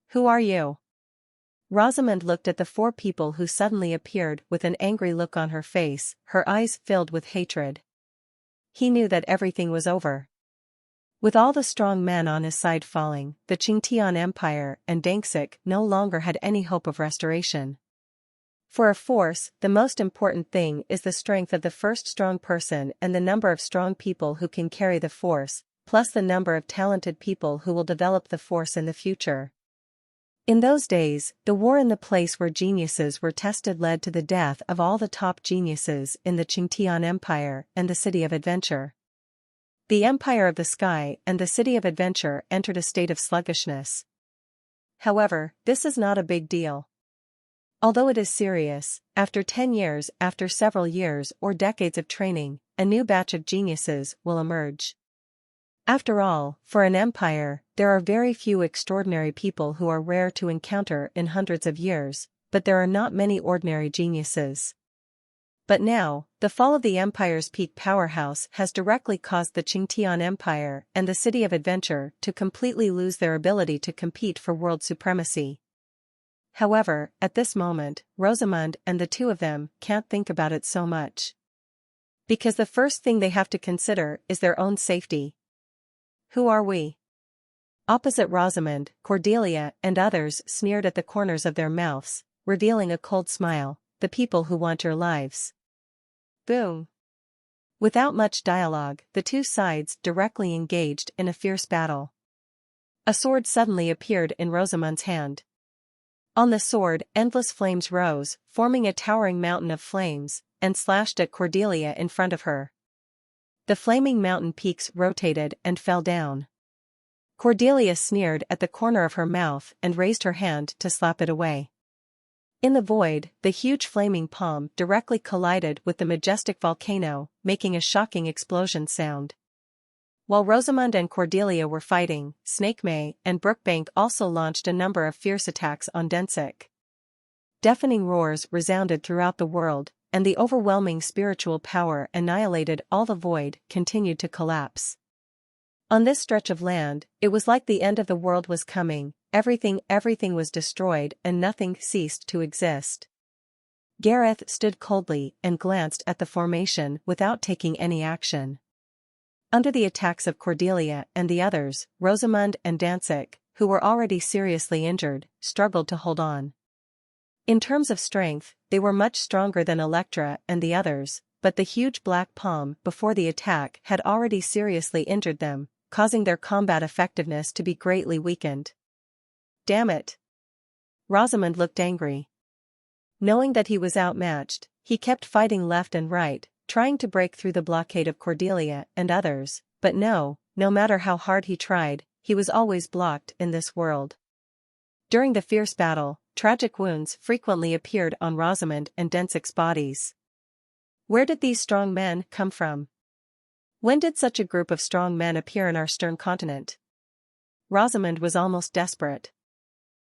Who are you? Rosamund looked at the four people who suddenly appeared with an angry look on her face, her eyes filled with hatred. He knew that everything was over. With all the strong men on his side falling, the Qingtian Empire and Dengxik no longer had any hope of restoration. For a force, the most important thing is the strength of the first strong person and the number of strong people who can carry the force, plus the number of talented people who will develop the force in the future. In those days, the war in the place where geniuses were tested led to the death of all the top geniuses in the Qingtian Empire and the City of Adventure. The Empire of the Sky and the City of Adventure entered a state of sluggishness. However, this is not a big deal. Although it is serious, after 10 years, after several years or decades of training, a new batch of geniuses will emerge. After all, for an empire, there are very few extraordinary people who are rare to encounter in hundreds of years, but there are not many ordinary geniuses. But now, the fall of the empire's peak powerhouse has directly caused the Qingtian Empire and the City of Adventure to completely lose their ability to compete for world supremacy. However, at this moment, Rosamund and the two of them can't think about it so much. Because the first thing they have to consider is their own safety. Who are we? Opposite Rosamund, Cordelia and others sneered at the corners of their mouths, revealing a cold smile, the people who want your lives. Boom. Without much dialogue, the two sides directly engaged in a fierce battle. A sword suddenly appeared in Rosamund's hand. On the sword, endless flames rose, forming a towering mountain of flames, and slashed at Cordelia in front of her. The flaming mountain peaks rotated and fell down. Cordelia sneered at the corner of her mouth and raised her hand to slap it away. In the void, the huge flaming palm directly collided with the majestic volcano, making a shocking explosion sound. While Rosamund and Cordelia were fighting, Snake May and Brookbank also launched a number of fierce attacks on Dengxik. Deafening roars resounded throughout the world, and the overwhelming spiritual power annihilated all the void continued to collapse. On this stretch of land, it was like the end of the world was coming, everything was destroyed and nothing ceased to exist. Gareth stood coldly and glanced at the formation without taking any action. Under the attacks of Cordelia and the others, Rosamund and Dengxik, who were already seriously injured, struggled to hold on. In terms of strength, they were much stronger than Electra and the others, but the huge black palm before the attack had already seriously injured them, causing their combat effectiveness to be greatly weakened. Damn it! Rosamund looked angry. Knowing that he was outmatched, he kept fighting left and right, trying to break through the blockade of Cordelia and others, but no matter how hard he tried, he was always blocked in this world. During the fierce battle, tragic wounds frequently appeared on Rosamund and Dengxik's bodies. Where did these strong men come from? When did such a group of strong men appear in our stern continent? Rosamund was almost desperate.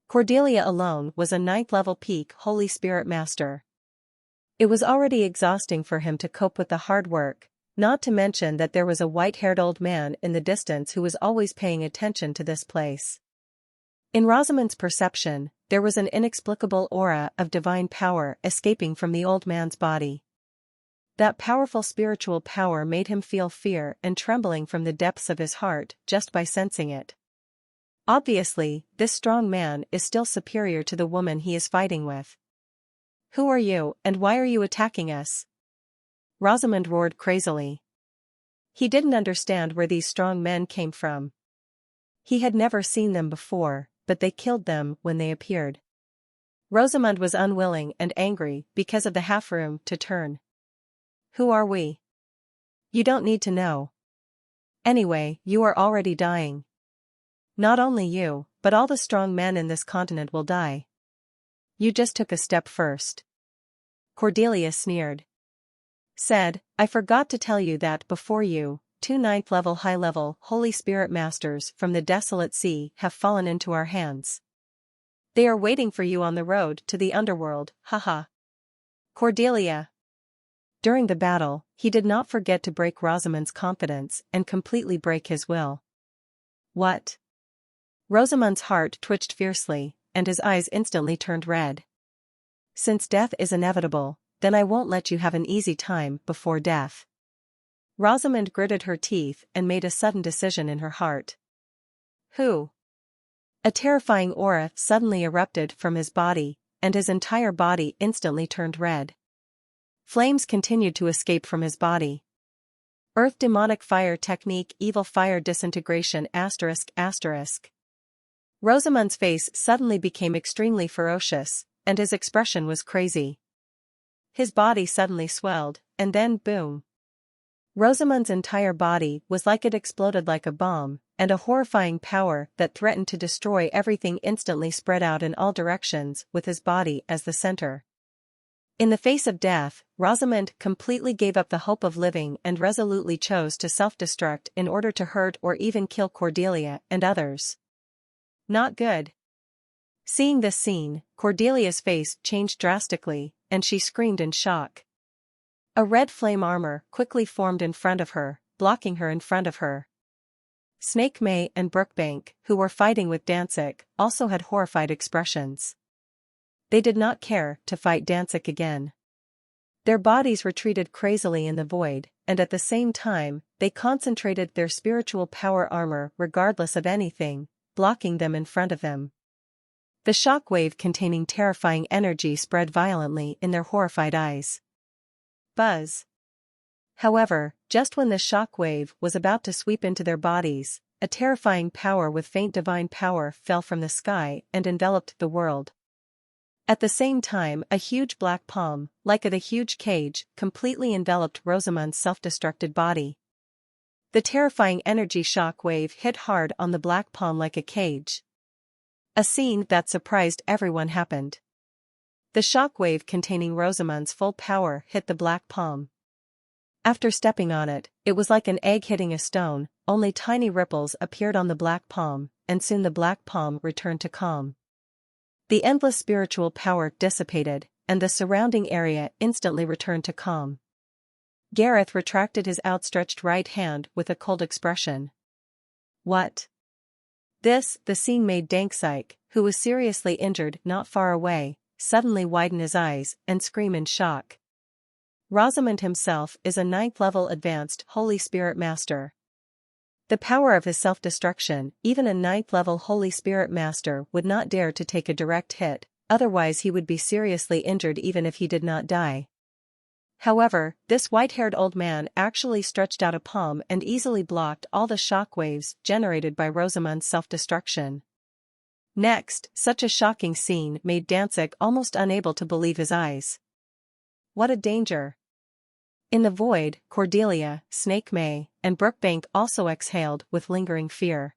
Cordelia alone was a 9th-level peak Holy Spirit Master. It was already exhausting for him to cope with the hard work, not to mention that there was a white-haired old man in the distance who was always paying attention to this place. In Rosamund's perception, there was an inexplicable aura of divine power escaping from the old man's body. That powerful spiritual power made him feel fear and trembling from the depths of his heart just by sensing it. Obviously, this strong man is still superior to the woman he is fighting with. Who are you, and why are you attacking us? Rosamund roared crazily. He didn't understand where these strong men came from. He had never seen them before, but they killed them when they appeared. Rosamund was unwilling and angry because of the half-room to turn. Who are we? You don't need to know. Anyway, you are already dying. Not only you, but all the strong men in this continent will die. You just took a step first. Cordelia sneered. Said, I forgot to tell you that before you, 2 9th-level high-level Holy Spirit Masters from the Desolate Sea have fallen into our hands. They are waiting for you on the road to the underworld, haha. Cordelia. During the battle, he did not forget to break Rosamund's confidence and completely break his will. What? Rosamund's heart twitched fiercely, and his eyes instantly turned red. Since death is inevitable, then I won't let you have an easy time before death. Rosamund gritted her teeth and made a sudden decision in her heart. Who? A terrifying aura suddenly erupted from his body, and his entire body instantly turned red. Flames continued to escape from his body. Earth demonic fire technique evil fire disintegration ***. Rosamund's face suddenly became extremely ferocious, and his expression was crazy. His body suddenly swelled, and then boom. Rosamund's entire body was like it exploded like a bomb, and a horrifying power that threatened to destroy everything instantly spread out in all directions with his body as the center. In the face of death, Rosamund completely gave up the hope of living and resolutely chose to self-destruct in order to hurt or even kill Cordelia and others. Not good. Seeing this scene, Cordelia's face changed drastically, and she screamed in shock. A red flame armor quickly formed in front of her, blocking her in front of her. Snake May and Brookbank, who were fighting with Danzig, also had horrified expressions. They did not care to fight Danzig again. Their bodies retreated crazily in the void, and at the same time, they concentrated their spiritual power armor regardless of anything, blocking them in front of them. The shockwave containing terrifying energy spread violently in their horrified eyes. Buzz. However, just when the shockwave was about to sweep into their bodies, a terrifying power with faint divine power fell from the sky and enveloped the world. At the same time, a huge black palm, like a huge cage, completely enveloped Rosamund's self-destructed body. The terrifying energy shockwave hit hard on the black palm like a cage. A scene that surprised everyone happened. The shockwave containing Rosamund's full power hit the black palm. After stepping on it, it was like an egg hitting a stone, only tiny ripples appeared on the black palm, and soon the black palm returned to calm. The endless spiritual power dissipated, and the surrounding area instantly returned to calm. Gareth retracted his outstretched right hand with a cold expression. What? The scene made Danzig, who was seriously injured not far away, suddenly widen his eyes and scream in shock. Rosamund himself is a 9th-level advanced Holy Spirit Master. The power of his self-destruction, even a 9th-level Holy Spirit Master would not dare to take a direct hit, otherwise he would be seriously injured even if he did not die. However, this white-haired old man actually stretched out a palm and easily blocked all the shockwaves generated by Rosamund's self-destruction. Next, such a shocking scene made Danzig almost unable to believe his eyes. What a danger! In the void, Cordelia, Snake May, and Brookbank also exhaled with lingering fear.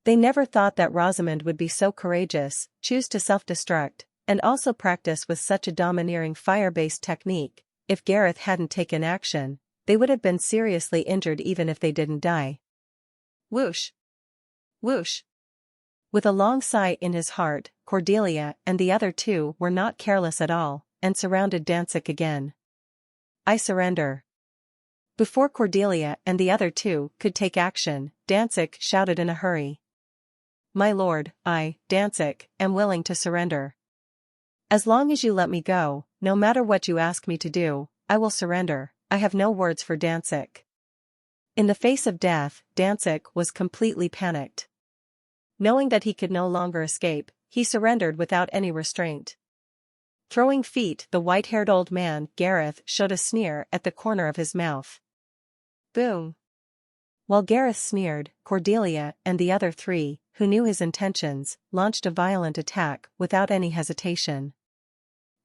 They never thought that Rosamund would be so courageous, choose to self-destruct, and also practice with such a domineering fire-based technique. If Gareth hadn't taken action, they would have been seriously injured even if they didn't die. Whoosh! Whoosh! With a long sigh in his heart, Cordelia and the other two were not careless at all, and surrounded Danzig again. I surrender. Before Cordelia and the other two could take action, Danzig shouted in a hurry. My lord, I, Danzig, am willing to surrender. As long as you let me go, no matter what you ask me to do, I will surrender. I have no words for Danzig. In the face of death, Danzig was completely panicked. Knowing that he could no longer escape, he surrendered without any restraint. Throwing feet, the white-haired old man, Gareth, showed a sneer at the corner of his mouth. Boom! While Gareth sneered, Cordelia and the other three, who knew his intentions, launched a violent attack without any hesitation.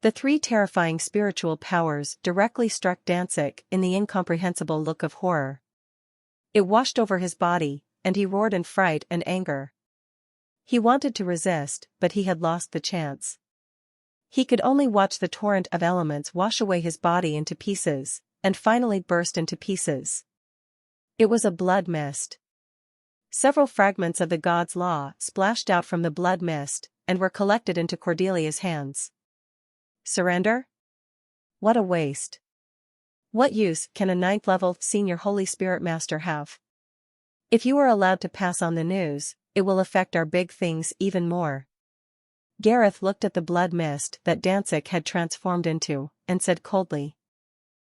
The three terrifying spiritual powers directly struck Danzig in the incomprehensible look of horror. It washed over his body, and he roared in fright and anger. He wanted to resist, but he had lost the chance. He could only watch the torrent of elements wash away his body into pieces, and finally burst into pieces. It was a blood mist. Several fragments of the god's law splashed out from the blood mist, and were collected into Cordelia's hands. Surrender? What a waste. What use can a 9th-level senior Holy Spirit Master have? If you are allowed to pass on the news, it will affect our big things even more. Gareth looked at the blood mist that Danzig had transformed into, and said coldly.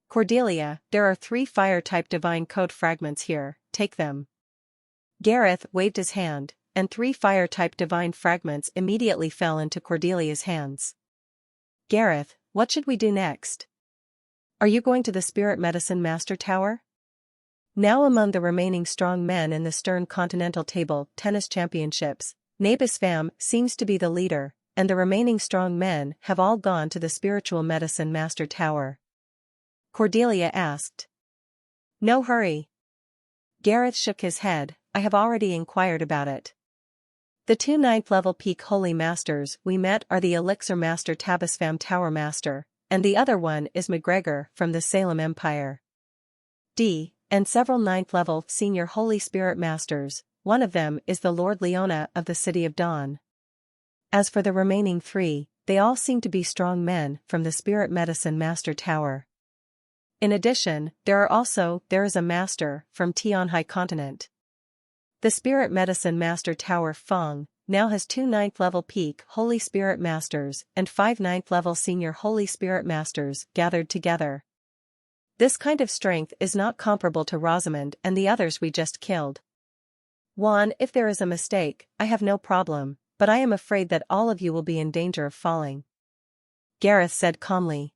Cordelia, there are 3 fire-type divine code fragments here, take them. Gareth waved his hand, and 3 fire-type divine fragments immediately fell into Cordelia's hands. Gareth, what should we do next? Are you going to the Spirit Medicine Master Tower? Now among the remaining strong men in the Stern Continental Table Tennis Championships, Nabisfam seems to be the leader, and the remaining strong men have all gone to the Spiritual Medicine Master Tower. Cordelia asked. No hurry. Gareth shook his head, I have already inquired about it. The 2 9th-level peak Holy Masters we met are the Elixir Master Tabisfam Tower Master, and the other one is McGregor from the Salem Empire. And several 9th-level Senior Holy Spirit Masters, one of them is the Lord Leona of the City of Dawn. As for the remaining 3, they all seem to be strong men from the Spirit Medicine Master Tower. In addition, there is a master from Tian High Continent. The Spirit Medicine Master Tower Feng now has 2 9th-level peak Holy Spirit Masters and 5 9th-level Senior Holy Spirit Masters gathered together. This kind of strength is not comparable to Rosamond and the others we just killed. Juan, if there is a mistake, I have no problem, but I am afraid that all of you will be in danger of falling. Gareth said calmly.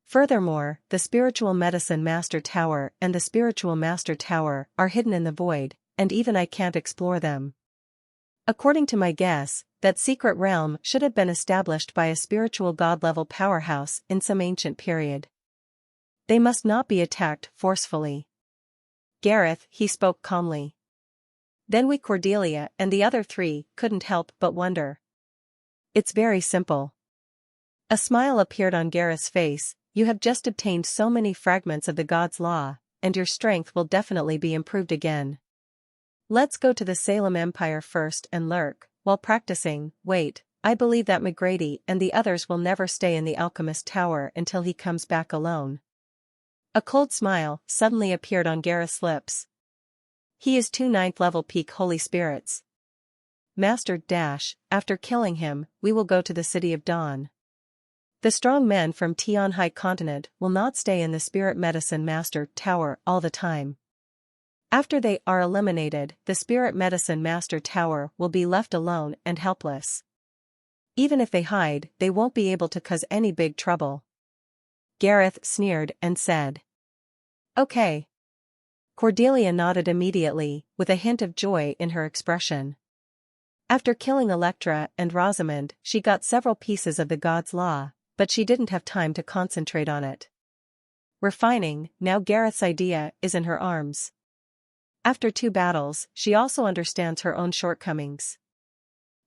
Furthermore, the Spiritual Medicine Master Tower and the Spiritual Master Tower are hidden in the void, and even I can't explore them. According to my guess, that secret realm should have been established by a spiritual god-level powerhouse in some ancient period. They must not be attacked forcefully. Gareth, he spoke calmly. Then we Cordelia and the other 3 couldn't help but wonder. It's very simple. A smile appeared on Gareth's face, you have just obtained so many fragments of the God's Law, and your strength will definitely be improved again. Let's go to the Salem Empire first and lurk, while practicing. Wait, I believe that McGrady and the others will never stay in the Alchemist Tower until he comes back alone. A cold smile suddenly appeared on Gareth's lips. He is 2 9th-level peak Holy Spirits. Master after killing him, we will go to the City of Dawn. The strong men from Tian High Continent will not stay in the Spirit Medicine Master Tower all the time. After they are eliminated, the Spirit Medicine Master Tower will be left alone and helpless. Even if they hide, they won't be able to cause any big trouble. Gareth sneered and said. Okay. Cordelia nodded immediately, with a hint of joy in her expression. After killing Electra and Rosamond, she got several pieces of the God's Law, but she didn't have time to concentrate on it. Refining, now Gareth's idea is in her arms. After 2 battles, she also understands her own shortcomings.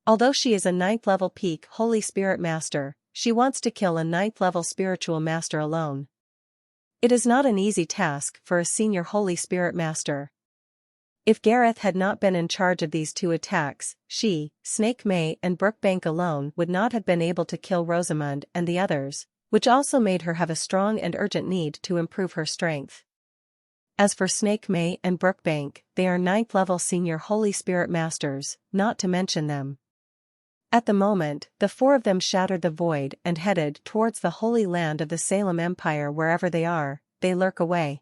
Although she is a 9th-level peak Holy Spirit Master, she wants to kill a 9th-level Spiritual Master alone. It is not an easy task for a Senior Holy Spirit Master. If Gareth had not been in charge of these 2 attacks, she, Snake May and Brookbank alone would not have been able to kill Rosamund and the others, which also made her have a strong and urgent need to improve her strength. As for Snake May and Brookbank, they are 9th-level Senior Holy Spirit Masters, not to mention them. At the moment, the 4 of them shattered the void and headed towards the Holy Land of the Salem Empire. Wherever they are, they lurk away.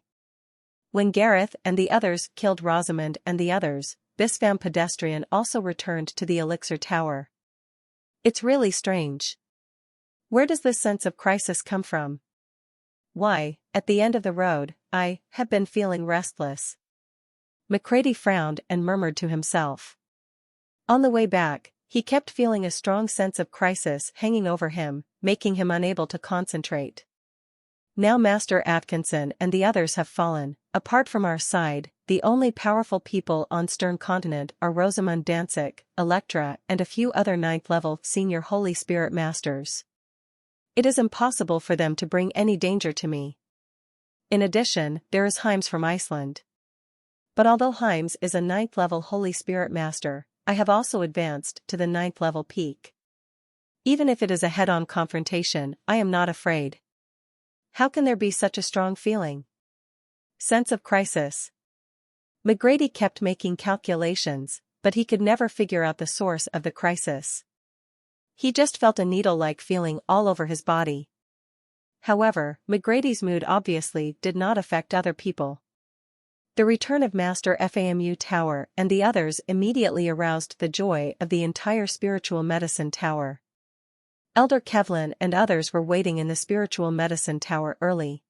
When Gareth and the others killed Rosamund and the others, Bisfam Pedestrian also returned to the Elixir Tower. It's really strange. Where does this sense of crisis come from? Why, at the end of the road, I have been feeling restless. McCready frowned and murmured to himself. On the way back, he kept feeling a strong sense of crisis hanging over him, making him unable to concentrate. Now Master Atkinson and the others have fallen. Apart from our side, the only powerful people on Stern Continent are Rosamund Danzig, Electra and a few other 9th-level Senior Holy Spirit Masters. It is impossible for them to bring any danger to me. In addition, there is Hymes from Iceland. But although Hymes is a 9th-level Holy Spirit Master, I have also advanced to the 9th-level peak. Even if it is a head-on confrontation, I am not afraid. How can there be such a strong feeling? Sense of crisis. McGrady kept making calculations, but he could never figure out the source of the crisis. He just felt a needle-like feeling all over his body. However, McGrady's mood obviously did not affect other people. The return of Master FAMU Tower and the others immediately aroused the joy of the entire spiritual medicine tower. Elder Kevlin and others were waiting in the spiritual medicine tower early.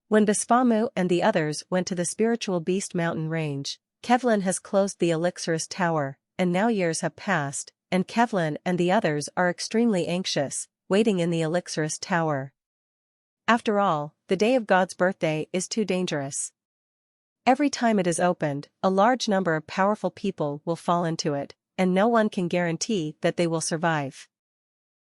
When Bisfamu and the others went to the spiritual beast mountain range, Kevlin has closed the elixirist tower, and now years have passed, and Kevlin and the others are extremely anxious, waiting in the elixirist tower. After all, the day of God's birthday is too dangerous. Every time it is opened, a large number of powerful people will fall into it, and no one can guarantee that they will survive.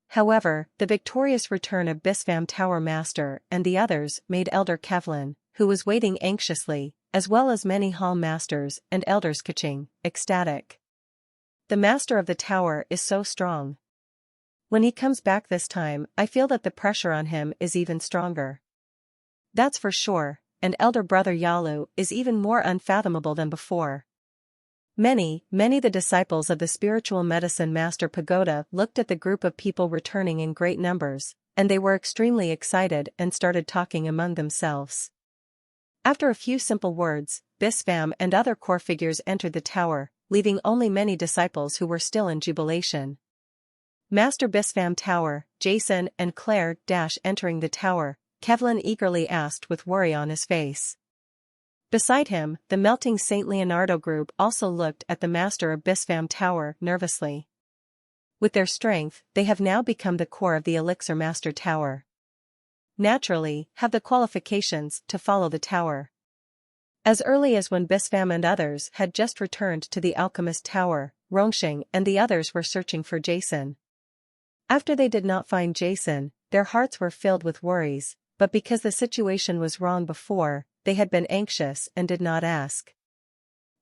However, the victorious return of Bisfam Tower Master and the others made Elder Kevlin, who was waiting anxiously, as well as many hall masters and elders Kaching, ecstatic. The master of the tower is so strong. When he comes back this time, I feel that the pressure on him is even stronger. That's for sure, and Elder Brother Yalu is even more unfathomable than before. Many the disciples of the spiritual medicine master Pagoda looked at the group of people returning in great numbers, and they were extremely excited and started talking among themselves. After a few simple words, Bisfam and other core figures entered the tower, leaving only many disciples who were still in jubilation. Master Bisfam Tower, Jason and Claire entering the tower, Kevlin eagerly asked with worry on his face. Beside him, the melting St. Leonardo group also looked at the master of Bisfam Tower nervously. With their strength, they have now become the core of the Elixir Master Tower. Naturally, have the qualifications to follow the tower. As early as when Bisfam and others had just returned to the Alchemist Tower, Rongxing and the others were searching for Jason. After they did not find Jason, their hearts were filled with worries, but because the situation was wrong before, they had been anxious and did not ask.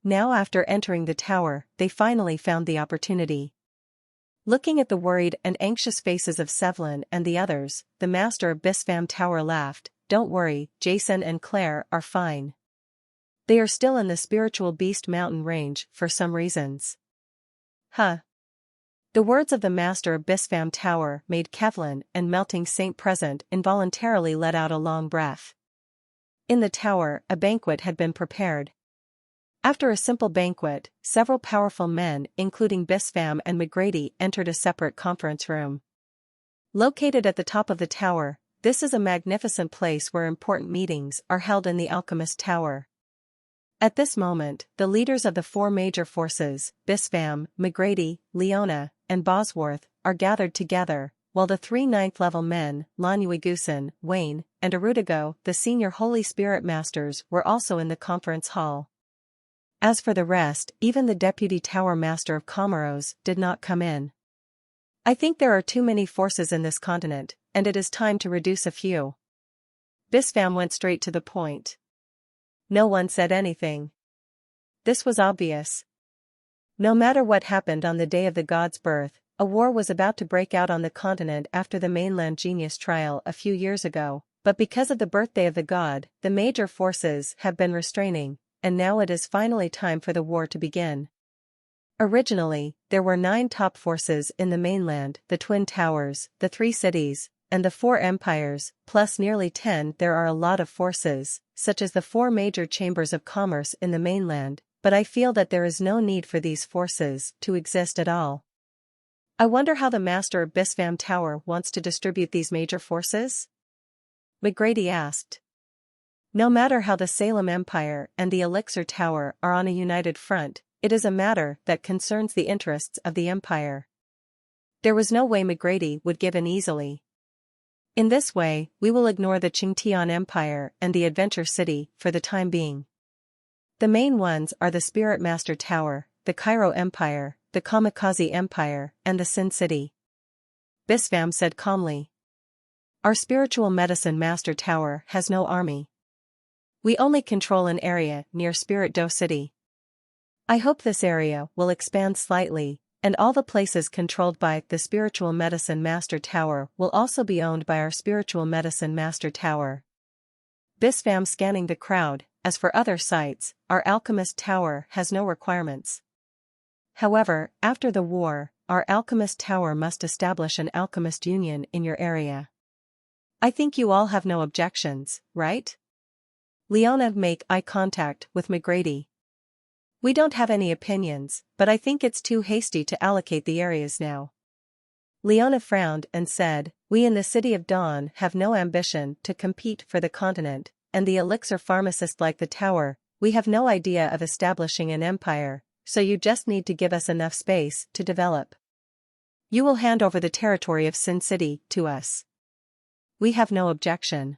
Now after entering the tower, they finally found the opportunity. Looking at the worried and anxious faces of Sevlin and the others, the master of Bisfam Tower laughed, "Don't worry, Jason and Claire are fine. They are still in the spiritual beast mountain range for some reasons." Huh. The words of the master of Bisfam Tower made Kevlin and Melting Saint present involuntarily let out a long breath. In the tower, a banquet had been prepared. After a simple banquet, several powerful men including Bisfam and McGrady entered a separate conference room. Located at the top of the tower, this is a magnificent place where important meetings are held in the Alchemist Tower. At this moment, the leaders of the four major forces, Bisfam, McGrady, Leona, and Bosworth, are gathered together, while the three ninth-level men, Lanuigusan, Wayne, and Arudigo, the senior Holy Spirit Masters, were also in the conference hall. As for the rest, even the Deputy Tower Master of Comoros did not come in. I think there are too many forces in this continent, and it is time to reduce a few. Bisfam went straight to the point. No one said anything. This was obvious. No matter what happened on the day of the god's birth, a war was about to break out on the continent after the mainland genius trial a few years ago, but because of the birthday of the god, the major forces have been restraining, and now it is finally time for the war to begin. Originally, there were 9 top forces in the mainland, the Twin Towers, the 3 cities, and the 4 empires, plus nearly 10. There are a lot of forces, such as the 4 major chambers of commerce in the mainland, but I feel that there is no need for these forces to exist at all. I wonder how the master of Bisfam Tower wants to distribute these major forces? McGrady asked. No matter how the Salem Empire and the Elixir Tower are on a united front, it is a matter that concerns the interests of the Empire. There was no way McGrady would give in easily. In this way, we will ignore the Qingtian Empire and the Adventure City for the time being. The main ones are the Spirit Master Tower, the Cairo Empire, the Kamikaze Empire, and the Sin City. Bisfam said calmly. Our Spiritual Medicine Master Tower has no army. We only control an area near Spirit Do City. I hope this area will expand slightly, and all the places controlled by the Spiritual Medicine Master Tower will also be owned by our Spiritual Medicine Master Tower. Bisfam scanning the crowd. As for other sites, our Alchemist Tower has no requirements. However, after the war, our alchemist tower must establish an alchemist union in your area. I think you all have no objections, right? Leona make eye contact with McGrady. We don't have any opinions, but I think it's too hasty to allocate the areas now. Leona frowned and said, we in the City of Dawn have no ambition to compete for the continent, and the elixir pharmacist like the tower, we have no idea of establishing an empire, so you just need to give us enough space to develop. You will hand over the territory of Sin City to us. We have no objection.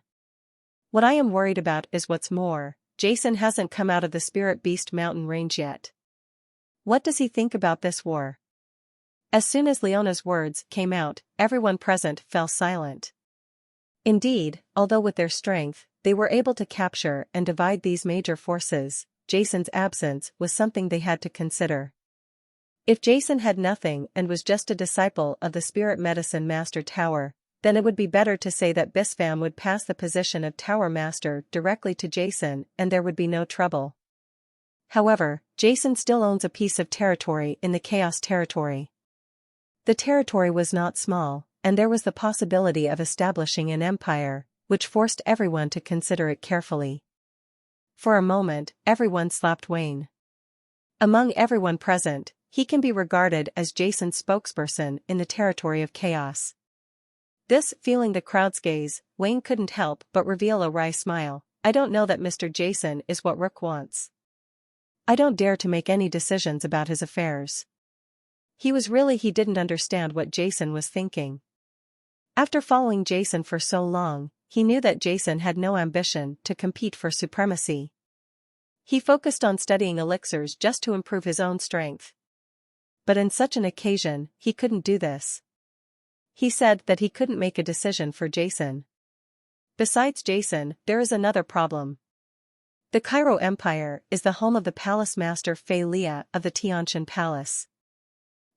What I am worried about is what's more, Jason hasn't come out of the Spirit Beast mountain range yet. What does he think about this war? As soon as Leona's words came out, everyone present fell silent. Indeed, although with their strength, they were able to capture and divide these major forces, Jason's absence was something they had to consider. If Jason had nothing and was just a disciple of the Spirit Medicine Master Tower, then it would be better to say that Bispham would pass the position of Tower Master directly to Jason and there would be no trouble. However, Jason still owns a piece of territory in the Chaos Territory. The territory was not small, and there was the possibility of establishing an empire, which forced everyone to consider it carefully. For a moment, everyone slapped Wayne. Among everyone present, he can be regarded as Jason's spokesperson in the territory of chaos. This, feeling the crowd's gaze, Wayne couldn't help but reveal a wry smile. I don't know that Mr. Jason is what Rook wants. I don't dare to make any decisions about his affairs. He didn't understand what Jason was thinking. After following Jason for so long, he knew that Jason had no ambition to compete for supremacy. He focused on studying elixirs just to improve his own strength. But in such an occasion, he couldn't do this. He said that he couldn't make a decision for Jason. Besides Jason, there is another problem. The Cairo Empire is the home of the Palace Master Fei Leah of the Tianshan Palace.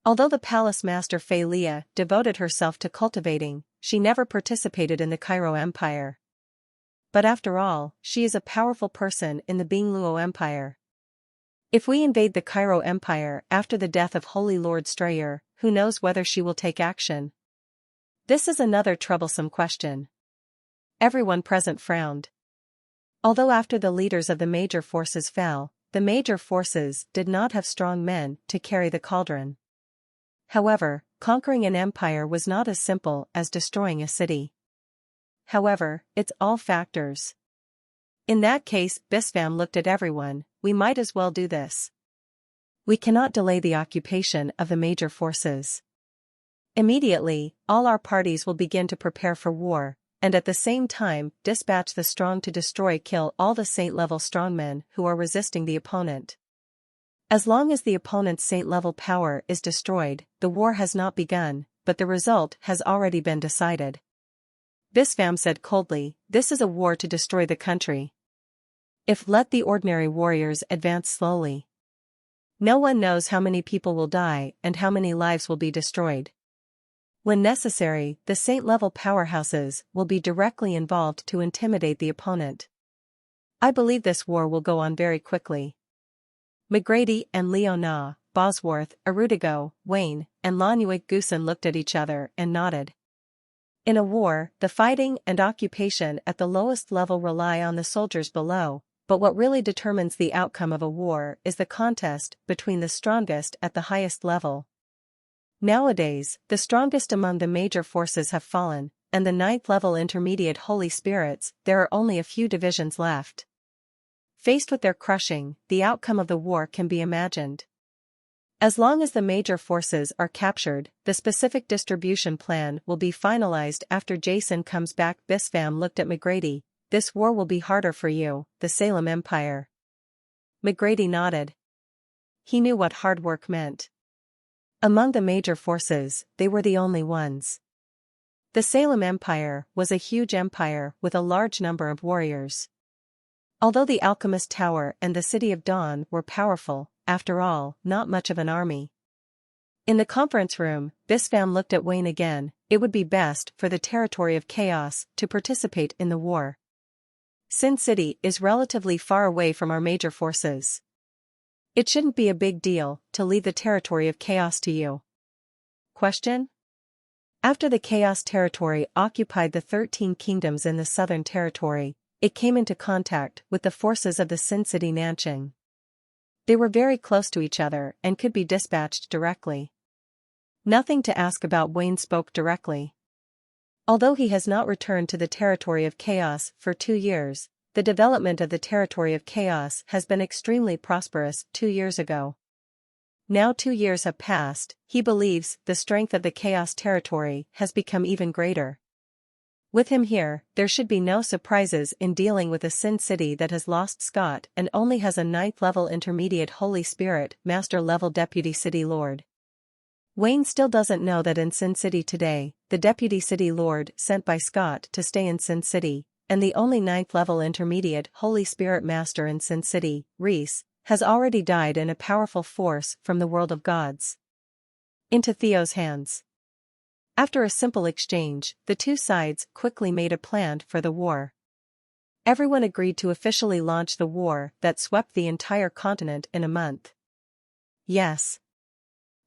Although the Palace Master Fei Leah devoted herself to cultivating, she never participated in the Cairo Empire. But after all, she is a powerful person in the Bingluo Empire. If we invade the Cairo Empire after the death of Holy Lord Strayer, who knows whether she will take action? This is another troublesome question. Everyone present frowned. Although after the leaders of the major forces fell, the major forces did not have strong men to carry the cauldron. However, conquering an empire was not as simple as destroying a city. However, it's all factors. In that case, Bispham looked at everyone, we might as well do this. We cannot delay the occupation of the major forces. Immediately, all our parties will begin to prepare for war, and at the same time dispatch the strong to kill all the saint-level strongmen who are resisting the opponent. As long as the opponent's saint-level power is destroyed, the war has not begun, but the result has already been decided. Bispham said coldly, this is a war to destroy the country. If let the ordinary warriors advance slowly. No one knows how many people will die and how many lives will be destroyed. When necessary, the saint-level powerhouses will be directly involved to intimidate the opponent. I believe this war will go on very quickly. McGrady and Leona, Bosworth, Arudigo, Wayne, and Lanuig Goosen looked at each other and nodded. In a war, the fighting and occupation at the lowest level rely on the soldiers below, but what really determines the outcome of a war is the contest between the strongest at the highest level. Nowadays, the strongest among the major forces have fallen, and the 9th level intermediate holy spirits, there are only a few divisions left. Faced with their crushing, the outcome of the war can be imagined. As long as the major forces are captured, the specific distribution plan will be finalized after Jason comes back. Bispham looked at McGrady, this war will be harder for you, the Salem Empire. McGrady nodded. He knew what hard work meant. Among the major forces, they were the only ones. The Salem Empire was a huge empire with a large number of warriors. Although the Alchemist Tower and the City of Dawn were powerful, after all, not much of an army. In the conference room, Bispham looked at Wayne again, it would be best for the territory of chaos to participate in the war. Sin City is relatively far away from our major forces. It shouldn't be a big deal to leave the territory of chaos to you. Question? After the Chaos Territory occupied the 13 kingdoms in the Southern Territory, it came into contact with the forces of the Sin City Nanching. They were very close to each other and could be dispatched directly. Nothing to ask about. Wayne spoke directly. Although he has not returned to the territory of chaos for 2 years, the development of the territory of chaos has been extremely prosperous 2 years ago. Now 2 years have passed, he believes the strength of the Chaos Territory has become even greater. With him here, there should be no surprises in dealing with a Sin City that has lost Scott and only has a 9th level intermediate Holy Spirit Master level Deputy City Lord. Wayne still doesn't know that in Sin City today, the Deputy City Lord sent by Scott to stay in Sin City, and the only 9th level intermediate Holy Spirit Master in Sin City, Reese, has already died in a powerful force from the world of gods into Theo's hands. After a simple exchange, the two sides quickly made a plan for the war. Everyone agreed to officially launch the war that swept the entire continent in a month. Yes.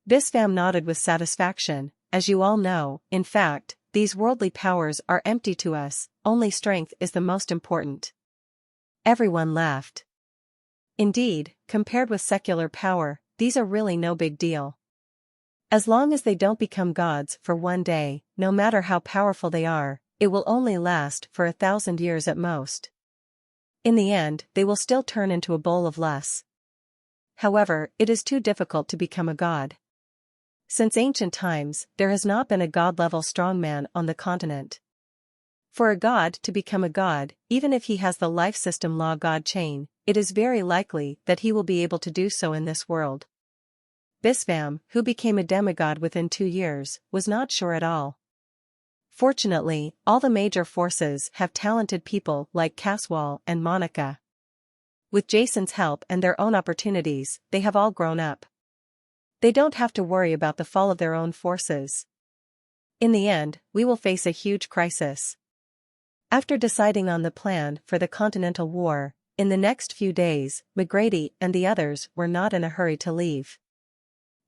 Bispham nodded with satisfaction. As you all know, in fact, these worldly powers are empty to us, only strength is the most important. Everyone laughed. Indeed, compared with secular power, these are really no big deal. As long as they don't become gods for one day, no matter how powerful they are, it will only last for 1,000 years at most. In the end, they will still turn into a bowl of less. However, it is too difficult to become a god. Since ancient times, there has not been a god-level strongman on the continent. For a god to become a god, even if he has the life system law god chain, it is very likely that he will be able to do so in this world. Bispham, who became a demigod within 2 years, was not sure at all. Fortunately, all the major forces have talented people like Caswall and Monica. With Jason's help and their own opportunities, they have all grown up. They don't have to worry about the fall of their own forces. In the end, we will face a huge crisis. After deciding on the plan for the Continental War, in the next few days, McGrady and the others were not in a hurry to leave.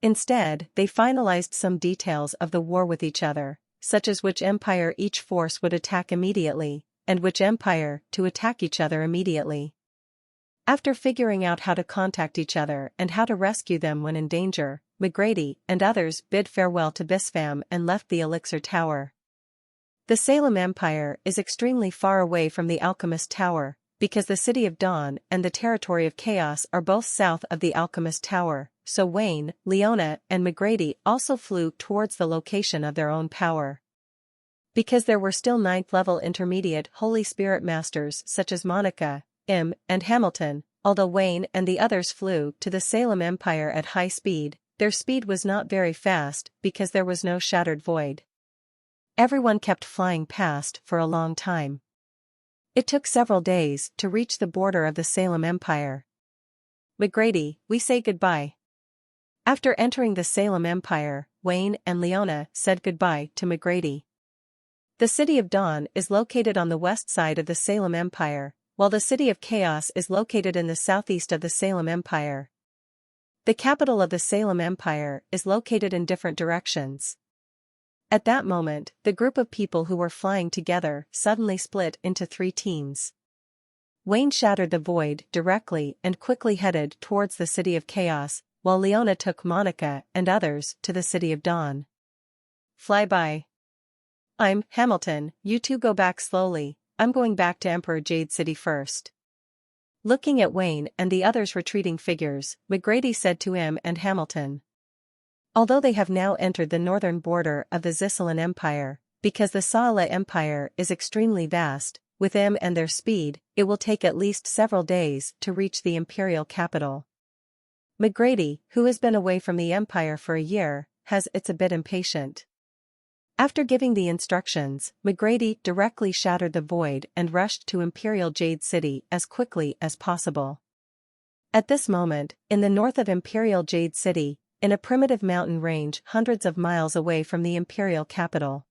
Instead, they finalized some details of the war with each other, such as which empire each force would attack immediately, and which empire to attack each other immediately. After figuring out how to contact each other and how to rescue them when in danger, McGrady and others bid farewell to Bispham and left the Elixir Tower. The Salem Empire is extremely far away from the Alchemist Tower, because the City of Dawn and the Territory of Chaos are both south of the Alchemist Tower, so Wayne, Leona, and McGrady also flew towards the location of their own power. Because there were still 9th level intermediate Holy Spirit Masters such as Monica, and Hamilton, although Wayne and the others flew to the Salem Empire at high speed, their speed was not very fast because there was no shattered void. Everyone kept flying past for a long time. It took several days to reach the border of the Salem Empire. McGrady, we say goodbye. After entering the Salem Empire, Wayne and Leona said goodbye to McGrady. The City of Dawn is located on the west side of the Salem Empire, while the City of Chaos is located in the southeast of the Salem Empire. The capital of the Salem Empire is located in different directions. At that moment, the group of people who were flying together suddenly split into 3 teams. Wayne shattered the void directly and quickly headed towards the City of Chaos, while Leona took Monica and others to the City of Dawn. Fly by. I'm Hamilton, you two go back slowly, I'm going back to Emperor Jade City first. Looking at Wayne and the others' retreating figures, McGrady said to him and Hamilton. Although they have now entered the northern border of the Zissalan Empire, because the Saala Empire is extremely vast, with them and their speed, it will take at least several days to reach the imperial capital. McGrady, who has been away from the Empire for a year, it's a bit impatient. After giving the instructions, McGrady directly shattered the void and rushed to Imperial Jade City as quickly as possible. At this moment, in the north of Imperial Jade City, in a primitive mountain range hundreds of miles away from the imperial capital.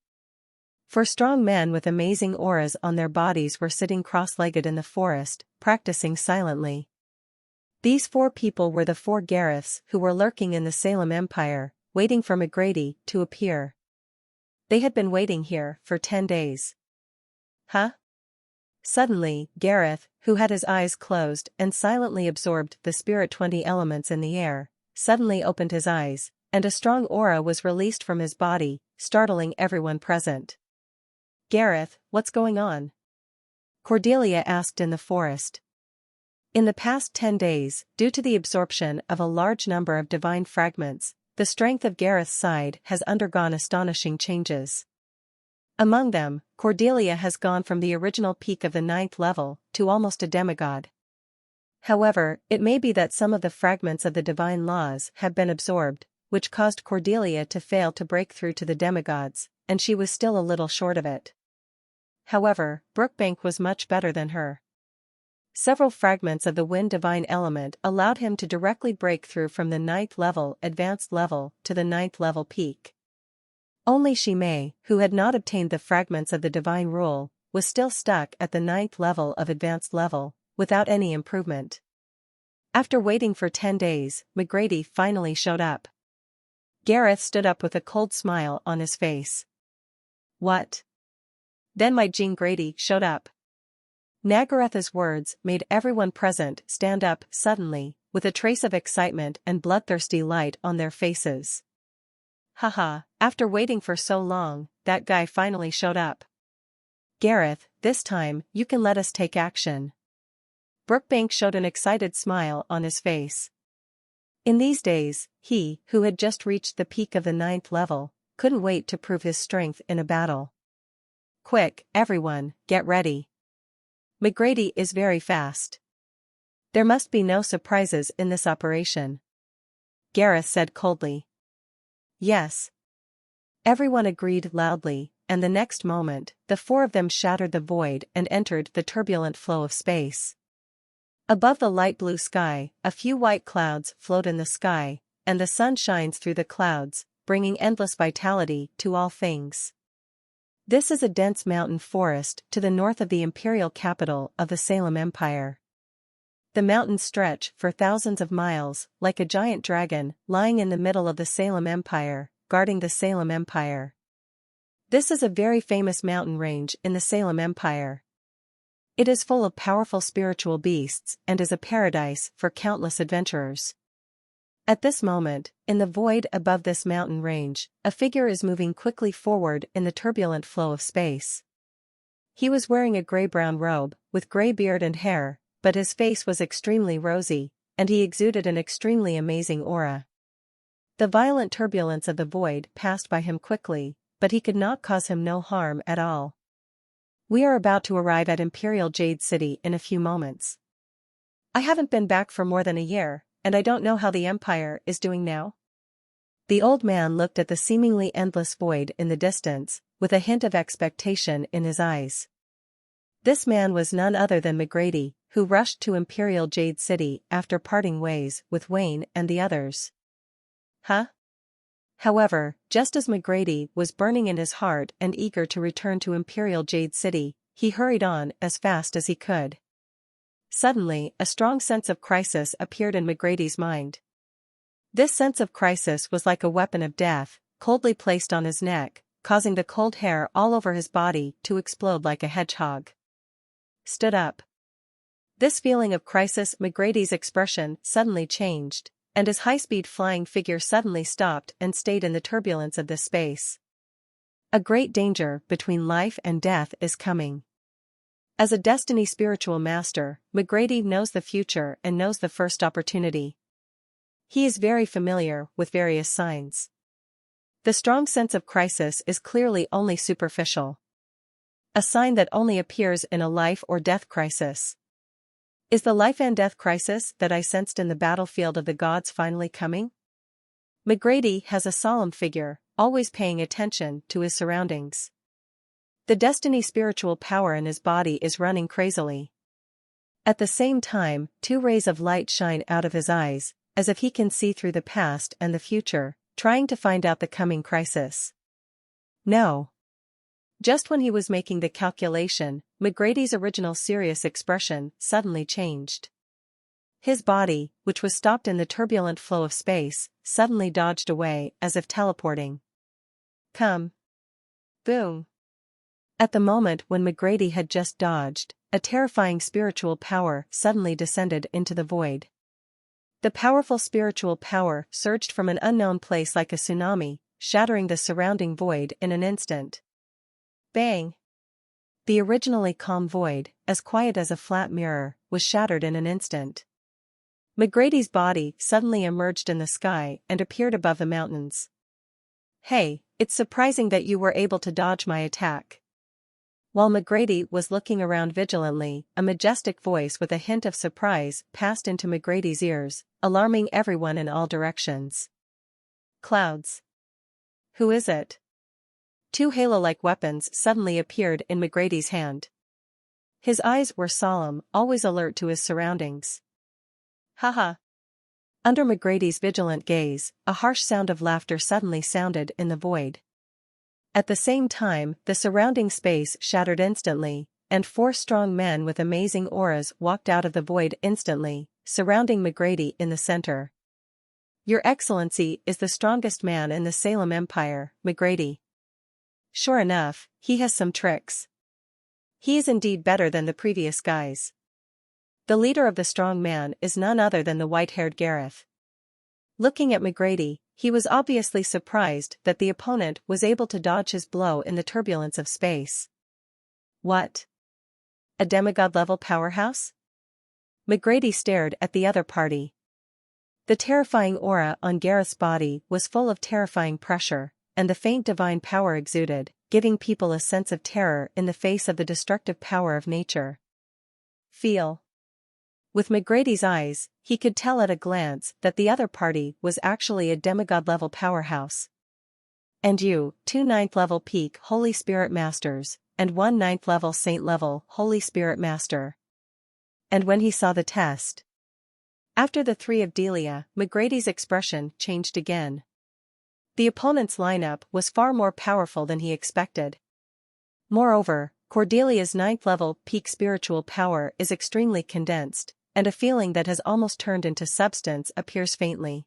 4 strong men with amazing auras on their bodies were sitting cross-legged in the forest, practicing silently. These 4 people were the 4 Gareths who were lurking in the Salem Empire, waiting for McGrady to appear. They had been waiting here for 10 days. Huh? Suddenly, Gareth, who had his eyes closed and silently absorbed the spirit 20 elements in the air, suddenly opened his eyes, and a strong aura was released from his body, startling everyone present. Gareth, what's going on? Cordelia asked in the forest. In the past 10 days, due to the absorption of a large number of divine fragments, the strength of Gareth's side has undergone astonishing changes. Among them, Cordelia has gone from the original peak of the 9th level to almost a demigod. However, it may be that some of the fragments of the divine laws have been absorbed, which caused Cordelia to fail to break through to the demigods, and she was still a little short of it. However, Brookbank was much better than her. Several fragments of the wind divine element allowed him to directly break through from the 9th level advanced level to the 9th level peak. Only Shimei, who had not obtained the fragments of the divine rule, was still stuck at the 9th level of advanced level, without any improvement. After waiting for 10 days, McGrady finally showed up. Gareth stood up with a cold smile on his face. What? Then my Jean Grady showed up. Nagaretha's words made everyone present stand up suddenly, with a trace of excitement and bloodthirsty light on their faces. Haha, after waiting for so long, that guy finally showed up. Gareth, this time, you can let us take action. Brookbank showed an excited smile on his face. In these days, he, who had just reached the peak of the 9th level, couldn't wait to prove his strength in a battle. Quick, everyone, get ready. McGrady is very fast. There must be no surprises in this operation. Gareth said coldly. Yes. Everyone agreed loudly, and the next moment, the 4 of them shattered the void and entered the turbulent flow of space. Above the light blue sky, a few white clouds float in the sky, and the sun shines through the clouds, bringing endless vitality to all things. This is a dense mountain forest to the north of the imperial capital of the Salem Empire. The mountains stretch for thousands of miles, like a giant dragon, lying in the middle of the Salem Empire, guarding the Salem Empire. This is a very famous mountain range in the Salem Empire. It is full of powerful spiritual beasts and is a paradise for countless adventurers. At this moment, in the void above this mountain range, a figure is moving quickly forward in the turbulent flow of space. He was wearing a gray-brown robe, with gray beard and hair, but his face was extremely rosy, and he exuded an extremely amazing aura. The violent turbulence of the void passed by him quickly, but he could not cause him no harm at all. We are about to arrive at Imperial Jade City in a few moments. I haven't been back for more than a year, and I don't know how the Empire is doing now. The old man looked at the seemingly endless void in the distance, with a hint of expectation in his eyes. This man was none other than McGrady, who rushed to Imperial Jade City after parting ways with Wayne and the others. Huh? However, just as McGrady was burning in his heart and eager to return to Imperial Jade City, he hurried on as fast as he could. Suddenly, a strong sense of crisis appeared in McGrady's mind. This sense of crisis was like a weapon of death, coldly placed on his neck, causing the cold hair all over his body to explode like a hedgehog. Stood up. This feeling of crisis, McGrady's expression suddenly changed, and his high-speed flying figure suddenly stopped and stayed in the turbulence of this space. A great danger between life and death is coming. As a Destiny spiritual master, McGrady knows the future and knows the first opportunity. He is very familiar with various signs. The strong sense of crisis is clearly only superficial. A sign that only appears in a life or death crisis. Is the life and death crisis that I sensed in the battlefield of the gods finally coming? McGrady has a solemn figure, always paying attention to his surroundings. The Destiny spiritual power in his body is running crazily. At the same time, 2 rays of light shine out of his eyes, as if he can see through the past and the future, trying to find out the coming crisis. No. Just when he was making the calculation, McGrady's original serious expression suddenly changed. His body, which was stopped in the turbulent flow of space, suddenly dodged away as if teleporting. Come. Boom. At the moment when McGrady had just dodged, a terrifying spiritual power suddenly descended into the void. The powerful spiritual power surged from an unknown place like a tsunami, shattering the surrounding void in an instant. Bang! The originally calm void, as quiet as a flat mirror, was shattered in an instant. McGrady's body suddenly emerged in the sky and appeared above the mountains. Hey, it's surprising that you were able to dodge my attack. While McGrady was looking around vigilantly, a majestic voice with a hint of surprise passed into McGrady's ears, alarming everyone in all directions. Clouds. Who is it? Two halo-like weapons suddenly appeared in McGrady's hand. His eyes were solemn, always alert to his surroundings. Haha. Under McGrady's vigilant gaze, a harsh sound of laughter suddenly sounded in the void. At the same time, the surrounding space shattered instantly, and four strong men with amazing auras walked out of the void instantly, surrounding McGrady in the center. Your Excellency is the strongest man in the Salem Empire, McGrady. Sure enough, he has some tricks. He is indeed better than the previous guys. The leader of the strong man is none other than the white-haired Gareth. Looking at McGrady, he was obviously surprised that the opponent was able to dodge his blow in the turbulence of space. What? A demigod-level powerhouse? McGrady stared at the other party. The terrifying aura on Gareth's body was full of terrifying pressure, and the faint divine power exuded, giving people a sense of terror in the face of the destructive power of nature. Feel. With McGrady's eyes, he could tell at a glance that the other party was actually a demigod-level powerhouse. And you, 2 9th-level peak Holy Spirit Masters, and 1 9th-level Saint-level Holy Spirit Master. And when he saw the test. After the 3 of Delia, McGrady's expression changed again. The opponent's lineup was far more powerful than he expected. Moreover, Cordelia's 9th-level peak spiritual power is extremely condensed, and a feeling that has almost turned into substance appears faintly.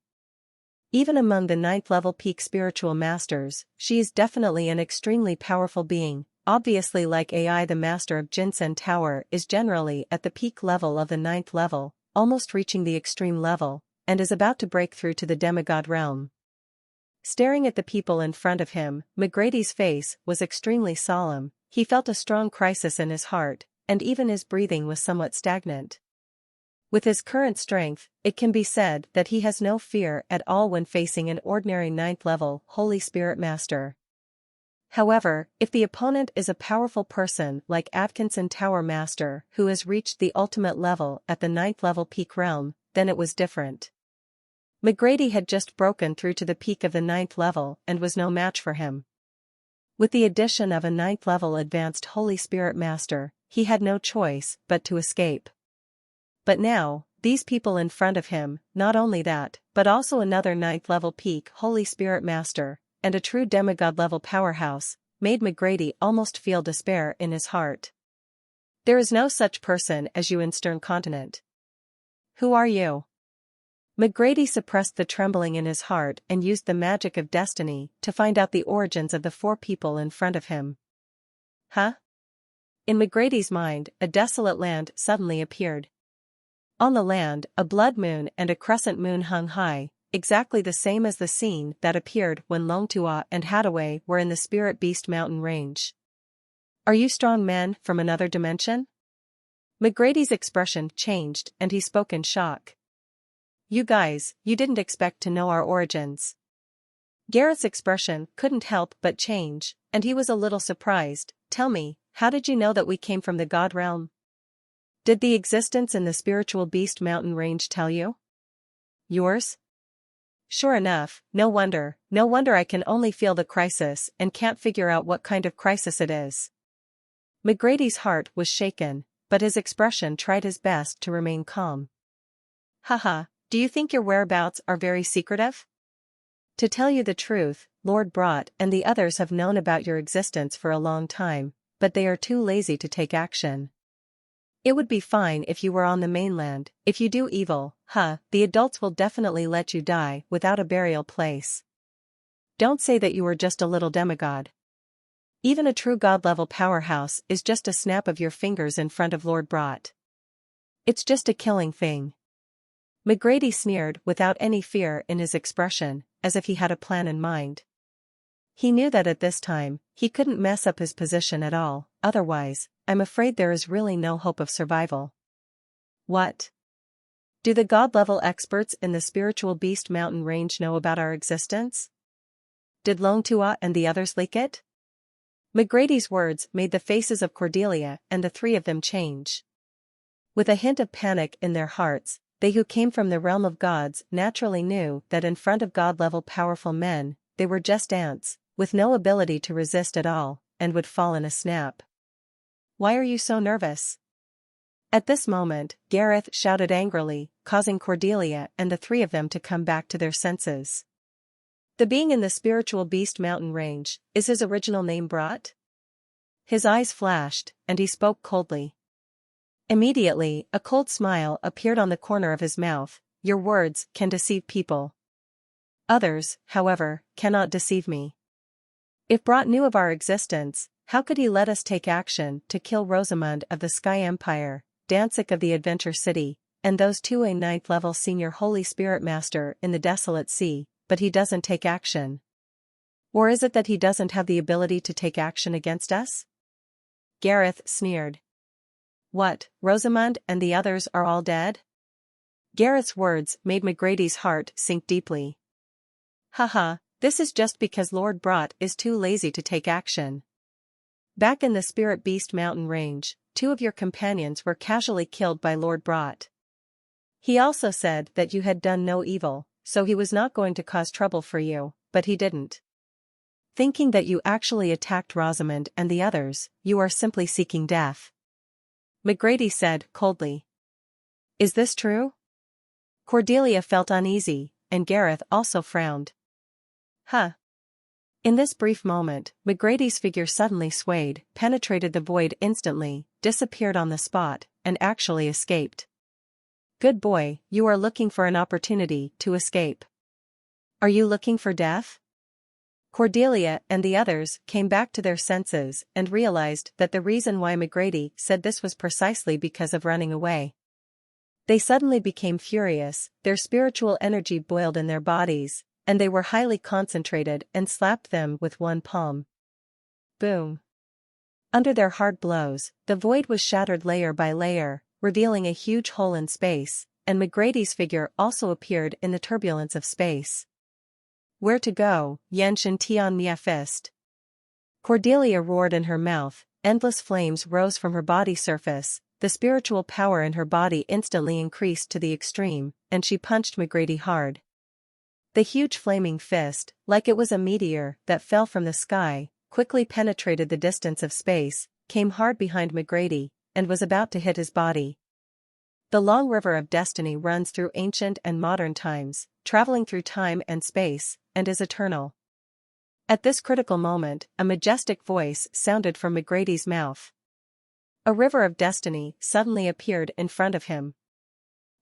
Even among the 9th-level peak spiritual masters, she is definitely an extremely powerful being. Obviously, like AI, the master of Jinsen Tower is generally at the peak level of the 9th level, almost reaching the extreme level, and is about to break through to the demigod realm. Staring at the people in front of him, McGrady's face was extremely solemn. He felt a strong crisis in his heart, and even his breathing was somewhat stagnant. With his current strength, it can be said that he has no fear at all when facing an ordinary 9th-level Holy Spirit Master. However, if the opponent is a powerful person like Atkinson Tower Master who has reached the ultimate level at the 9th-level peak realm, then it was different. McGrady had just broken through to the peak of the 9th level and was no match for him. With the addition of a 9th-level advanced Holy Spirit Master, he had no choice but to escape. But now, these people in front of him, not only that, but also another 9th-level peak Holy Spirit Master, and a true demigod-level powerhouse, made McGrady almost feel despair in his heart. There is no such person as you in Stern Continent. Who are you? McGrady suppressed the trembling in his heart and used the magic of destiny to find out the origins of the 4 people in front of him. Huh? In McGrady's mind, a desolate land suddenly appeared. On the land, a blood moon and a crescent moon hung high, exactly the same as the scene that appeared when Longtua and Hadaway were in the Spirit Beast mountain range. Are you strong men from another dimension? McGrady's expression changed and he spoke in shock. You guys, you didn't expect to know our origins. Gareth's expression couldn't help but change, and he was a little surprised. Tell me, how did you know that we came from the God realm? Did the existence in the Spiritual Beast mountain range tell you? Yours? Sure enough, no wonder I can only feel the crisis and can't figure out what kind of crisis it is. McGrady's heart was shaken, but his expression tried his best to remain calm. Haha, do you think your whereabouts are very secretive? To tell you the truth, Lord Brot and the others have known about your existence for a long time, but they are too lazy to take action. It would be fine if you were on the mainland. If you do evil, the adults will definitely let you die without a burial place. Don't say that you were just a little demigod. Even a true god-level powerhouse is just a snap of your fingers in front of Lord Brought. It's just a killing thing. McGrady sneered without any fear in his expression, as if he had a plan in mind. He knew that at this time, he couldn't mess up his position at all, otherwise, I'm afraid there is really no hope of survival. What? Do the god-level experts in the spiritual beast mountain range know about our existence? Did Lone Tua and the others leak it? McGrady's words made the faces of Cordelia and the three of them change. With a hint of panic in their hearts, they who came from the realm of gods naturally knew that in front of god-level powerful men, they were just ants, with no ability to resist at all, and would fall in a snap. Why are you so nervous? At this moment, Gareth shouted angrily, causing Cordelia and the three of them to come back to their senses. The being in the spiritual beast mountain range, is his original name Brought? His eyes flashed, and he spoke coldly. Immediately, a cold smile appeared on the corner of his mouth. Your words can deceive people. Others, however, cannot deceive me. If Brought knew of our existence, how could he let us take action to kill Rosamund of the Sky Empire, Danzig of the Adventure City, and those two a 9th level senior Holy Spirit Master in the Desolate Sea, but he doesn't take action? Or is it that he doesn't have the ability to take action against us? Gareth sneered. What, Rosamund and the others are all dead? Gareth's words made McGrady's heart sink deeply. This is just because Lord Brought is too lazy to take action. Back in the Spirit Beast Mountain Range, 2 of your companions were casually killed by Lord Brought. He also said that you had done no evil, so he was not going to cause trouble for you, but he didn't. Thinking that you actually attacked Rosamund and the others, you are simply seeking death. McGrady said coldly. Is this true? Cordelia felt uneasy, and Gareth also frowned. In this brief moment, McGrady's figure suddenly swayed, penetrated the void instantly, disappeared on the spot, and actually escaped. Good boy, you are looking for an opportunity to escape. Are you looking for death? Cordelia and the others came back to their senses and realized that the reason why McGrady said this was precisely because of running away. They suddenly became furious, their spiritual energy boiled in their bodies, and they were highly concentrated and slapped them with one palm. Boom. Under their hard blows, the void was shattered layer by layer, revealing a huge hole in space, and McGrady's figure also appeared in the turbulence of space. Where to go, Yenshin Tian Mia Fist? Cordelia roared in her mouth, endless flames rose from her body surface, the spiritual power in her body instantly increased to the extreme, and she punched McGrady hard. The huge flaming fist, like it was a meteor that fell from the sky, quickly penetrated the distance of space, came hard behind McGrady, and was about to hit his body. The long river of destiny runs through ancient and modern times, traveling through time and space, and is eternal. At this critical moment, a majestic voice sounded from McGrady's mouth. A river of destiny suddenly appeared in front of him.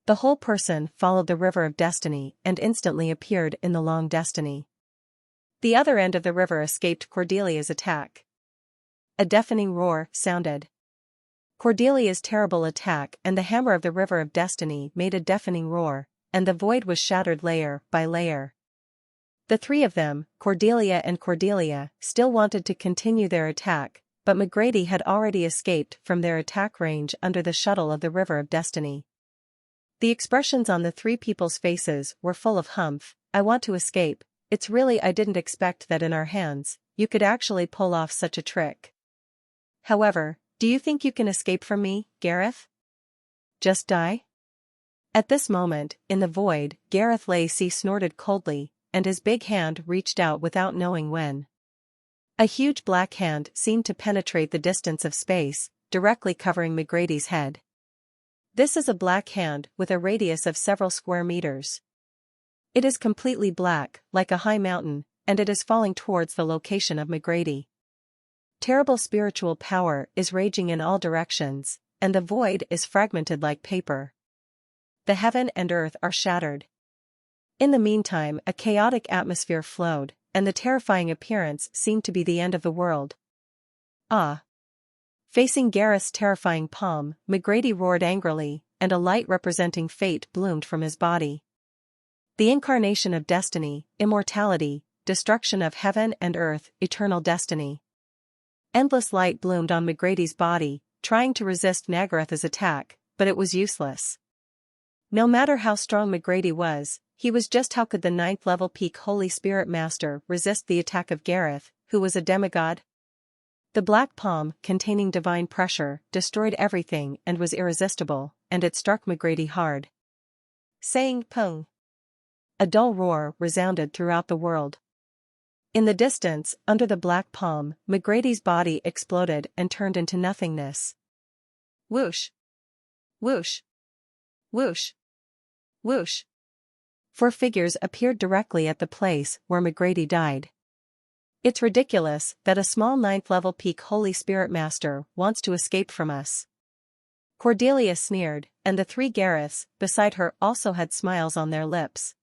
The whole person followed the river of destiny and instantly appeared in the long destiny. The other end of the river escaped Cordelia's attack. A deafening roar sounded. Cordelia's terrible attack and the hammer of the river of destiny made a deafening roar, and the void was shattered layer by layer. The three of them, Cordelia and Cordelia, still wanted to continue their attack, but McGrady had already escaped from their attack range under the shuttle of the river of destiny. The expressions on the three people's faces were full of humph. I want to escape. It's really I didn't expect that in our hands, you could actually pull off such a trick. However, do you think you can escape from me, Gareth? Just die? At this moment, in the void, Gareth Lacey snorted coldly, and his big hand reached out without knowing when. A huge black hand seemed to penetrate the distance of space, directly covering McGrady's head. This is a black hand with a radius of several square meters. It is completely black, like a high mountain, and it is falling towards the location of McGrady. Terrible spiritual power is raging in all directions, and the void is fragmented like paper. The heaven and earth are shattered. In the meantime, a chaotic atmosphere flowed, and the terrifying appearance seemed to be the end of the world. Ah! Facing Gareth's terrifying palm, McGrady roared angrily, and a light representing fate bloomed from his body. The incarnation of destiny, immortality, destruction of heaven and earth, eternal destiny. Endless light bloomed on McGrady's body, trying to resist Nagaratha's attack, but it was useless. No matter how strong McGrady was, he was just how could the 9th level peak Holy Spirit Master resist the attack of Gareth, who was a demigod? The black palm, containing divine pressure, destroyed everything and was irresistible, and it struck McGrady hard. Saying "Pung!" A dull roar resounded throughout the world. In the distance, under the black palm, McGrady's body exploded and turned into nothingness. Whoosh! Whoosh! Whoosh! Whoosh! 4 figures appeared directly at the place where McGrady died. It's ridiculous that a small 9th level peak Holy Spirit Master wants to escape from us. Cordelia sneered, and the 3 Gareths beside her also had smiles on their lips.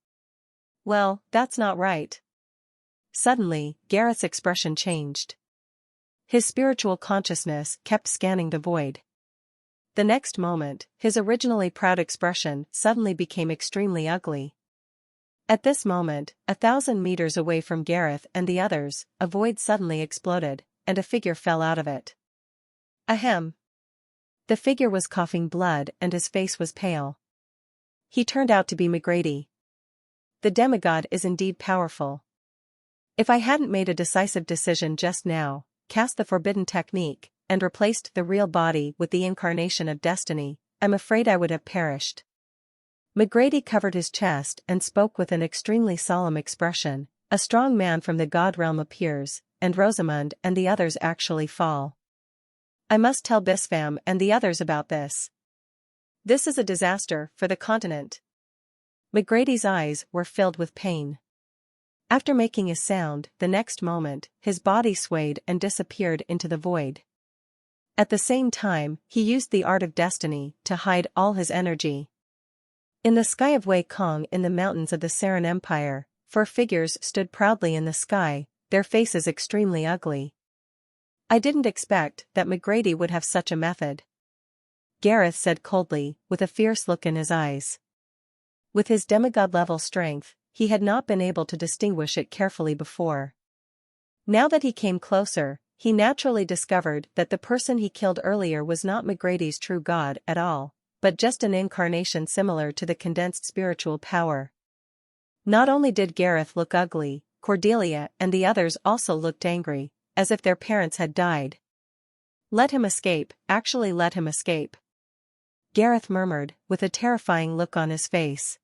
Well, that's not right. Suddenly, Gareth's expression changed. His spiritual consciousness kept scanning the void. The next moment, his originally proud expression suddenly became extremely ugly. At this moment, 1,000 meters away from Gareth and the others, a void suddenly exploded, and a figure fell out of it. Ahem! The figure was coughing blood and his face was pale. He turned out to be McGrady. The demigod is indeed powerful. If I hadn't made a decisive decision just now, cast the forbidden technique, and replaced the real body with the incarnation of destiny, I'm afraid I would have perished. McGrady covered his chest and spoke with an extremely solemn expression. A strong man from the god realm appears, and Rosamund and the others actually fall. I must tell Bispham and the others about this. This is a disaster for the continent. McGrady's eyes were filled with pain. After making a sound, the next moment, his body swayed and disappeared into the void. At the same time, he used the art of destiny to hide all his energy. In the sky of Wei Kong in the mountains of the Saren Empire, 4 figures stood proudly in the sky, their faces extremely ugly. I didn't expect that McGrady would have such a method. Gareth said coldly, with a fierce look in his eyes. With his demigod-level strength, he had not been able to distinguish it carefully before. Now that he came closer, he naturally discovered that the person he killed earlier was not McGrady's true god at all, but just an incarnation similar to the condensed spiritual power. Not only did Gareth look ugly, Cordelia and the others also looked angry, as if their parents had died. Let him escape, actually let him escape. Gareth murmured, with a terrifying look on his face.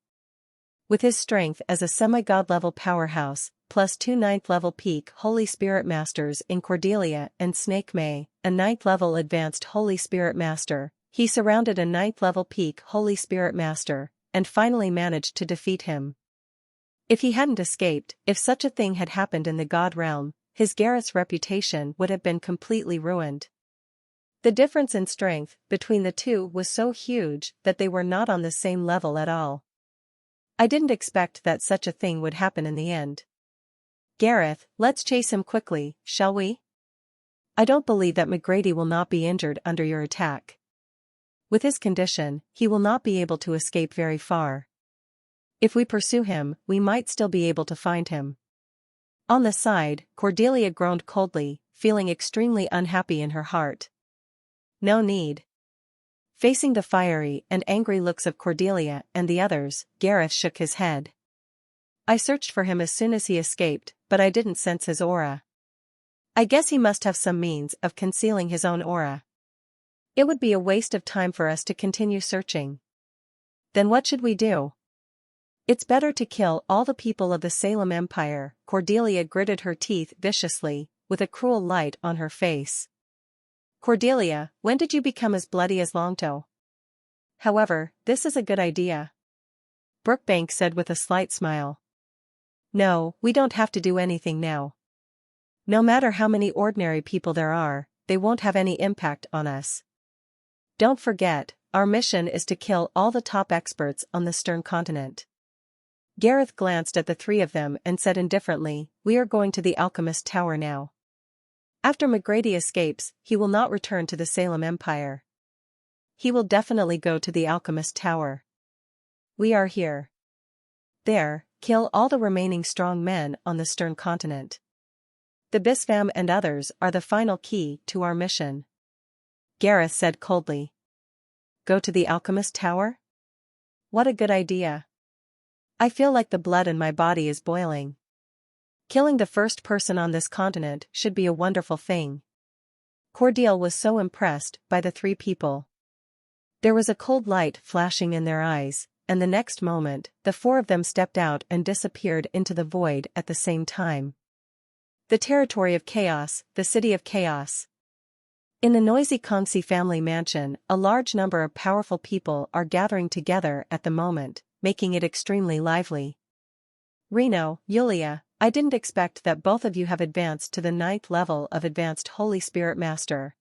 With his strength as a semi-god-level powerhouse, plus 2 9th level peak Holy Spirit Masters in Cordelia and Snake May, a 9th level advanced Holy Spirit Master, he surrounded a 9th level peak Holy Spirit Master, and finally managed to defeat him. If he hadn't escaped, if such a thing had happened in the god realm, his Gareth's reputation would have been completely ruined. The difference in strength between the two was so huge that they were not on the same level at all. I didn't expect that such a thing would happen in the end. Gareth, let's chase him quickly, shall we? I don't believe that McGrady will not be injured under your attack. With his condition, he will not be able to escape very far. If we pursue him, we might still be able to find him. On the side, Cordelia groaned coldly, feeling extremely unhappy in her heart. No need. Facing the fiery and angry looks of Cordelia and the others, Gareth shook his head. I searched for him as soon as he escaped, but I didn't sense his aura. I guess he must have some means of concealing his own aura. It would be a waste of time for us to continue searching. Then what should we do? It's better to kill all the people of the Salem Empire. Cordelia gritted her teeth viciously, with a cruel light on her face. Cordelia, when did you become as bloody as Longtoe? However, this is a good idea. Brookbank said with a slight smile. No, we don't have to do anything now. No matter how many ordinary people there are, they won't have any impact on us. Don't forget, our mission is to kill all the top experts on the Stern continent. Gareth glanced at the three of them and said indifferently, we are going to the Alchemist Tower now. After McGrady escapes, he will not return to the Salem Empire. He will definitely go to the Alchemist Tower. We are here. There, kill all the remaining strong men on the Stern continent. The Bispham and others are the final key to our mission. Gareth said coldly. Go to the Alchemist Tower? What a good idea. I feel like the blood in my body is boiling. Killing the first person on this continent should be a wonderful thing. Cordeal was so impressed by the three people. There was a cold light flashing in their eyes, and the next moment, the four of them stepped out and disappeared into the void at the same time. The territory of chaos, the city of chaos. In the noisy Kongsi family mansion, a large number of powerful people are gathering together at the moment, making it extremely lively. Reno, Yulia, I didn't expect that both of you have advanced to the 9th level of Advanced Holy Spirit Master.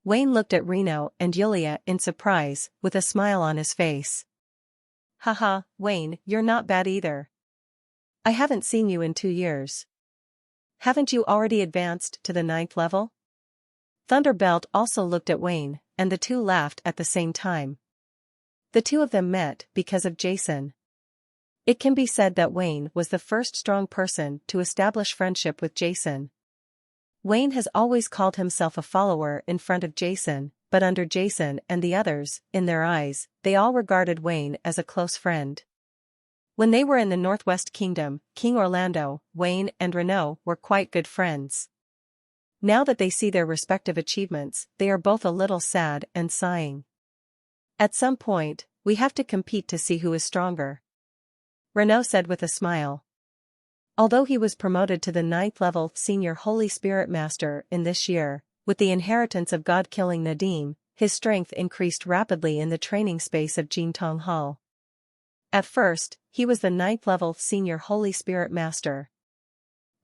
Wayne looked at Reno and Yulia in surprise, with a smile on his face. Haha, Wayne, you're not bad either. I haven't seen you in 2 years. Haven't you already advanced to the 9th level? Thunderbelt also looked at Wayne, and the two laughed at the same time. The two of them met because of Jason. It can be said that Wayne was the first strong person to establish friendship with Jason. Wayne has always called himself a follower in front of Jason, but under Jason and the others, in their eyes, they all regarded Wayne as a close friend. When they were in the Northwest Kingdom, King Orlando, Wayne and Renault were quite good friends. Now that they see their respective achievements, they are both a little sad and sighing. At some point, we have to compete to see who is stronger. Renault said with a smile. Although he was promoted to the 9th level Senior Holy Spirit Master in this year, with the inheritance of God-killing Nadim, his strength increased rapidly in the training space of Jintong Hall. At first, he was the 9th level Senior Holy Spirit Master.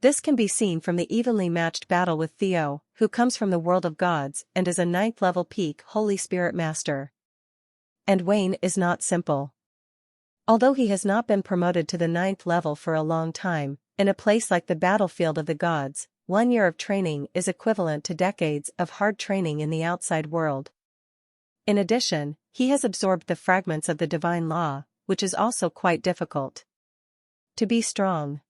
This can be seen from the evenly matched battle with Theo, who comes from the world of gods and is a 9th level peak Holy Spirit Master. And Wayne is not simple. Although he has not been promoted to the 9th level for a long time, in a place like the battlefield of the gods, 1 year of training is equivalent to decades of hard training in the outside world. In addition, he has absorbed the fragments of the divine law, which is also quite difficult. To be strong.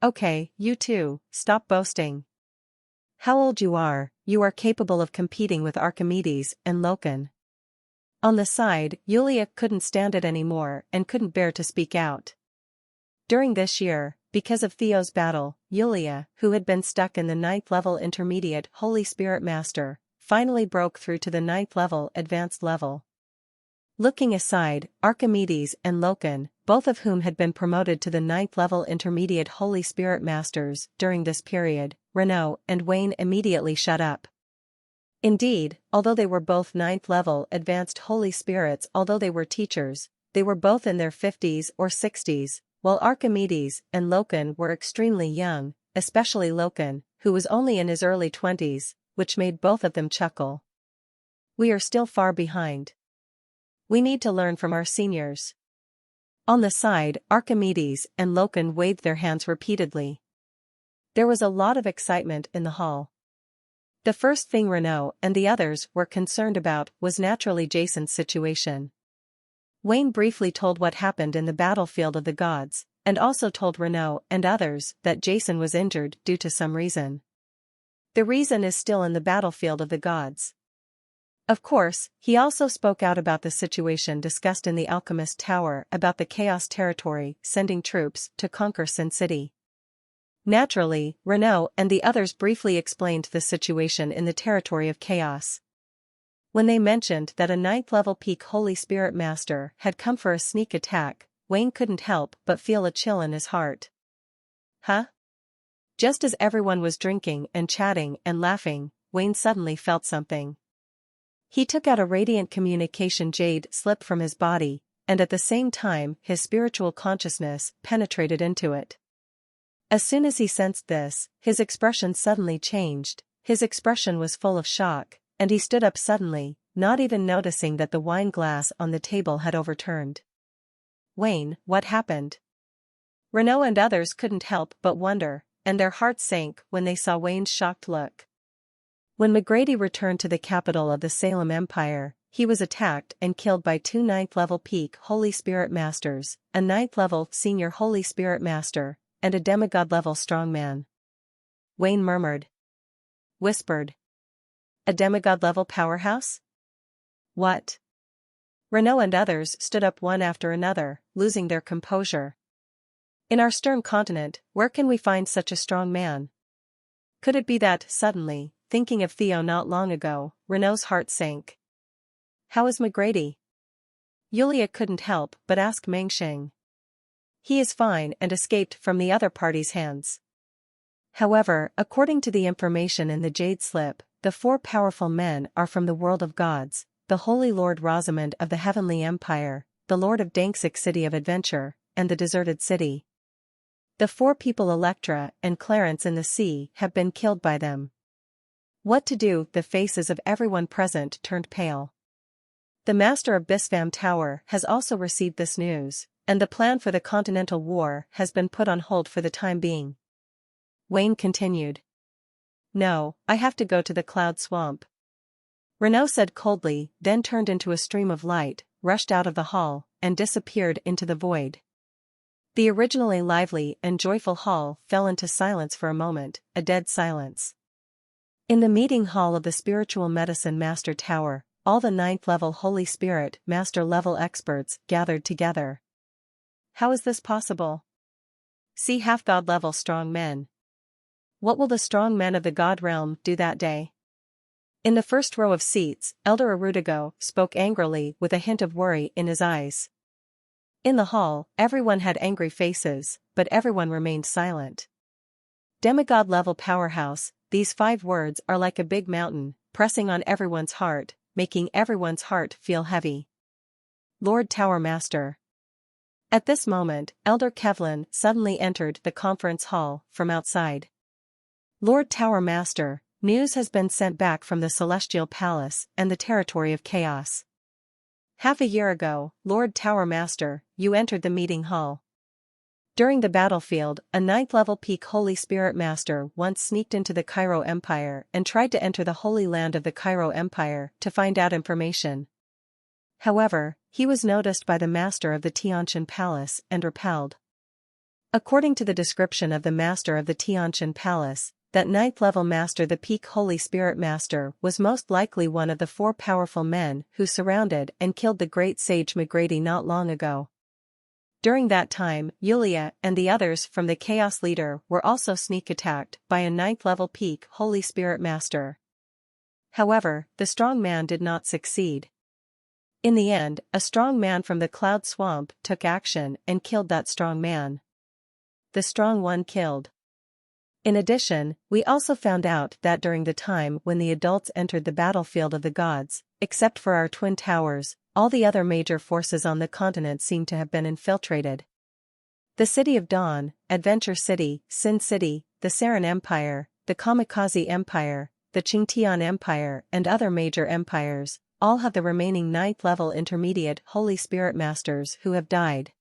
Okay, you two, stop boasting. How old you are capable of competing with Archimedes and Loken. On the side, Yulia couldn't stand it anymore and couldn't bear to speak out. During this year, because of Theo's battle, Yulia, who had been stuck in the 9th level Intermediate Holy Spirit Master, finally broke through to the 9th level Advanced level. Looking aside, Archimedes and Loken, both of whom had been promoted to the 9th level Intermediate Holy Spirit Masters during this period, Renault and Wayne immediately shut up. Indeed, although they were both 9th level Advanced Holy Spirits, although they were teachers, they were both in their 50s or 60s, while Archimedes and Loken were extremely young, especially Loken, who was only in his early 20s, which made both of them chuckle. We are still far behind. We need to learn from our seniors. On the side, Archimedes and Loken waved their hands repeatedly. There was a lot of excitement in the hall. The first thing Renault and the others were concerned about was naturally Jason's situation. Wayne briefly told what happened in the battlefield of the gods, and also told Renault and others that Jason was injured due to some reason. The reason is still in the battlefield of the gods. Of course, he also spoke out about the situation discussed in the Alchemist Tower about the Chaos Territory sending troops to conquer Sin City. Naturally, Renault and the others briefly explained the situation in the territory of chaos. When they mentioned that a 9th level peak Holy Spirit Master had come for a sneak attack, Wayne couldn't help but feel a chill in his heart. Huh? Just as everyone was drinking and chatting and laughing, Wayne suddenly felt something. He took out a radiant communication jade slip from his body, and at the same time his spiritual consciousness penetrated into it. As soon as he sensed this, his expression suddenly changed, his expression was full of shock, and he stood up suddenly, not even noticing that the wine glass on the table had overturned. "Wayne, what happened?" Renault and others couldn't help but wonder, and their hearts sank when they saw Wayne's shocked look. When McGrady returned to the capital of the Salem Empire, he was attacked and killed by 2 9th-level peak Holy Spirit Masters, a 9th-level senior Holy Spirit Master, and a demigod-level strongman. Wayne murmured. Whispered. "A demigod-level powerhouse? What?" Renault and others stood up one after another, losing their composure. "In our stern continent, where can we find such a strong man?" Could it be that, suddenly, thinking of Theo not long ago, Renault's heart sank. "How is McGrady?" Yulia couldn't help but ask Mengsheng. "He is fine and escaped from the other party's hands." However, according to the information in the Jade Slip, the 4 powerful men are from the world of gods: the Holy Lord Rosamond of the Heavenly Empire, the Lord of Danksik City of Adventure, and the Deserted City. The 4 people Electra and Clarence in the sea have been killed by them. What to do? The faces of everyone present turned pale. The Master of Bispham Tower has also received this news, and the plan for the Continental War has been put on hold for the time being. Wayne continued. "No, I have to go to the Cloud Swamp," Renault said coldly, then turned into a stream of light, rushed out of the hall, and disappeared into the void. The originally lively and joyful hall fell into silence for a moment, a dead silence. In the meeting hall of the Spiritual Medicine Master Tower, all the 9th-level Holy Spirit Master-level experts gathered together. How is this possible? See half-god-level strong men. What will the strong men of the God realm do that day? In the first row of seats, Elder Arudigo spoke angrily with a hint of worry in his eyes. In the hall, everyone had angry faces, but everyone remained silent. Demigod-level powerhouse, these 5 words are like a big mountain, pressing on everyone's heart, making everyone's heart feel heavy. Lord Tower Master. At this moment, Elder Kevlin suddenly entered the conference hall from outside. Lord Tower Master, news has been sent back from the Celestial Palace and the territory of chaos. Half a year ago, Lord Tower Master, you entered the meeting hall. During the battlefield, a 9th-level peak Holy Spirit Master once sneaked into the Cairo Empire and tried to enter the Holy Land of the Cairo Empire to find out information. However, he was noticed by the Master of the Tiantian Palace and repelled. According to the description of the Master of the Tiantian Palace, that 9th-level Master, the peak Holy Spirit Master, was most likely one of the 4 powerful men who surrounded and killed the great sage McGrady not long ago. During that time, Yulia and the others from the Chaos Leader were also sneak attacked by a 9th-level peak Holy Spirit Master. However, the strong man did not succeed. In the end, a strong man from the Cloud Swamp took action and killed that strong man. The strong one killed. In addition, we also found out that during the time when the adults entered the battlefield of the gods, except for our twin towers, all the other major forces on the continent seem to have been infiltrated. The City of Dawn, Adventure City, Sin City, the Saren Empire, the Kamikaze Empire, the Qingtian Empire and other major empires, all have the remaining 9th-level intermediate Holy Spirit Masters who have died.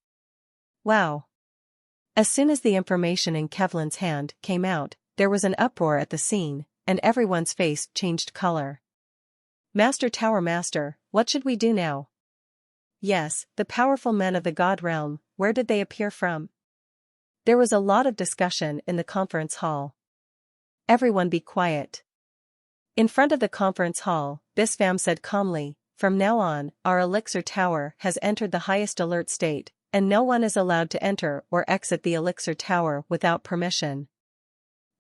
Wow! As soon as the information in Kevlin's hand came out, there was an uproar at the scene, and everyone's face changed color. Master Tower Master, what should we do now? Yes, the powerful men of the God realm, where did they appear from? There was a lot of discussion in the conference hall. Everyone be quiet. In front of the conference hall, Bispham said calmly, "From now on, our elixir tower has entered the highest alert state, and no one is allowed to enter or exit the elixir tower without permission."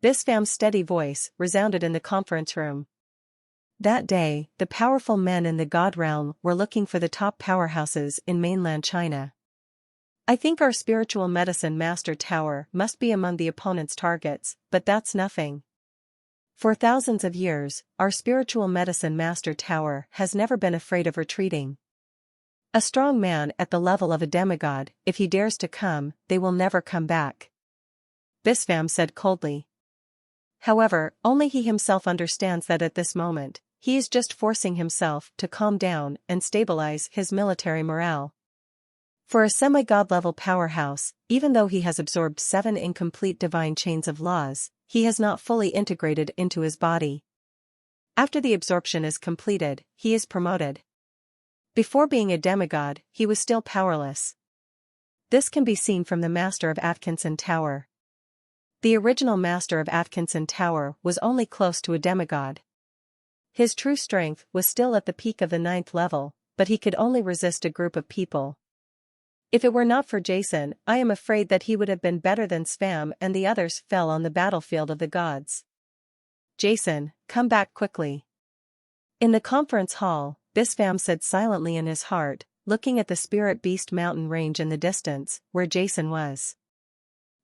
Bispham's steady voice resounded in the conference room. That day, the powerful men in the God realm were looking for the top powerhouses in mainland China. I think our spiritual medicine master tower must be among the opponent's targets, but that's nothing. For thousands of years, our spiritual medicine master tower has never been afraid of retreating. A strong man at the level of a demigod, if he dares to come, they will never come back. Bispham said coldly. However, only he himself understands that at this moment, he is just forcing himself to calm down and stabilize his military morale. For a semi-god level powerhouse, even though he has absorbed 7 incomplete divine chains of laws, he has not fully integrated into his body. After the absorption is completed, he is promoted. Before being a demigod, he was still powerless. This can be seen from the Master of Atkinson Tower. The original Master of Atkinson Tower was only close to a demigod. His true strength was still at the peak of the 9th level, but he could only resist a group of people. If it were not for Jason, I am afraid that he would have been better than Svam and the others fell on the battlefield of the gods. Jason, come back quickly. In the conference hall, Bispham said silently in his heart, looking at the Spirit Beast mountain range in the distance, where Jason was.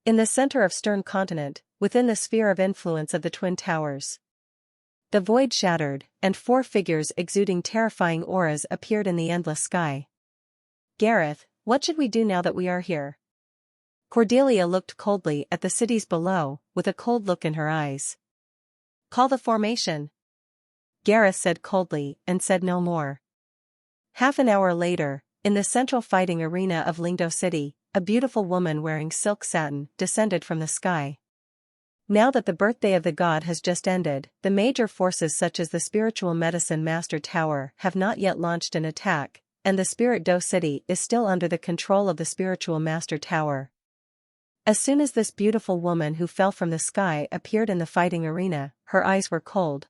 In the center of Stern Continent, within the sphere of influence of the Twin Towers. The void shattered, and 4 figures exuding terrifying auras appeared in the endless sky. Gareth, what should we do now that we are here? Cordelia looked coldly at the cities below, with a cold look in her eyes. Call the formation. Gareth said coldly, and said no more. Half an hour later, in the central fighting arena of Lingdo City, a beautiful woman wearing silk satin descended from the sky. Now that the birthday of the god has just ended, the major forces such as the Spiritual Medicine Master Tower have not yet launched an attack, and the Spirit Do City is still under the control of the Spiritual Master Tower. As soon as this beautiful woman who fell from the sky appeared in the fighting arena, her eyes were cold.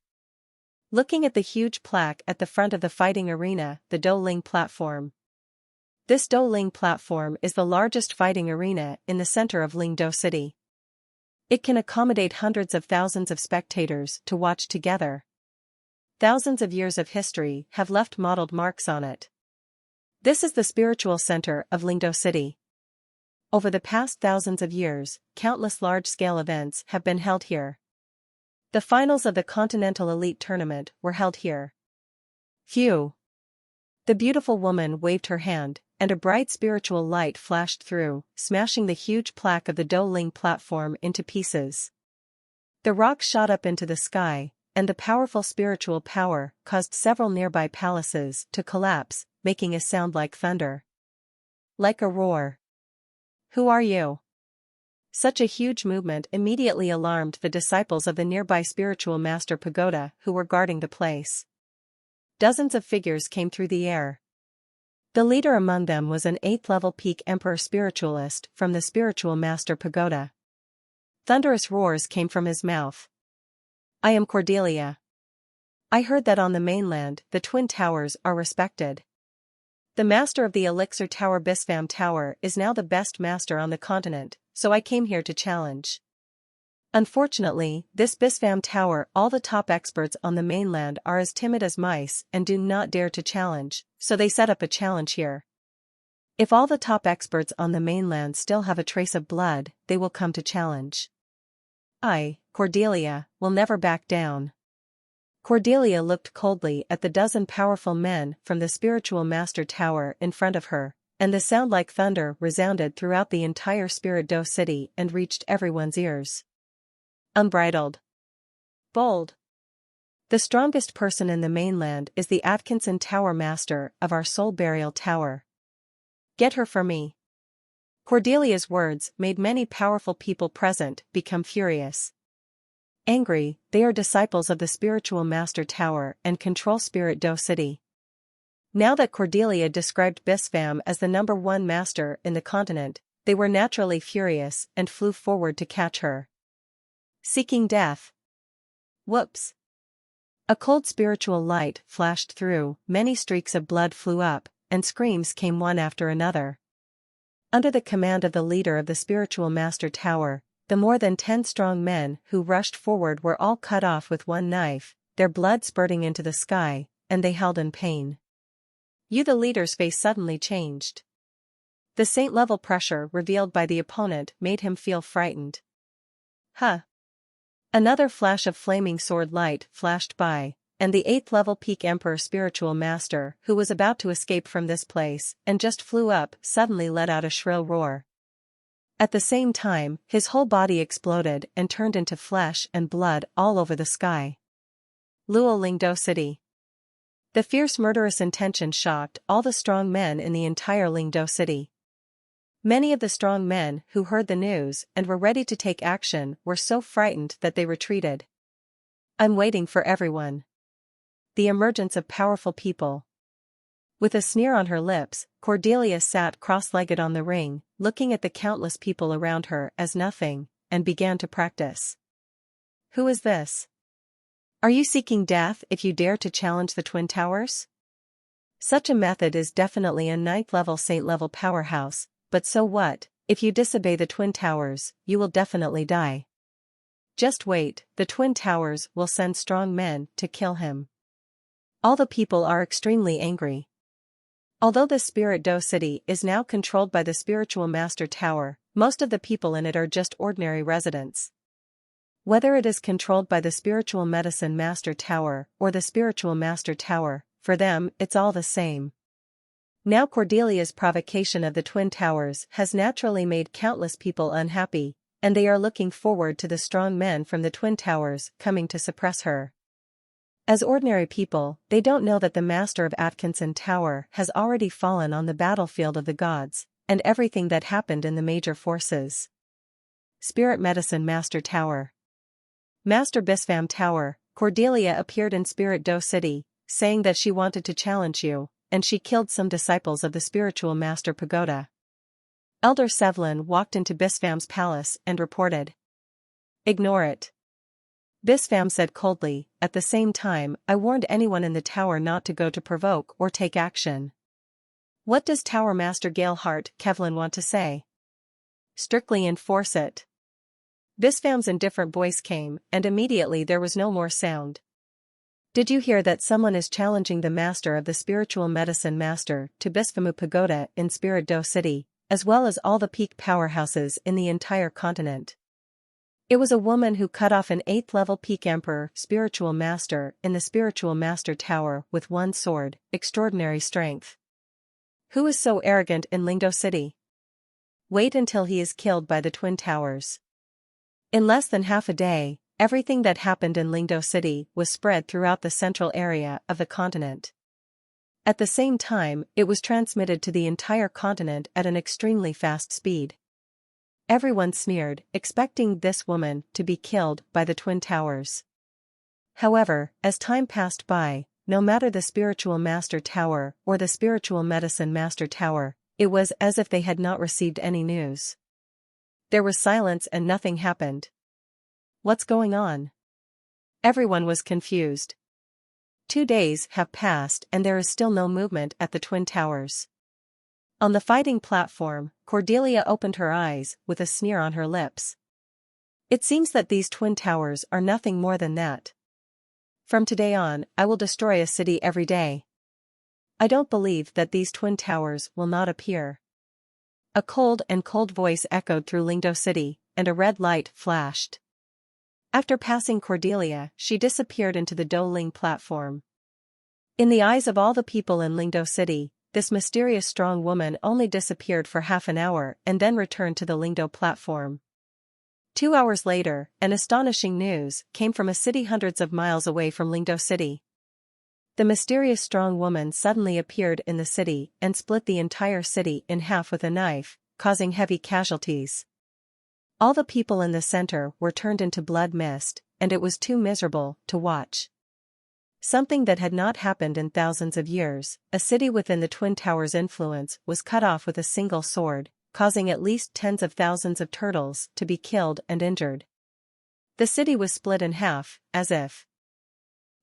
Looking at the huge plaque at the front of the fighting arena, the Do Ling platform. This Do Ling platform is the largest fighting arena in the center of Lingdo City. It can accommodate hundreds of thousands of spectators to watch together. Thousands of years of history have left mottled marks on it. This is the spiritual center of Lingdo City. Over the past thousands of years, countless large-scale events have been held here. The finals of the Continental Elite Tournament were held here. Phew! The beautiful woman waved her hand, and a bright spiritual light flashed through, smashing the huge plaque of the Do Ling platform into pieces. The rock shot up into the sky, and the powerful spiritual power caused several nearby palaces to collapse, making a sound like thunder. Like a roar. Who are you? Such a huge movement immediately alarmed the disciples of the nearby Spiritual Master Pagoda who were guarding the place. Dozens of figures came through the air. The leader among them was an 8th-level peak Emperor Spiritualist from the Spiritual Master Pagoda. Thunderous roars came from his mouth. I am Cordelia. I heard that on the mainland the Twin Towers are respected. The master of the Elixir Tower Bispham Tower is now the best master on the continent, so I came here to challenge. Unfortunately, this Bispham Tower, all the top experts on the mainland are as timid as mice and do not dare to challenge, so they set up a challenge here. If all the top experts on the mainland still have a trace of blood, they will come to challenge. I, Cordelia, will never back down. Cordelia looked coldly at the dozen powerful men from the Spiritual Master Tower in front of her, and the sound like thunder resounded throughout the entire Spirit Do City and reached everyone's ears. Unbridled. Bold. The strongest person in the mainland is the Atkinson Tower Master of our Soul Burial Tower. Get her for me. Cordelia's words made many powerful people present become furious. Angry, they are disciples of the Spiritual Master Tower and control Spirit Do City. Now that Cordelia described Bispham as the #1 master in the continent, they were naturally furious and flew forward to catch her. Seeking death. Whoops. A cold spiritual light flashed through, many streaks of blood flew up, and screams came one after another. Under the command of the leader of the Spiritual Master Tower, the more than 10 strong men who rushed forward were all cut off with one knife, their blood spurting into the sky, and they held in pain. The leader's face suddenly changed. The saint-level pressure revealed by the opponent made him feel frightened. Huh. Another flash of flaming sword light flashed by, and the 8th-level peak Emperor Spiritual Master, who was about to escape from this place and just flew up, suddenly let out a shrill roar. At the same time, his whole body exploded and turned into flesh and blood all over the sky. Lingdo City. The fierce murderous intention shocked all the strong men in the entire Lingdo City. Many of the strong men who heard the news and were ready to take action were so frightened that they retreated. I'm waiting for everyone. The emergence of powerful people. With a sneer on her lips, Cordelia sat cross-legged on the ring, looking at the countless people around her as nothing, and began to practice. Who is this? Are you seeking death if you dare to challenge the Twin Towers? Such a method is definitely a 9th-level Saint-level powerhouse, but so what, if you disobey the Twin Towers, you will definitely die. Just wait, the Twin Towers will send strong men to kill him. All the people are extremely angry. Although the Spirit Do City is now controlled by the Spiritual Master Tower, most of the people in it are just ordinary residents. Whether it is controlled by the Spiritual Medicine Master Tower or the Spiritual Master Tower, for them it's all the same. Now Cordelia's provocation of the Twin Towers has naturally made countless people unhappy, and they are looking forward to the strong men from the Twin Towers coming to suppress her. As ordinary people, they don't know that the Master of Atkinson Tower has already fallen on the battlefield of the gods, and everything that happened in the major forces. Spirit Medicine Master Tower. Master Bispham Tower, Cordelia appeared in Spirit Do City, saying that she wanted to challenge you, and she killed some disciples of the Spiritual Master Pagoda. Elder Sevlin walked into Bispham's palace and reported. Ignore it. Bispham said coldly, at the same time, I warned anyone in the tower not to go to provoke or take action. What does Tower Master Galehart Kevlin want to say? Strictly enforce it. Bispham's indifferent voice came, and immediately there was no more sound. Did you hear that someone is challenging the Master of the Spiritual Medicine Master to Bisphamu Pagoda in Spirit Do City, as well as all the peak powerhouses in the entire continent? It was a woman who cut off an 8th-level peak Emperor Spiritual Master in the Spiritual Master Tower with one sword, extraordinary strength. Who is so arrogant in Lingdo City? Wait until he is killed by the Twin Towers. In less than half a day, everything that happened in Lingdo City was spread throughout the central area of the continent. At the same time, it was transmitted to the entire continent at an extremely fast speed. Everyone sneered, expecting this woman to be killed by the Twin Towers. However, as time passed by, no matter the Spiritual Master Tower or the Spiritual Medicine Master Tower, it was as if they had not received any news. There was silence and nothing happened. What's going on? Everyone was confused. 2 days have passed and there is still no movement at the Twin Towers. On the fighting platform, Cordelia opened her eyes with a sneer on her lips. It seems that these Twin Towers are nothing more than that. From today on, I will destroy a city every day. I don't believe that these Twin Towers will not appear. A cold voice echoed through Lingdo City, and a red light flashed. After passing Cordelia, she disappeared into the Do Ling platform. In the eyes of all the people in Lingdo City, this mysterious strong woman only disappeared for half an hour and then returned to the Lingdo platform. 2 hours later, an astonishing news came from a city hundreds of miles away from Lingdo City. The mysterious strong woman suddenly appeared in the city and split the entire city in half with a knife, causing heavy casualties. All the people in the center were turned into blood mist, and it was too miserable to watch. Something that had not happened in thousands of years, a city within the Twin Towers' influence was cut off with a single sword, causing at least tens of thousands of turtles to be killed and injured. The city was split in half, as if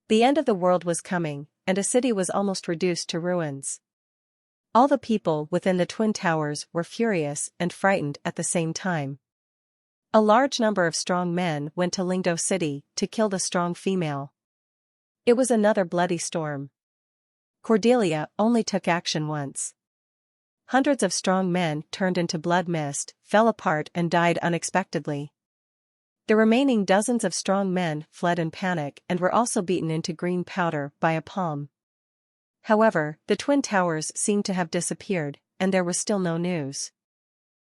the end of the world was coming, and a city was almost reduced to ruins. All the people within the Twin Towers were furious and frightened at the same time. A large number of strong men went to Lingdo City to kill the strong female. It was another bloody storm. Cordelia only took action once. Hundreds of strong men turned into blood mist, fell apart and died unexpectedly. The remaining dozens of strong men fled in panic and were also beaten into green powder by a palm. However, the Twin Towers seemed to have disappeared, and there was still no news.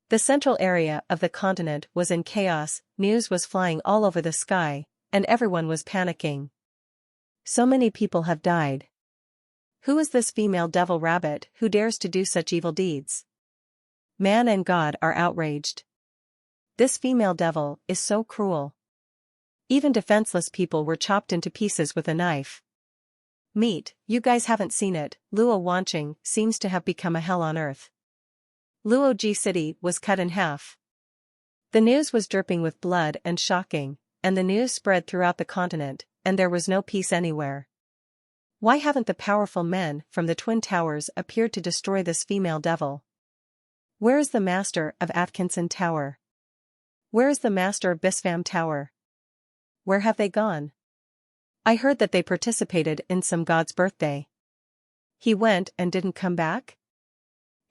The central area of the continent was in chaos, news was flying all over the sky, and everyone was panicking. So many people have died. Who is this female devil rabbit who dares to do such evil deeds? Man and God are outraged. This female devil is so cruel. Even defenseless people were chopped into pieces with a knife. Meat, you guys haven't seen it, Luo Wancheng seems to have become a hell on earth. Luo Ji City was cut in half. The news was dripping with blood and shocking, and the news spread throughout the continent, and there was no peace anywhere. Why haven't the powerful men from the Twin Towers appeared to destroy this female devil? Where is the master of Atkinson Tower? Where is the master of Bispham Tower? Where have they gone? I heard that they participated in some god's birthday. He went and didn't come back?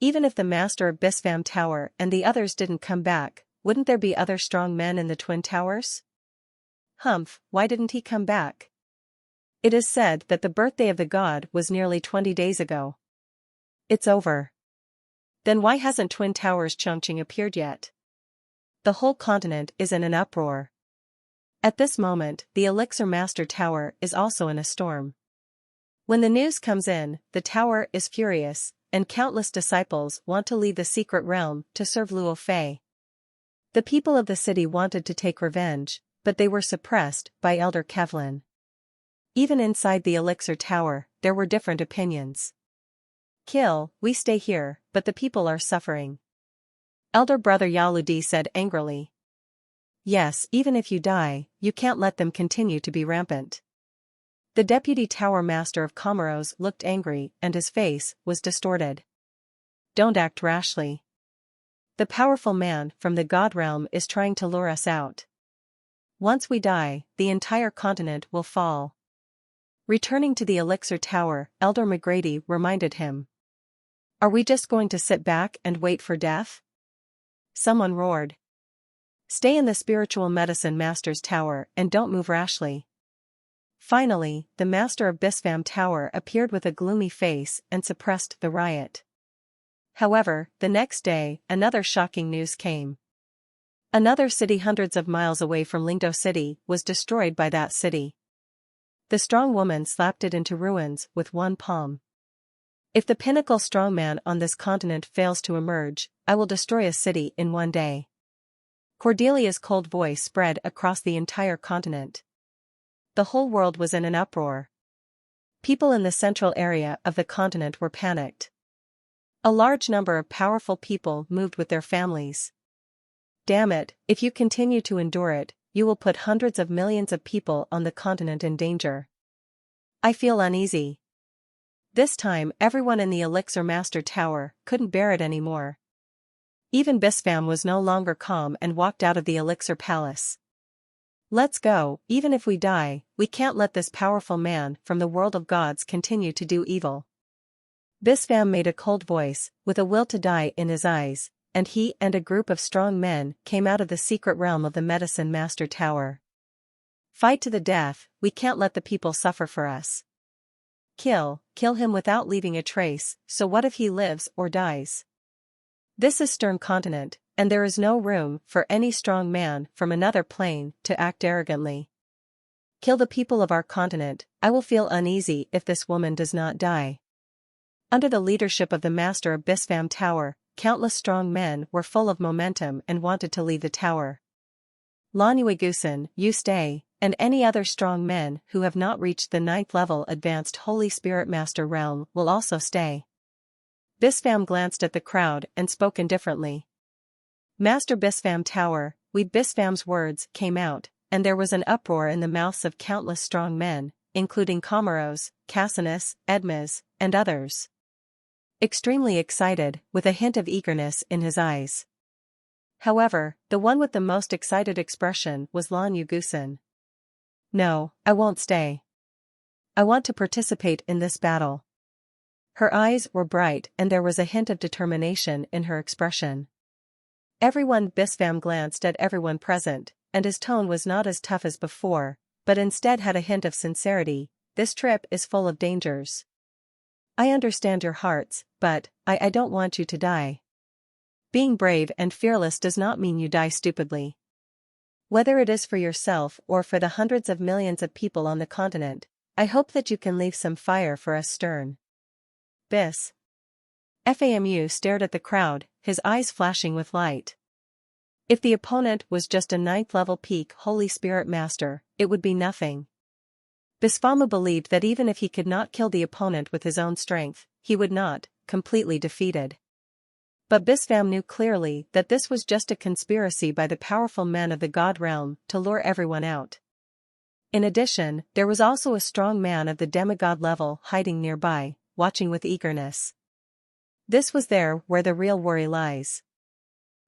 Even if the master of Bispham Tower and the others didn't come back, wouldn't there be other strong men in the Twin Towers? Humph, why didn't he come back? It is said that the birthday of the god was nearly 20 days ago. It's over. Then why hasn't Twin Towers Chongqing appeared yet? The whole continent is in an uproar. At this moment, the Elixir Master Tower is also in a storm. When the news comes in, the tower is furious, and countless disciples want to leave the secret realm to serve Luo Fei. The people of the city wanted to take revenge, but they were suppressed by Elder Kevlin. Even inside the Elixir Tower, there were different opinions. Kill, we stay here, but the people are suffering. Elder Brother Yaludi said angrily. Yes, even if you die, you can't let them continue to be rampant. The Deputy Tower Master of Comoros looked angry and his face was distorted. Don't act rashly. The powerful man from the God realm is trying to lure us out. Once we die, the entire continent will fall. Returning to the Elixir Tower, Elder McGrady reminded him. Are we just going to sit back and wait for death? Someone roared. Stay in the Spiritual Medicine Master's Tower and don't move rashly. Finally, the Master of Bispham Tower appeared with a gloomy face and suppressed the riot. However, the next day, another shocking news came. Another city hundreds of miles away from Lingdo City was destroyed by that city. The strong woman slapped it into ruins with one palm. If the pinnacle strongman on this continent fails to emerge, I will destroy a city in one day. Cordelia's cold voice spread across the entire continent. The whole world was in an uproar. People in the central area of the continent were panicked. A large number of powerful people moved with their families. Damn it, if you continue to endure it, you will put hundreds of millions of people on the continent in danger. I feel uneasy. This time everyone in the Elixir Master Tower couldn't bear it anymore. Even Bispham was no longer calm and walked out of the Elixir Palace. Let's go, even if we die, we can't let this powerful man from the world of gods continue to do evil. Bispham made a cold voice, with a will to die in his eyes, and he and a group of strong men came out of the secret realm of the Medicine Master Tower. Fight to the death, we can't let the people suffer for us. Kill him without leaving a trace, so what if he lives or dies? This is Stern Continent, and there is no room for any strong man from another plane to act arrogantly. Kill the people of our continent, I will feel uneasy if this woman does not die. Under the leadership of the Master of Bispham Tower, countless strong men were full of momentum and wanted to leave the tower. Lan Yuigusan, you stay, and any other strong men who have not reached the 9th level advanced Holy Spirit Master realm will also stay. Bispham glanced at the crowd and spoke indifferently. Master Bispham Tower, we Bispham's words came out, and there was an uproar in the mouths of countless strong men, including Comoros, Cassinus, Edmes, and others. Extremely excited, with a hint of eagerness in his eyes. However, the one with the most excited expression was Lan Yuigusan. No, I won't stay. I want to participate in this battle. Her eyes were bright and there was a hint of determination in her expression. Everyone Bispham glanced at everyone present, and his tone was not as tough as before, but instead had a hint of sincerity. This trip is full of dangers. I understand your hearts, but I don't want you to die. Being brave and fearless does not mean you die stupidly. Whether it is for yourself or for the hundreds of millions of people on the continent, I hope that you can leave some fire for us stern. Bis. FAMU stared at the crowd, his eyes flashing with light. If the opponent was just a 9th level peak Holy Spirit Master, it would be nothing. Bisfamu believed that even if he could not kill the opponent with his own strength, he would not, completely defeated. But Bisfam knew clearly that this was just a conspiracy by the powerful men of the God realm to lure everyone out. In addition, there was also a strong man of the demigod level hiding nearby, watching with eagerness. This was there where the real worry lies.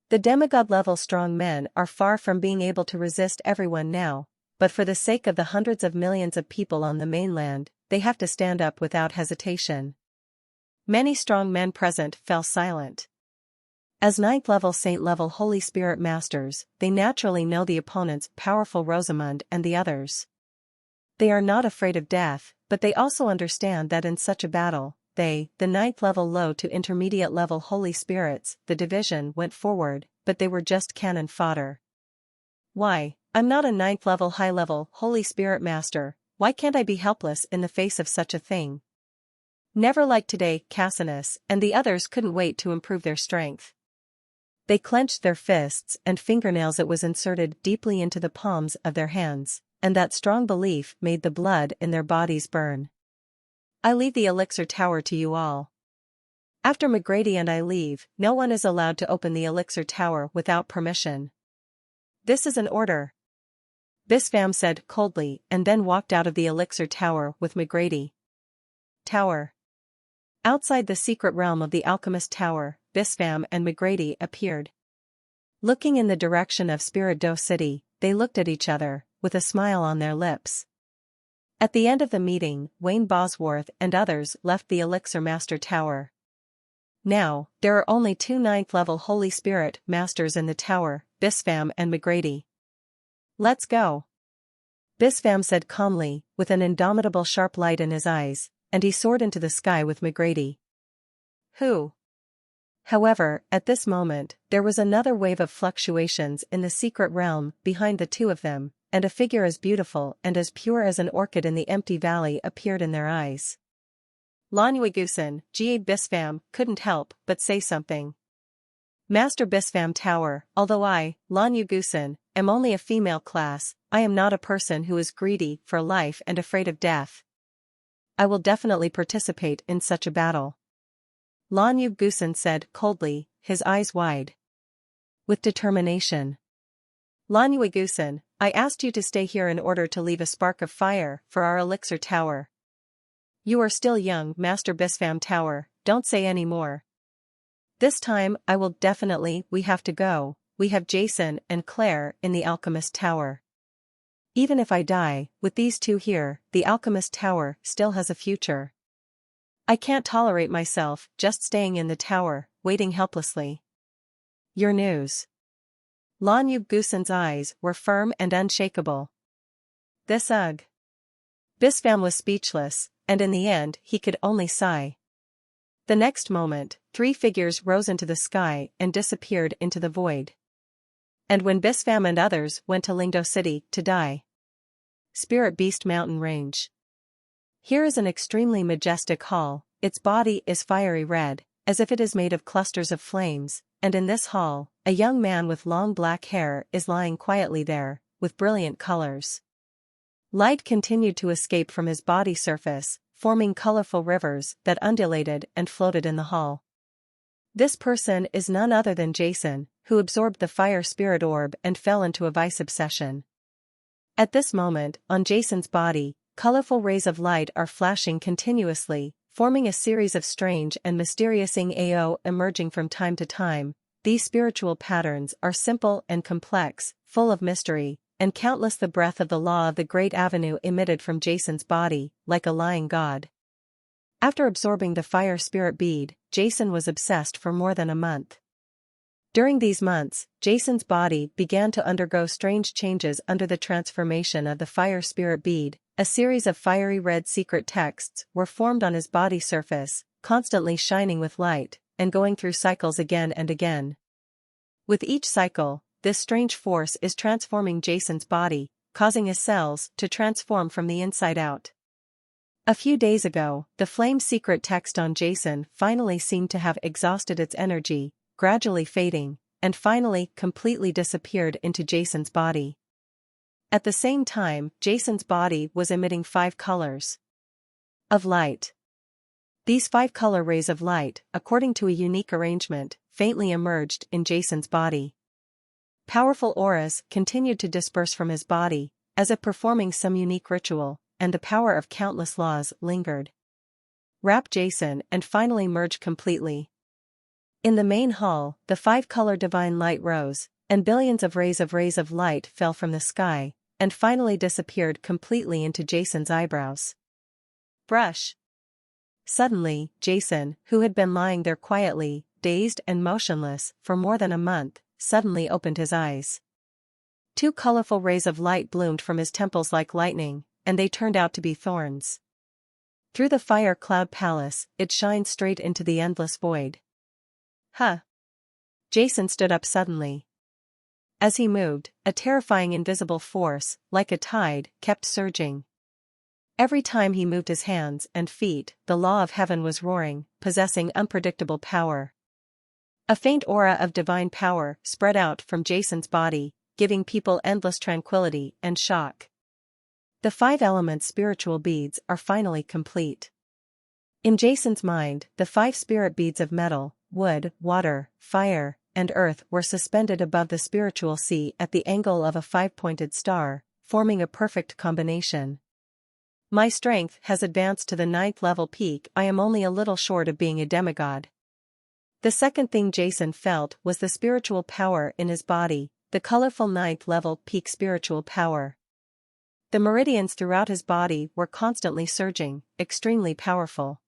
The demigod level strong men are far from being able to resist everyone now, but for the sake of the hundreds of millions of people on the mainland, they have to stand up without hesitation. Many strong men present fell silent. As 9th level Saint level Holy Spirit Masters, they naturally know the opponent's powerful Rosamund and the others. They are not afraid of death, but they also understand that in such a battle, they, the 9th level low to intermediate level Holy Spirits, the division went forward, but they were just cannon fodder. Why, I'm not a 9th level high level Holy Spirit Master, why can't I be helpless in the face of such a thing? Never like today, Cassinus and the others couldn't wait to improve their strength. They clenched their fists and fingernails. It was inserted deeply into the palms of their hands, and that strong belief made the blood in their bodies burn. I leave the elixir tower to you all. After McGrady and I leave, no one is allowed to open the elixir tower without permission. This is an order. Bisfam said coldly and then walked out of the elixir tower with McGrady. Tower. Outside the secret realm of the alchemist tower, Bisfam and McGrady appeared. Looking in the direction of Spirido City, they looked at each other, with a smile on their lips. At the end of the meeting, Wayne Bosworth and others left the Elixir Master Tower. Now, there are only 2 9th level Holy Spirit Masters in the tower, Bisfam and McGrady. Let's go. Bisfam said calmly, with an indomitable sharp light in his eyes, and he soared into the sky with McGrady. Who? However, at this moment, there was another wave of fluctuations in the secret realm behind the two of them, and a figure as beautiful and as pure as an orchid in the empty valley appeared in their eyes. Lanuigusan, Ga Bisfam, couldn't help but say something. Master Bisfam Tower, although I, Lanuigusan, am only a female class, I am not a person who is greedy for life and afraid of death. I will definitely participate in such a battle. Lanuigusan said coldly, his eyes wide. With determination. Lanuigusan, I asked you to stay here in order to leave a spark of fire for our elixir tower. You are still young, Master Bisfam Tower, don't say any more. This time I will definitely. We have to go, we have Jason and Claire in the Alchemist Tower. Even if I die, with these two here, the Alchemist Tower still has a future. I can't tolerate myself just staying in the tower, waiting helplessly. Your news. Lanuigusan's eyes were firm and unshakable. This ugh. Bisfam was speechless, and in the end he could only sigh. The next moment, 3 figures rose into the sky and disappeared into the void. And when Bisfam and others went to Lingdo City to die. Spirit Beast Mountain Range. Here is an extremely majestic hall, its body is fiery red, as if it is made of clusters of flames, and in this hall, a young man with long black hair is lying quietly there, with brilliant colors. Light continued to escape from his body surface, forming colorful rivers that undulated and floated in the hall. This person is none other than Jason, who absorbed the fire spirit orb and fell into a vice obsession. At this moment, on Jason's body, colorful rays of light are flashing continuously, forming a series of strange and mysterious AO emerging from time to time. These spiritual patterns are simple and complex, full of mystery, and countless. The breath of the law of the Great Avenue emitted from Jason's body, like a lying god. After absorbing the fire spirit bead, Jason was obsessed for more than a month. During these months, Jason's body began to undergo strange changes under the transformation of the fire spirit bead. A series of fiery red secret texts were formed on his body surface, constantly shining with light, and going through cycles again and again. With each cycle, this strange force is transforming Jason's body, causing his cells to transform from the inside out. A few days ago, the flame's secret text on Jason finally seemed to have exhausted its energy, gradually fading, and finally completely disappeared into Jason's body. At the same time, Jason's body was emitting 5 colors of light. These 5 color rays of light, according to a unique arrangement, faintly emerged in Jason's body. Powerful auras continued to disperse from his body, as if performing some unique ritual, and the power of countless laws lingered. Wrap Jason and finally merged completely. In the main hall, the 5-color divine light rose, and billions of rays of light fell from the sky, and finally disappeared completely into Jason's eyebrows. Brush. Suddenly, Jason, who had been lying there quietly, dazed and motionless for more than a month, suddenly opened his eyes. 2 colorful rays of light bloomed from his temples like lightning, and they turned out to be thorns. Through the fire cloud palace, it shined straight into the endless void. Huh! Jason stood up suddenly. As he moved, a terrifying invisible force, like a tide, kept surging. Every time he moved his hands and feet, the law of heaven was roaring, possessing unpredictable power. A faint aura of divine power spread out from Jason's body, giving people endless tranquility and shock. The 5 elements spiritual beads are finally complete. In Jason's mind, the 5 spirit beads of metal, wood, water, fire, and earth were suspended above the spiritual sea at the angle of a 5-pointed star, forming a perfect combination. My strength has advanced to the 9th level peak. I am only a little short of being a demigod. The second thing Jason felt was the spiritual power in his body, the colorful 9th level peak spiritual power. The meridians throughout his body were constantly surging, extremely powerful.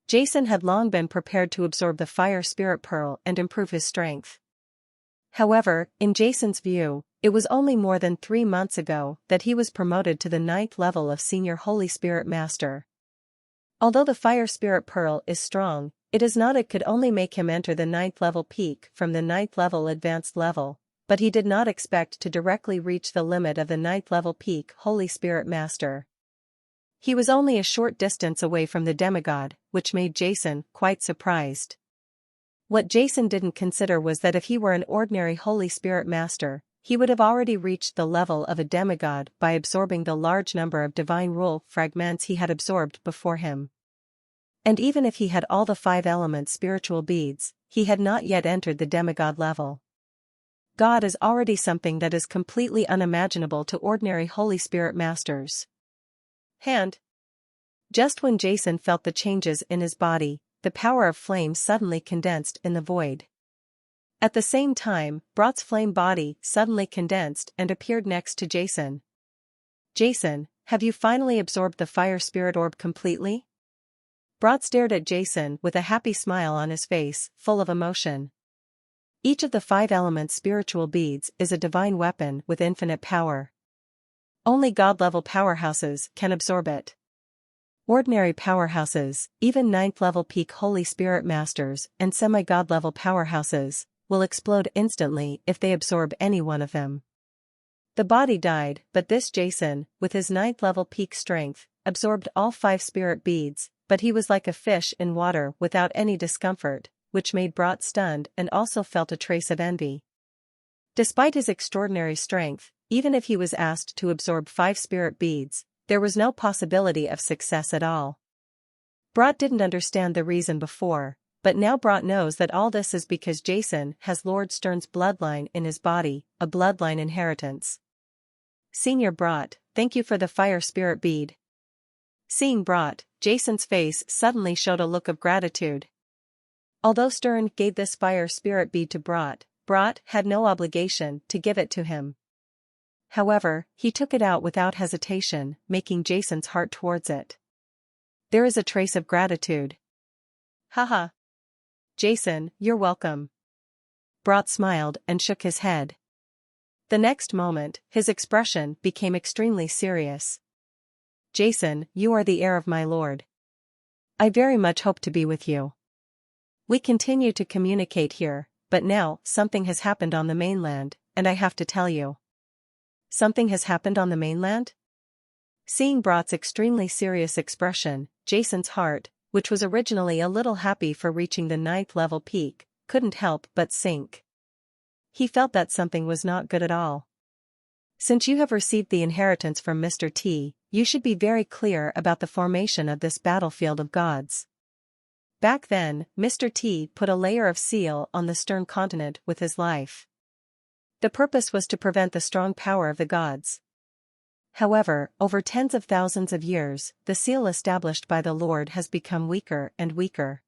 Jason had long been prepared to absorb the fire spirit pearl and improve his strength. However, in Jason's view, it was only more than 3 months ago that he was promoted to the 9th level of Senior Holy Spirit Master. Although the fire spirit pearl is strong, it could only make him enter the 9th level peak from the 9th level advanced level, but he did not expect to directly reach the limit of the 9th level peak Holy Spirit Master. He was only a short distance away from the demigod, which made Jason quite surprised. What Jason didn't consider was that if he were an ordinary Holy Spirit Master, he would have already reached the level of a demigod by absorbing the large number of divine rule fragments he had absorbed before him. And even if he had all the 5 elements spiritual beads, he had not yet entered the demigod level. God is already something that is completely unimaginable to ordinary Holy Spirit Masters. Just when Jason felt the changes in his body, the power of flame suddenly condensed in the void. At the same time, Brat's flame body suddenly condensed and appeared next to Jason. Jason, have you finally absorbed the fire spirit orb completely? Brat stared at Jason with a happy smile on his face, full of emotion. Each of the 5 elements spiritual beads is a divine weapon with infinite power. Only God-level powerhouses can absorb it. Ordinary powerhouses, even 9th level peak Holy Spirit Masters and semi-God level powerhouses, will explode instantly if they absorb any one of them. The body died, but this Jason, with his 9th level peak strength, absorbed all 5 spirit beads, but he was like a fish in water without any discomfort, which made Brat stunned and also felt a trace of envy. Despite his extraordinary strength, even if he was asked to absorb 5 spirit beads, there was no possibility of success at all. Brat didn't understand the reason before, but now Brat knows that all this is because Jason has Lord Stern's bloodline in his body, a bloodline inheritance. Senior Brat, thank you for the fire spirit bead. Seeing Brat, Jason's face suddenly showed a look of gratitude. Although Stern gave this fire spirit bead to Brat, Brat had no obligation to give it to him. However, he took it out without hesitation, making Jason's heart towards it. There is a trace of gratitude. Haha. Jason, you're welcome. Brat smiled and shook his head. The next moment, his expression became extremely serious. Jason, you are the heir of my lord. I very much hope to be with you. We continue to communicate here, but now something has happened on the mainland, and I have to tell you. Something has happened on the mainland? Seeing Brat's extremely serious expression, Jason's heart, which was originally a little happy for reaching the 9th level peak, couldn't help but sink. He felt that something was not good at all. Since you have received the inheritance from Mr. T, you should be very clear about the formation of this battlefield of gods. Back then, Mr. T put a layer of seal on the stern continent with his life. The purpose was to prevent the strong power of the gods. However, over tens of thousands of years, the seal established by the Lord has become weaker and weaker.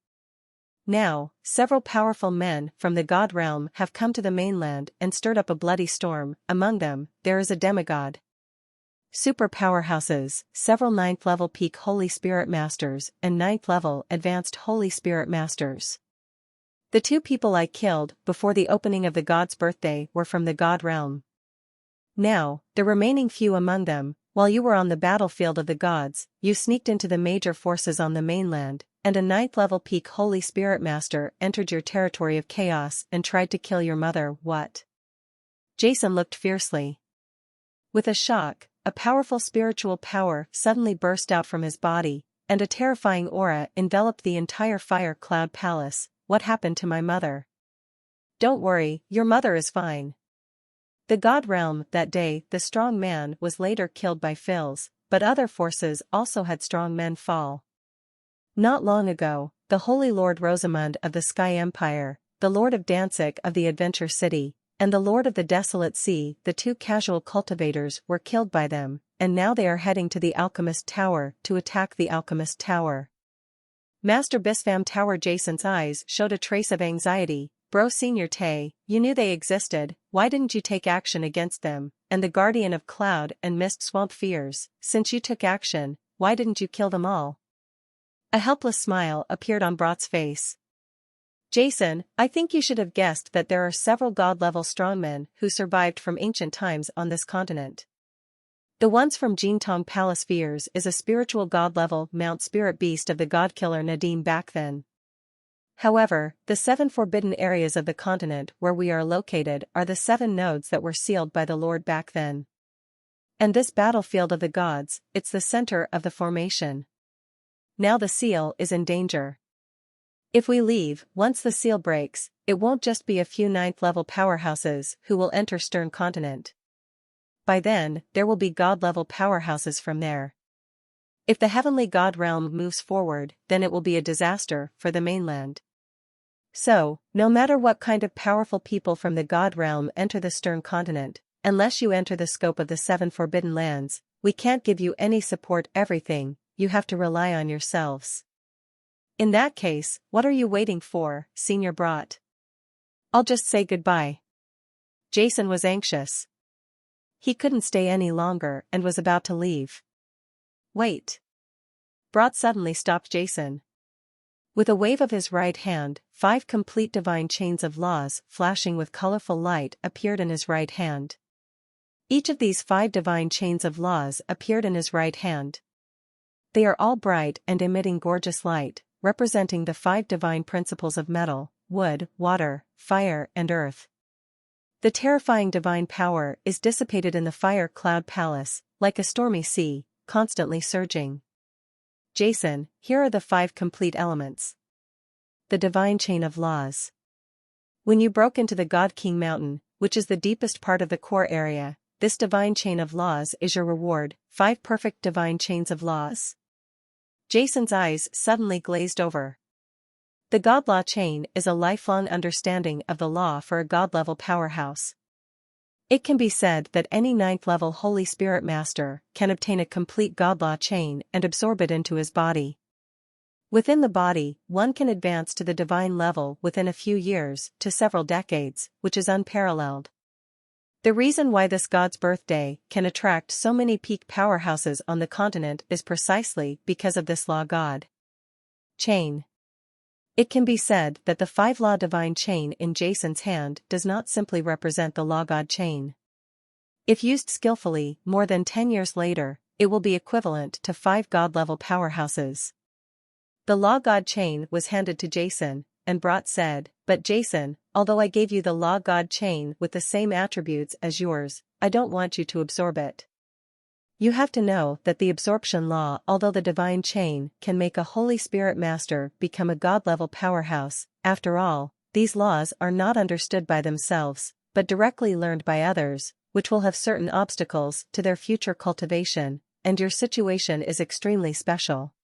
Now, several powerful men from the god realm have come to the mainland and stirred up a bloody storm. Among them, there is a demigod. Super powerhouses, several 9th level peak Holy Spirit Masters and 9th level advanced Holy Spirit Masters. The 2 people I killed before the opening of the god's birthday were from the god realm. Now, the remaining few among them, while you were on the battlefield of the gods, you sneaked into the major forces on the mainland, and a 9th level peak Holy Spirit Master entered your territory of chaos and tried to kill your mother. What? Jason looked fiercely. With a shock, a powerful spiritual power suddenly burst out from his body, and a terrifying aura enveloped the entire fire cloud palace. What happened to my mother? Don't worry, your mother is fine. The god realm that day, the strong man was later killed by Phils, but other forces also had strong men fall. Not long ago, the Holy Lord Rosamund of the Sky Empire, the Lord of Danzig of the Adventure City, and the Lord of the Desolate Sea, the 2 casual cultivators were killed by them, and now they are heading to the Alchemist Tower to attack the Alchemist Tower. Master Bispham Tower. Jason's eyes showed a trace of anxiety. Bro Senior Tay, you knew they existed, why didn't you take action against them? And the Guardian of Cloud and Mist Swamp Fears, since you took action, why didn't you kill them all? A helpless smile appeared on Brat's face. Jason, I think you should have guessed that there are several god-level strongmen who survived from ancient times on this continent. The ones from Jintong Palace. Fears is a spiritual god-level Mount Spirit Beast of the god-killer Nadim back then. However, the 7 forbidden areas of the continent where we are located are the 7 nodes that were sealed by the Lord back then. And this battlefield of the gods, it's the center of the formation. Now the seal is in danger. If we leave, once the seal breaks, it won't just be a few 9th level powerhouses who will enter Stern Continent. By then, there will be god-level powerhouses from there. If the heavenly god realm moves forward, then it will be a disaster for the mainland. So, no matter what kind of powerful people from the god realm enter the Stern Continent, unless you enter the scope of the 7 forbidden lands, we can't give you any support. Everything, you have to rely on yourselves. In that case, what are you waiting for, Senior Brat? I'll just say goodbye. Jason was anxious. He couldn't stay any longer and was about to leave. Wait. Brat suddenly stopped Jason. With a wave of his right hand, 5 complete divine chains of laws flashing with colorful light appeared in his right hand. Each of these 5 divine chains of laws appeared in his right hand. They are all bright and emitting gorgeous light, representing the 5 divine principles of metal, wood, water, fire, and earth. The terrifying divine power is dissipated in the fire cloud palace, like a stormy sea, constantly surging. Jason, here are the 5 complete elements. The divine chain of laws. When you broke into the God King Mountain, which is the deepest part of the core area, this divine chain of laws is your reward. 5 perfect divine chains of laws. Jason's eyes suddenly glazed over. The God Law chain is a lifelong understanding of the law for a God-level powerhouse. It can be said that any 9th level Holy Spirit Master can obtain a complete God Law chain and absorb it into his body. Within the body, one can advance to the divine level within a few years to several decades, which is unparalleled. The reason why this God's birthday can attract so many peak powerhouses on the continent is precisely because of this Law God chain. It can be said that the 5-law divine chain in Jason's hand does not simply represent the Law God chain. If used skillfully, more than 10 years later, it will be equivalent to 5 God-level powerhouses. The Law God chain was handed to Jason, and Brat said, "But Jason, although I gave you the Law God chain with the same attributes as yours, I don't want you to absorb it. You have to know that the absorption law, although the divine chain can make a Holy Spirit master become a God-level powerhouse, after all, these laws are not understood by themselves, but directly learned by others, which will have certain obstacles to their future cultivation, and your situation is extremely special.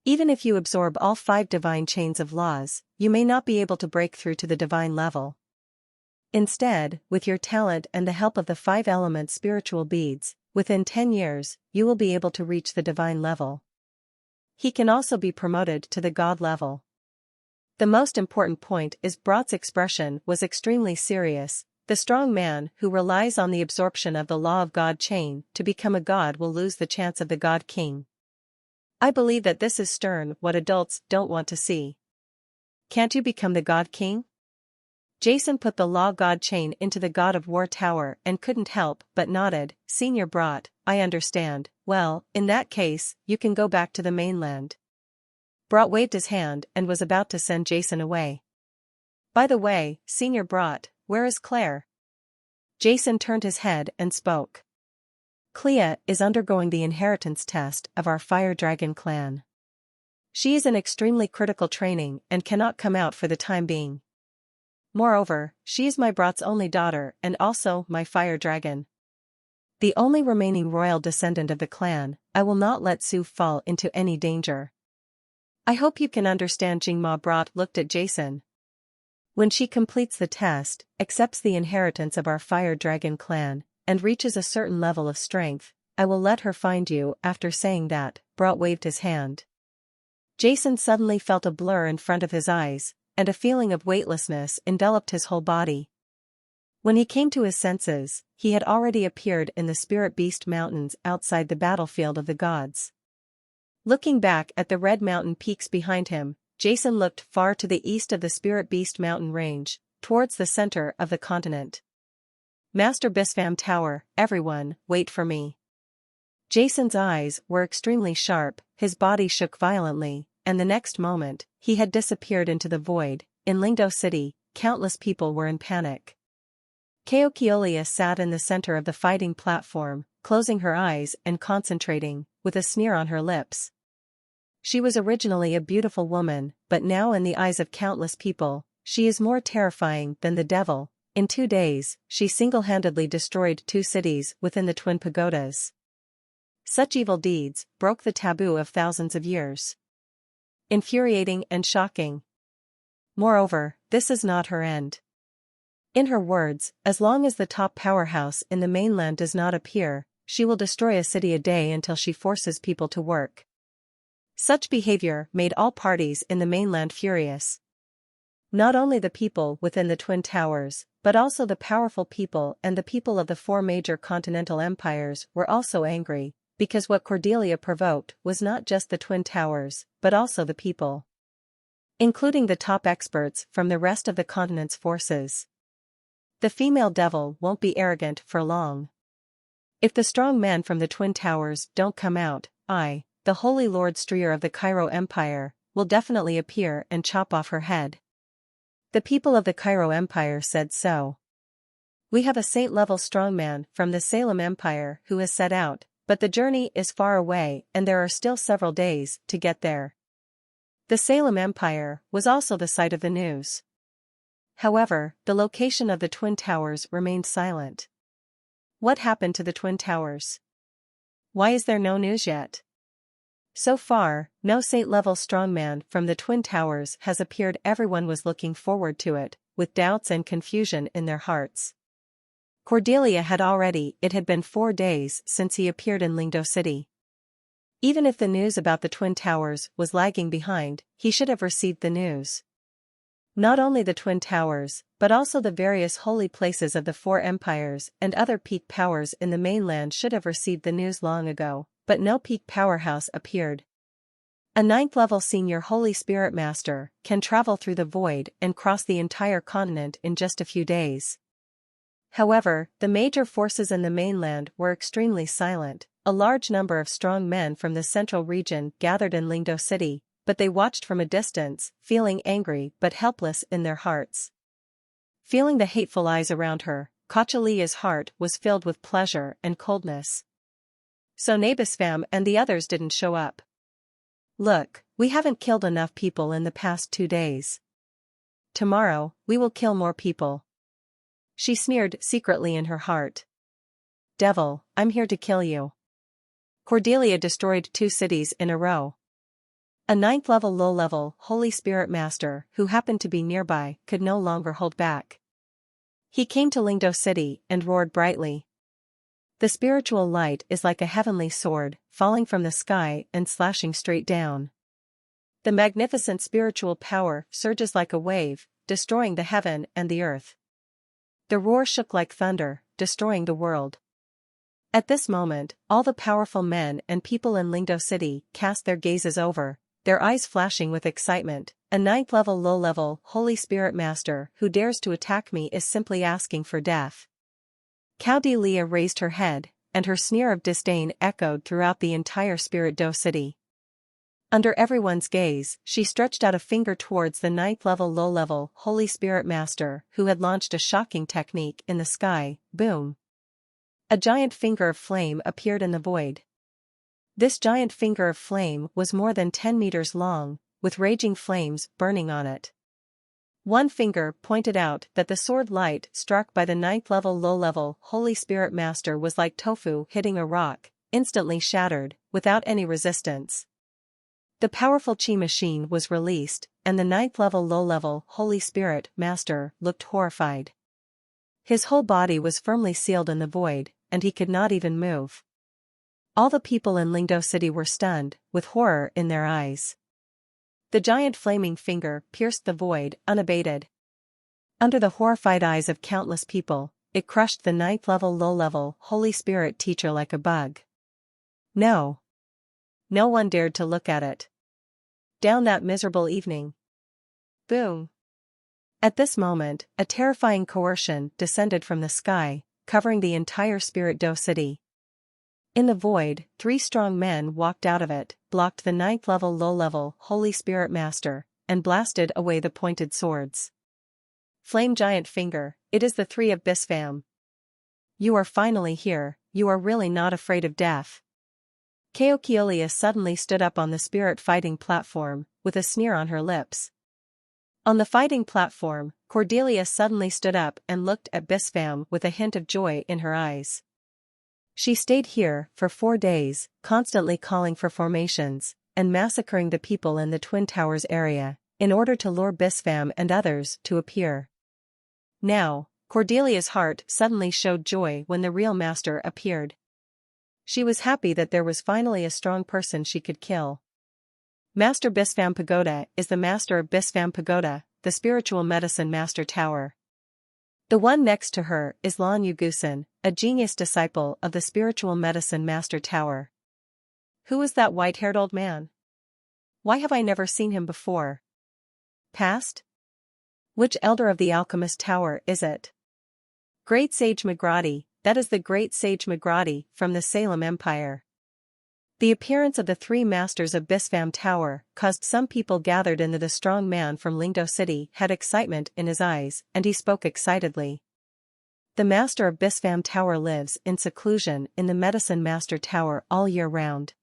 Even if you absorb all 5 divine chains of laws, you may not be able to break through to the divine level. Instead, with your talent and the help of the 5 element spiritual beads, within 10 years, you will be able to reach the divine level. He can also be promoted to the God level. The most important point is Brat's expression was extremely serious. The strong man who relies on the absorption of the law of God chain to become a god will lose the chance of the God King. I believe that this is stern, what adults don't want to see. Can't you become the God King? Jason put the law god chain into the God of War tower and couldn't help but nodded. Senior Brat, I understand. Well, in that case, you can go back to the mainland. Brat waved his hand and was about to send Jason away. By the way, Senior Brat, where is Claire? Jason turned his head and spoke. Clea is undergoing the inheritance test of our Fire Dragon clan. She is in extremely critical training and cannot come out for the time being. Moreover, she is my Brat's only daughter and also my Fire Dragon. The only remaining royal descendant of the clan. I will not let Sue fall into any danger. I hope you can understand. Jingma. Brat looked at Jason. When she completes the test, accepts the inheritance of our Fire Dragon clan, and reaches a certain level of strength, I will let her find you. After saying that, Brat waved his hand. Jason suddenly felt a blur in front of his eyes, and a feeling of weightlessness enveloped his whole body. When he came to his senses, he had already appeared in the Spirit Beast Mountains outside the battlefield of the gods. Looking back at the red mountain peaks behind him, Jason looked far to the east of the Spirit Beast Mountain range, towards the center of the continent. Master Bispham Tower, everyone, wait for me. Jason's eyes were extremely sharp, his body shook violently, and the next moment, he had disappeared into the void. In Lingdo City, countless people were in panic. Keokeolia sat in the center of the fighting platform, closing her eyes and concentrating, with a sneer on her lips. She was originally a beautiful woman, but now in the eyes of countless people, she is more terrifying than the devil. In 2 days, she single-handedly destroyed 2 cities within the Twin Pagodas. Such evil deeds broke the taboo of thousands of years. Infuriating and shocking. Moreover, this is not her end. In her words, as long as the top powerhouse in the mainland does not appear, she will destroy a city a day until she forces people to work. Such behavior made all parties in the mainland furious. Not only the people within the Twin Towers, but also the powerful people and the people of the 4 major continental empires were also angry, because what Cordelia provoked was not just the Twin Towers, but also the people. Including the top experts from the rest of the continent's forces. The female devil won't be arrogant for long. If the strong men from the Twin Towers don't come out, I, the Holy Lord Strier of the Cairo Empire, will definitely appear and chop off her head. The people of the Cairo Empire said so. We have a saint-level strongman from the Salem Empire who has set out, but the journey is far away and there are still several days to get there. The Salem Empire was also the site of the news. However, the location of the Twin Towers remained silent. What happened to the Twin Towers? Why is there no news yet? So far, no saint-level strongman from the Twin Towers has appeared. Everyone was looking forward to it, with doubts and confusion in their hearts. Cordelia had already. It had been 4 days since he appeared in Lingdo City. Even if the news about the Twin Towers was lagging behind, he should have received the news. Not only the Twin Towers, but also the various holy places of the 4 empires and other peak powers in the mainland should have received the news long ago, but no peak powerhouse appeared. A 9th-level senior Holy Spirit Master can travel through the void and cross the entire continent in just a few days. However, the major forces in the mainland were extremely silent. A large number of strong men from the central region gathered in Lingdo City, but they watched from a distance, feeling angry but helpless in their hearts. Feeling the hateful eyes around her, Cauchalia's heart was filled with pleasure and coldness. So Nabisfam and the others didn't show up. Look, we haven't killed enough people in the past 2 days. Tomorrow, we will kill more people. She sneered secretly in her heart. Devil, I'm here to kill you. Cordelia destroyed 2 cities in a row. A 9th-level low-level Holy Spirit Master who happened to be nearby could no longer hold back. He came to Lingdo City and roared brightly. The spiritual light is like a heavenly sword, falling from the sky and slashing straight down. The magnificent spiritual power surges like a wave, destroying the heaven and the earth. The roar shook like thunder, destroying the world. At this moment, all the powerful men and people in Lingdo City cast their gazes over, their eyes flashing with excitement. A 9th-level low-level Holy Spirit Master who dares to attack me is simply asking for death. Cordelia raised her head, and her sneer of disdain echoed throughout the entire Spirit Do City. Under everyone's gaze, she stretched out a finger towards the 9th-level low-level Holy Spirit Master who had launched a shocking technique in the sky. Boom! A giant finger of flame appeared in the void. This giant finger of flame was more than 10 meters long, with raging flames burning on it. One finger pointed out that the sword light struck by the 9th-level low-level Holy Spirit Master was like tofu hitting a rock, instantly shattered, without any resistance. The powerful chi machine was released, and the 9th-level low-level Holy Spirit Master looked horrified. His whole body was firmly sealed in the void, and he could not even move. All the people in Lingdo City were stunned, with horror in their eyes. The giant flaming finger pierced the void, unabated. Under the horrified eyes of countless people, it crushed the 9th-level low-level Holy Spirit teacher like a bug. No. No one dared to look at it. Down that miserable evening. Boom. At this moment, a terrifying coercion descended from the sky, covering the entire Spirit Do City. In the void, 3 strong men walked out of it, blocked the 9th-level low-level Holy Spirit Master, and blasted away the pointed swords. Flame Giant Finger, it is the 3 of Bisfam. You are finally here, you are really not afraid of death. Cordelia suddenly stood up on the spirit fighting platform, with a sneer on her lips. On the fighting platform, Cordelia suddenly stood up and looked at Bisfam with a hint of joy in her eyes. She stayed here for 4 days, constantly calling for formations, and massacring the people in the Twin Towers area, in order to lure Bisfam and others to appear. Now, Cordelia's heart suddenly showed joy when the real master appeared. She was happy that there was finally a strong person she could kill. Master Bisfam Pagoda is the master of Bisfam Pagoda, the spiritual medicine master tower. The one next to her is Lan Yugusan, a genius disciple of the spiritual medicine master tower. Who is that white-haired old man? Why have I never seen him before? Past? Which elder of the alchemist tower is it? Great Sage Magrati, that is the Great Sage Magrati from the Salem Empire. The appearance of the 3 masters of Bisfam Tower caused some people gathered in the strong man from Lingdo City had excitement in his eyes, and he spoke excitedly. The master of Bisfam Tower lives in seclusion in the Medicine Master Tower all year round.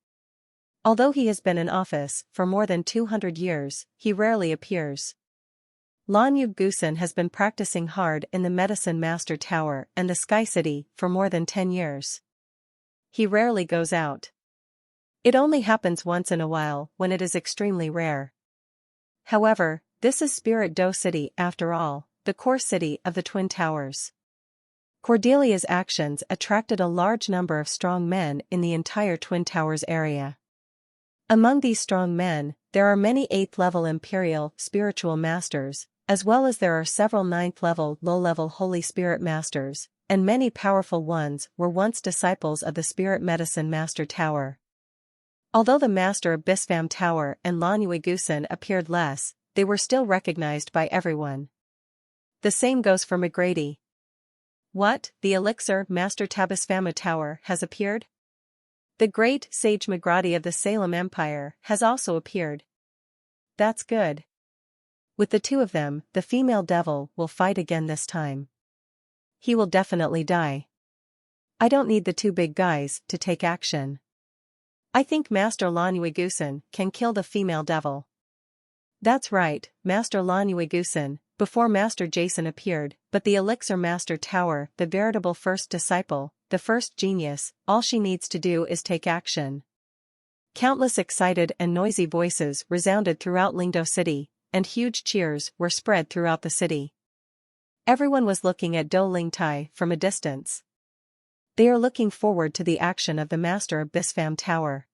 Although he has been in office for more than 200 years, he rarely appears. Lan Yugusan has been practicing hard in the Medicine Master Tower and the Sky City for more than 10 years. He rarely goes out. It only happens once in a while when it is extremely rare. However, this is Spirit Do City after all, the core city of the Twin Towers. Cordelia's actions attracted a large number of strong men in the entire Twin Towers area. Among these strong men, there are many 8th-level Imperial spiritual masters, as well as there are several 9th-level low-level Holy Spirit masters, and many powerful ones were once disciples of the Spirit Medicine Master Tower. Although the master of Bisfam Tower and Lan Yugusan appeared less, they were still recognized by everyone. The same goes for McGrady. What, the elixir master Tabisfama Tower has appeared? The great Sage Magrati of the Salem Empire has also appeared. That's good. With the 2 of them, the female devil will fight again this time. He will definitely die. I don't need the two big guys to take action. I think Master Lanyu can kill the female devil. That's right, Master Lanyu before Master Jason appeared, but the Elixir Master Tower, the veritable first disciple, the first genius, all she needs to do is take action. Countless excited and noisy voices resounded throughout Lingdo City, and huge cheers were spread throughout the city. Everyone was looking at Do Lingtai from a distance. They are looking forward to the action of the Master of Bispham Tower.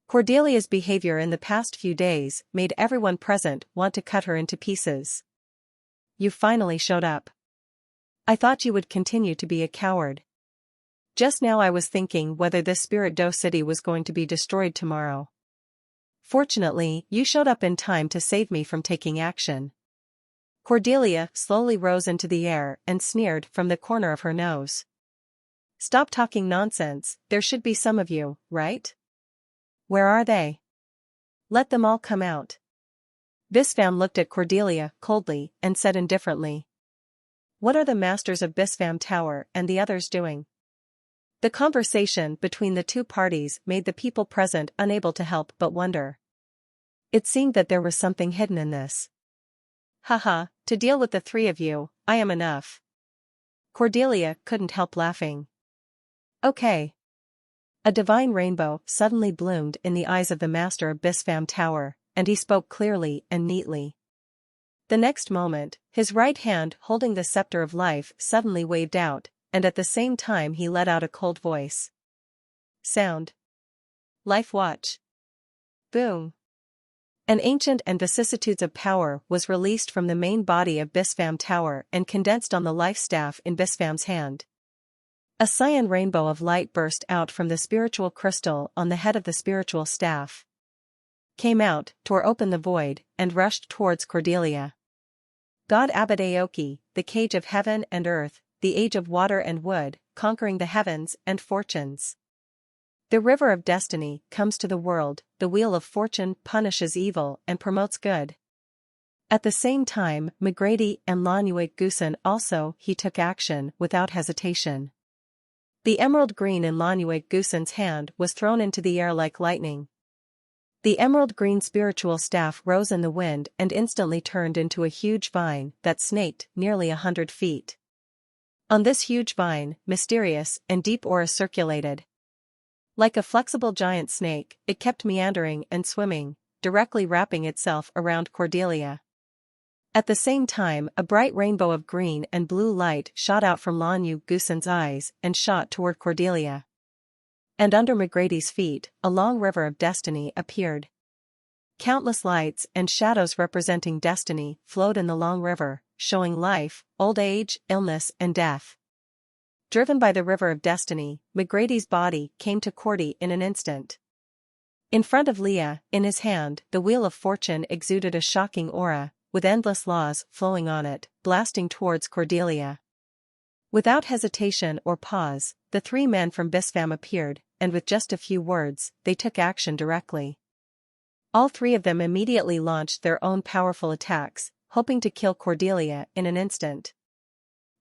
Cordelia's behavior in the past few days made everyone present want to cut her into pieces. You finally showed up. I thought you would continue to be a coward. Just now I was thinking whether this Spirit Do City was going to be destroyed tomorrow. Fortunately, you showed up in time to save me from taking action. Cordelia slowly rose into the air and sneered from the corner of her nose. Stop talking nonsense, there should be some of you, right? Where are they? Let them all come out. Bispham looked at Cordelia coldly and said indifferently. What are the masters of Bispham Tower and the others doing? The conversation between the two parties made the people present unable to help but wonder. It seemed that there was something hidden in this. Haha, to deal with the three of you, I am enough. Cordelia couldn't help laughing. Okay. A divine rainbow suddenly bloomed in the eyes of the Master of Bispham Tower, and he spoke clearly and neatly. The next moment, his right hand holding the scepter of life suddenly waved out, and at the same time he let out a cold voice. Sound. Life watch. Boom. An ancient and vicissitudes of power was released from the main body of Bispham Tower and condensed on the life staff in Bispham's hand. A cyan rainbow of light burst out from the spiritual crystal on the head of the spiritual staff. Came out, tore open the void, and rushed towards Cordelia. God Abad Aoki, the cage of heaven and earth, the age of water and wood, conquering the heavens and fortunes. The river of destiny comes to the world, the wheel of fortune punishes evil and promotes good. At the same time, McGrady and Lanyu also he took action without hesitation. The emerald green in Lanyu hand was thrown into the air like lightning. The emerald green spiritual staff rose in the wind and instantly turned into a huge vine that snaked nearly 100 feet. On this huge vine, mysterious and deep aura circulated. Like a flexible giant snake, it kept meandering and swimming, directly wrapping itself around Cordelia. At the same time, a bright rainbow of green and blue light shot out from Lanyu eyes and shot toward Cordelia. And under McGrady's feet, a long river of destiny appeared. Countless lights and shadows representing destiny flowed in the long river, showing life, old age, illness and death. Driven by the river of destiny, McGrady's body came to Cordy in an instant. In front of Leah, in his hand, the wheel of fortune exuded a shocking aura, with endless laws flowing on it, blasting towards Cordelia. Without hesitation or pause, the three men from Bispham appeared, and with just a few words, they took action directly. All three of them immediately launched their own powerful attacks, hoping to kill Cordelia in an instant.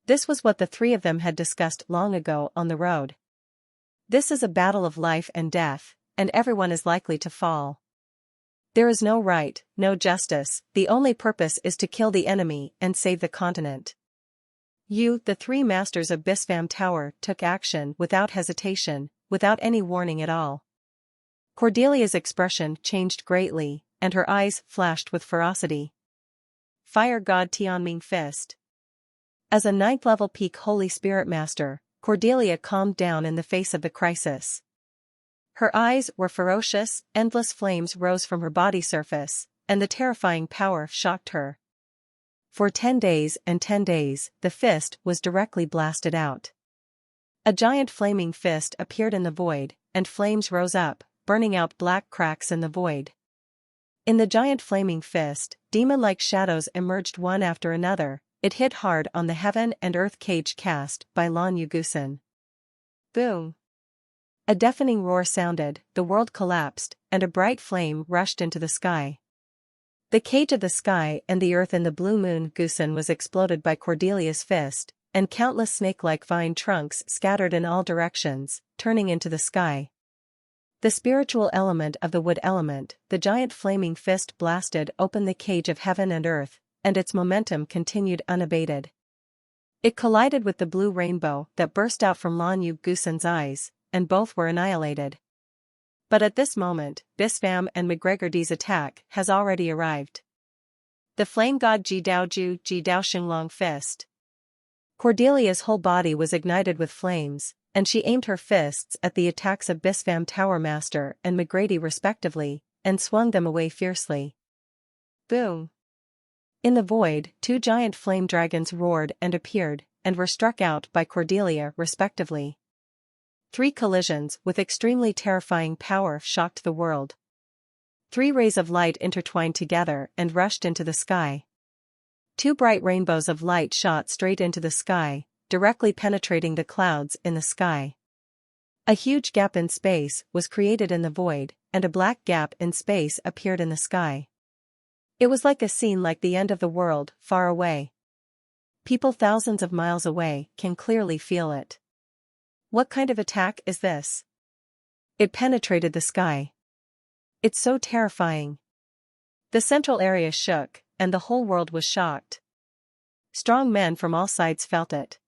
This was what the three of them had discussed long ago on the road. This is a battle of life and death, and everyone is likely to fall. There is no right, no justice, the only purpose is to kill the enemy and save the continent. You, the three masters of Bispham Tower, took action without hesitation, without any warning at all. Cordelia's expression changed greatly, and her eyes flashed with ferocity. Fire God Tianming Fist. As a 9th-level peak Holy Spirit Master, Cordelia calmed down in the face of the crisis. Her eyes were ferocious, endless flames rose from her body surface, and the terrifying power shocked her. For 10 days and 10 days, the fist was directly blasted out. A giant flaming fist appeared in the void, and flames rose up, burning out black cracks in the void. In the giant flaming fist, demon-like shadows emerged one after another. It hit hard on the heaven and earth cage cast by Lanyu. Boom! A deafening roar sounded, the world collapsed, and a bright flame rushed into the sky. The cage of the sky and the earth in the blue moon Gusen was exploded by Cordelia's fist, and countless snake-like vine trunks scattered in all directions, turning into the sky. The spiritual element of the wood element, the giant flaming fist blasted open the cage of heaven and earth, and its momentum continued unabated. It collided with the blue rainbow that burst out from Lan Yu Gusen's eyes, and both were annihilated. But at this moment, Bispham and McGregor's attack has already arrived. The flame god Ji Dao Ju Ji Dao Xinglong fist. Cordelia's whole body was ignited with flames, and she aimed her fists at the attacks of Bispham Tower Master and McGrady respectively, and swung them away fiercely. Boom! In the void, two giant flame dragons roared and appeared, and were struck out by Cordelia respectively. 3 collisions with extremely terrifying power shocked the world. 3 rays of light intertwined together and rushed into the sky. 2 bright rainbows of light shot straight into the sky, directly penetrating the clouds in the sky. A huge gap in space was created in the void, and a black gap in space appeared in the sky. It was like a scene like the end of the world, far away. People thousands of miles away can clearly feel it. What kind of attack is this? It penetrated the sky. It's so terrifying. The central area shook, and the whole world was shocked. Strong men from all sides felt it.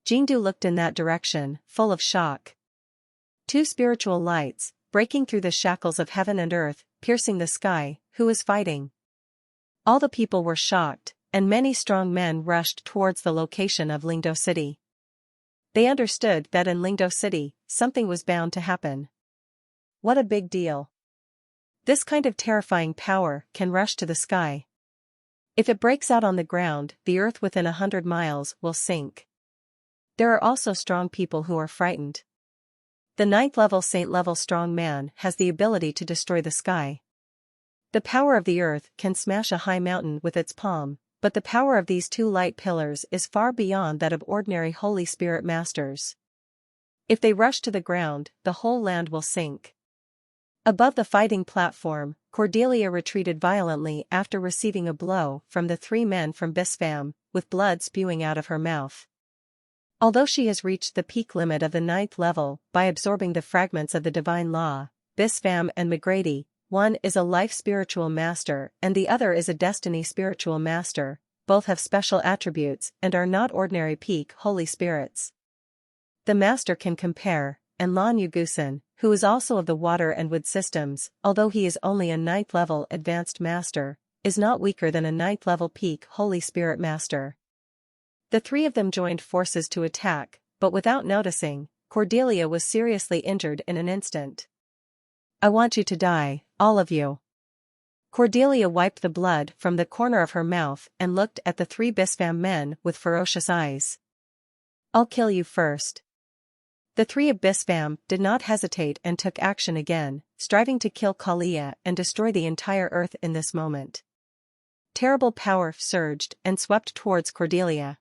Jingdu looked in that direction, full of shock. 2 spiritual lights, breaking through the shackles of heaven and earth, piercing the sky. Who is fighting? All the people were shocked, and many strong men rushed towards the location of Lingdo City. They understood that in Lingdo City, something was bound to happen. What a big deal. This kind of terrifying power can rush to the sky. If it breaks out on the ground, the earth within 100 miles will sink. There are also strong people who are frightened. The 9th level Saint level strong man has the ability to destroy the sky. The power of the earth can smash a high mountain with its palm, but the power of these 2 light pillars is far beyond that of ordinary Holy Spirit masters. If they rush to the ground, the whole land will sink. Above the fighting platform, Cordelia retreated violently after receiving a blow from the 3 men from Bispham, with blood spewing out of her mouth. Although she has reached the peak limit of the 9th level by absorbing the fragments of the divine law, Bispham and McGrady, one is a life spiritual master and the other is a destiny spiritual master, both have special attributes and are not ordinary peak holy spirits. The master can compare, and Lan Yu Gusen, who is also of the water and wood systems, although he is only a 9th level advanced master, is not weaker than a 9th level peak holy spirit master. The 3 of them joined forces to attack, but without noticing, Cordelia was seriously injured in an instant. I want you to die, all of you. Cordelia wiped the blood from the corner of her mouth and looked at the 3 Bispham men with ferocious eyes. I'll kill you first. The 3 of Bispham did not hesitate and took action again, striving to kill Kalia and destroy the entire earth in this moment. Terrible power surged and swept towards Cordelia.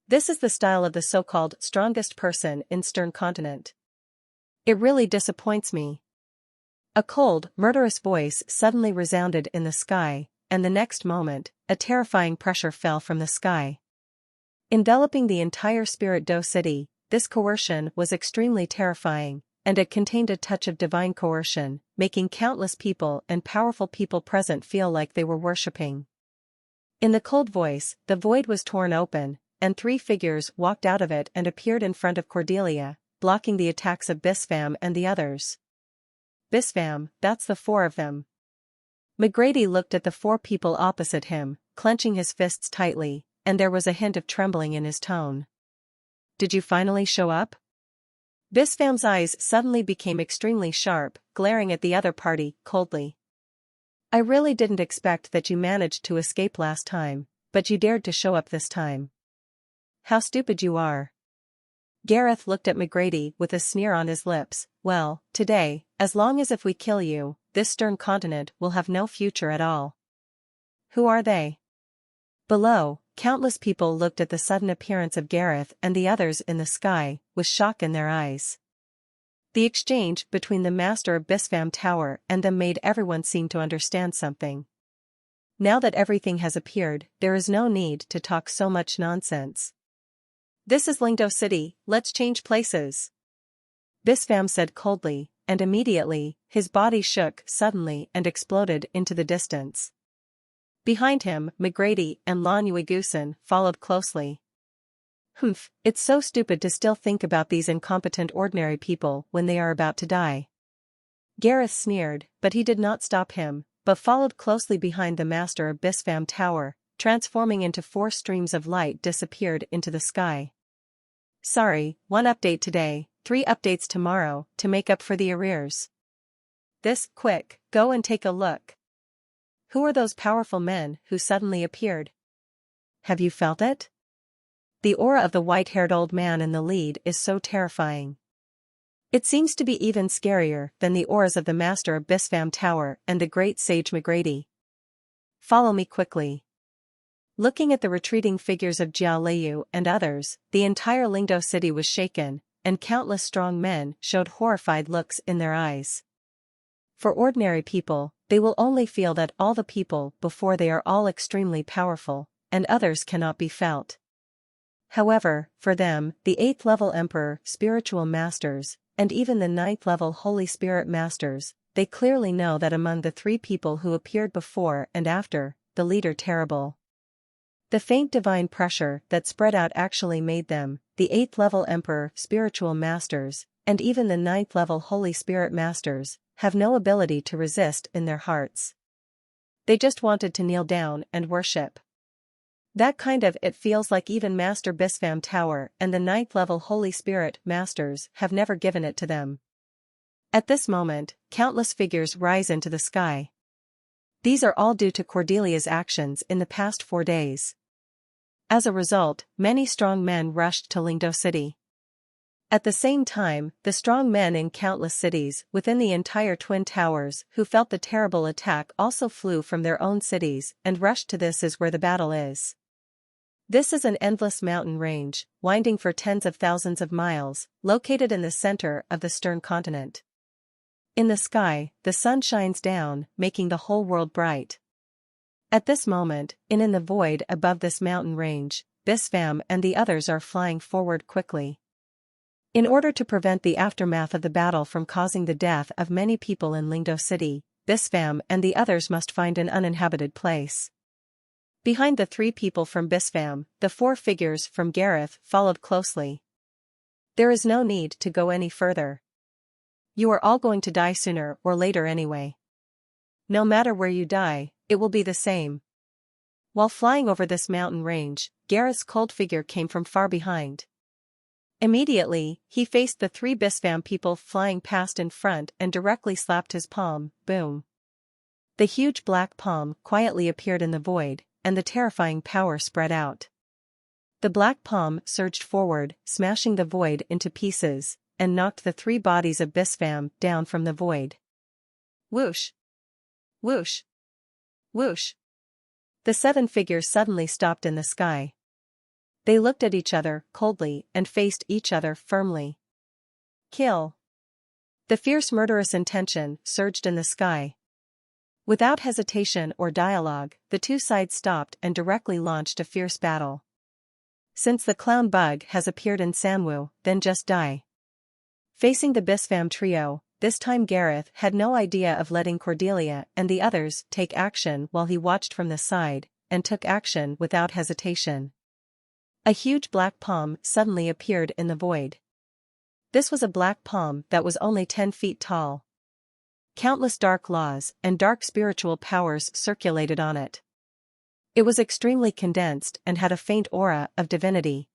This is the style of the so-called strongest person in Stern Continent. It really disappoints me. A cold, murderous voice suddenly resounded in the sky, and the next moment, a terrifying pressure fell from the sky. Enveloping the entire Spirit Do City, this coercion was extremely terrifying, and it contained a touch of divine coercion, making countless people and powerful people present feel like they were worshipping. In the cold voice, the void was torn open, and 3 figures walked out of it and appeared in front of Cordelia, blocking the attacks of Bispham and the others. Bispham, that's the 4 of them. McGrady looked at the 4 people opposite him, clenching his fists tightly, and there was a hint of trembling in his tone. Did you finally show up? Bispham's eyes suddenly became extremely sharp, glaring at the other party, coldly. I really didn't expect that you managed to escape last time, but you dared to show up this time. How stupid you are. Gareth looked at McGrady with a sneer on his lips. Well, today, as long as if we kill you, this Stern Continent will have no future at all. Who are they? Below, countless people looked at the sudden appearance of Gareth and the others in the sky, with shock in their eyes. The exchange between the master of Bispham Tower and them made everyone seem to understand something. Now that everything has appeared, there is no need to talk so much nonsense. This is Lingdo City, let's change places. Bispham said coldly, and immediately, his body shook suddenly and exploded into the distance. Behind him, McGrady and Lon Yuigusan followed closely. Humph, it's so stupid to still think about these incompetent ordinary people when they are about to die. Gareth sneered, but he did not stop him, but followed closely behind the master of Bispham Tower, transforming into 4 streams of light disappeared into the sky. Sorry, 1 update today, 3 updates tomorrow, to make up for the arrears. Quick, go and take a look. Who are those powerful men who suddenly appeared? Have you felt it? The aura of the white-haired old man in the lead is so terrifying. It seems to be even scarier than the auras of the master of Bispham Tower and the great sage McGrady. Follow me quickly. Looking at the retreating figures of Jiao Leiyu and others, the entire Lingdo city was shaken, and countless strong men showed horrified looks in their eyes. For ordinary people, they will only feel that all the people before they are all extremely powerful, and others cannot be felt. However, for them, the 8th level Emperor, spiritual masters, and even the 9th level Holy Spirit masters, they clearly know that among the 3 people who appeared before and after, the leader terrible. The faint divine pressure that spread out actually made them, the 8th level Emperor, spiritual masters, and even the 9th level Holy Spirit masters, have no ability to resist in their hearts. They just wanted to kneel down and worship. That kind of it feels like even Master Bispham Tower and the 9th level Holy Spirit masters have never given it to them. At this moment, countless figures rise into the sky. These are all due to Cordelia's actions in the past 4 days. As a result, many strong men rushed to Lingdo City. At the same time, the strong men in countless cities within the entire Twin Towers who felt the terrible attack also flew from their own cities and rushed to this is where the battle is. This is an endless mountain range, winding for tens of thousands of miles, located in the center of the Stern Continent. In the sky, the sun shines down, making the whole world bright. At this moment, in the void above this mountain range, Bispham and the others are flying forward quickly. In order to prevent the aftermath of the battle from causing the death of many people in Lingdo City, Bispham and the others must find an uninhabited place. Behind the 3 people from Bispham, the 4 figures from Gareth followed closely. There is no need to go any further. You are all going to die sooner or later anyway. No matter where you die, it will be the same. While flying over this mountain range, Gareth's cold figure came from far behind. Immediately, he faced the 3 Bispham people flying past in front and directly slapped his palm, boom. The huge black palm quietly appeared in the void, and the terrifying power spread out. The black palm surged forward, smashing the void into pieces, and knocked the 3 bodies of Bispham down from the void. Whoosh! Whoosh! Whoosh! The 7 figures suddenly stopped in the sky. They looked at each other coldly and faced each other firmly. Kill! The fierce murderous intention surged in the sky. Without hesitation or dialogue, the 2 sides stopped and directly launched a fierce battle. Since the clown bug has appeared in Sanwu, then just die. Facing the Bispham trio, this time Gareth had no idea of letting Cordelia and the others take action while he watched from the side, and took action without hesitation. A huge black palm suddenly appeared in the void. This was a black palm that was only 10 feet tall. Countless dark laws and dark spiritual powers circulated on it. It was extremely condensed and had a faint aura of divinity.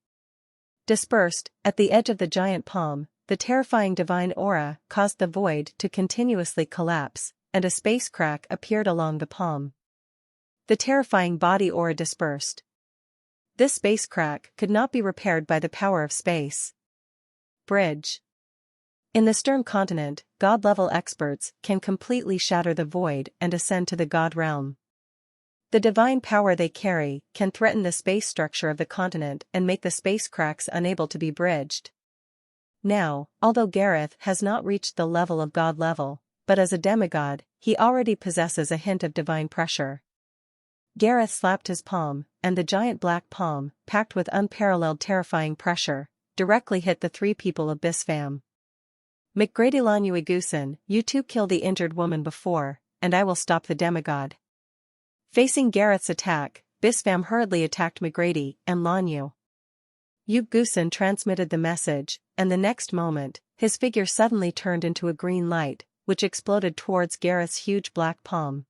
Dispersed, at the edge of the giant palm, the terrifying divine aura caused the void to continuously collapse, and a space crack appeared along the palm. The terrifying body aura dispersed. This space crack could not be repaired by the power of space. Bridge. In the Stern Continent, god-level experts can completely shatter the void and ascend to the god realm. The divine power they carry can threaten the space structure of the continent and make the space cracks unable to be bridged. Now, although Gareth has not reached the level of god level, but as a demigod, he already possesses a hint of divine pressure. Gareth slapped his palm, and the giant black palm, packed with unparalleled terrifying pressure, directly hit the three people of Bispham. "McGrady Lanuigusan, you two killed the injured woman before, and I will stop the demigod." Facing Gareth's attack, Bispham hurriedly attacked McGrady and Lanu. Gusan transmitted the message, and the next moment, his figure suddenly turned into a green light, which exploded towards Gareth's huge black palm.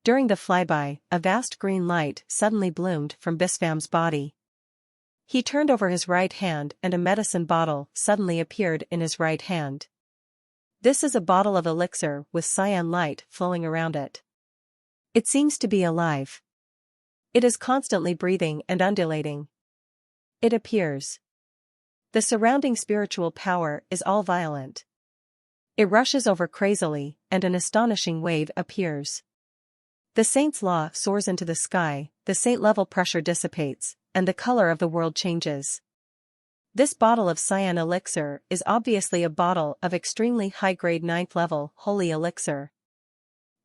During the flyby, a vast green light suddenly bloomed from Bispham's body. He turned over his right hand and a medicine bottle suddenly appeared in his right hand. This is a bottle of elixir with cyan light flowing around it. It seems to be alive. It is constantly breathing and undulating. It appears. The surrounding spiritual power is all violent. It rushes over crazily, and an astonishing wave appears. The saint's law soars into the sky, the saint-level pressure dissipates, and the color of the world changes. This bottle of cyan elixir is obviously a bottle of extremely high-grade 9th-level holy elixir.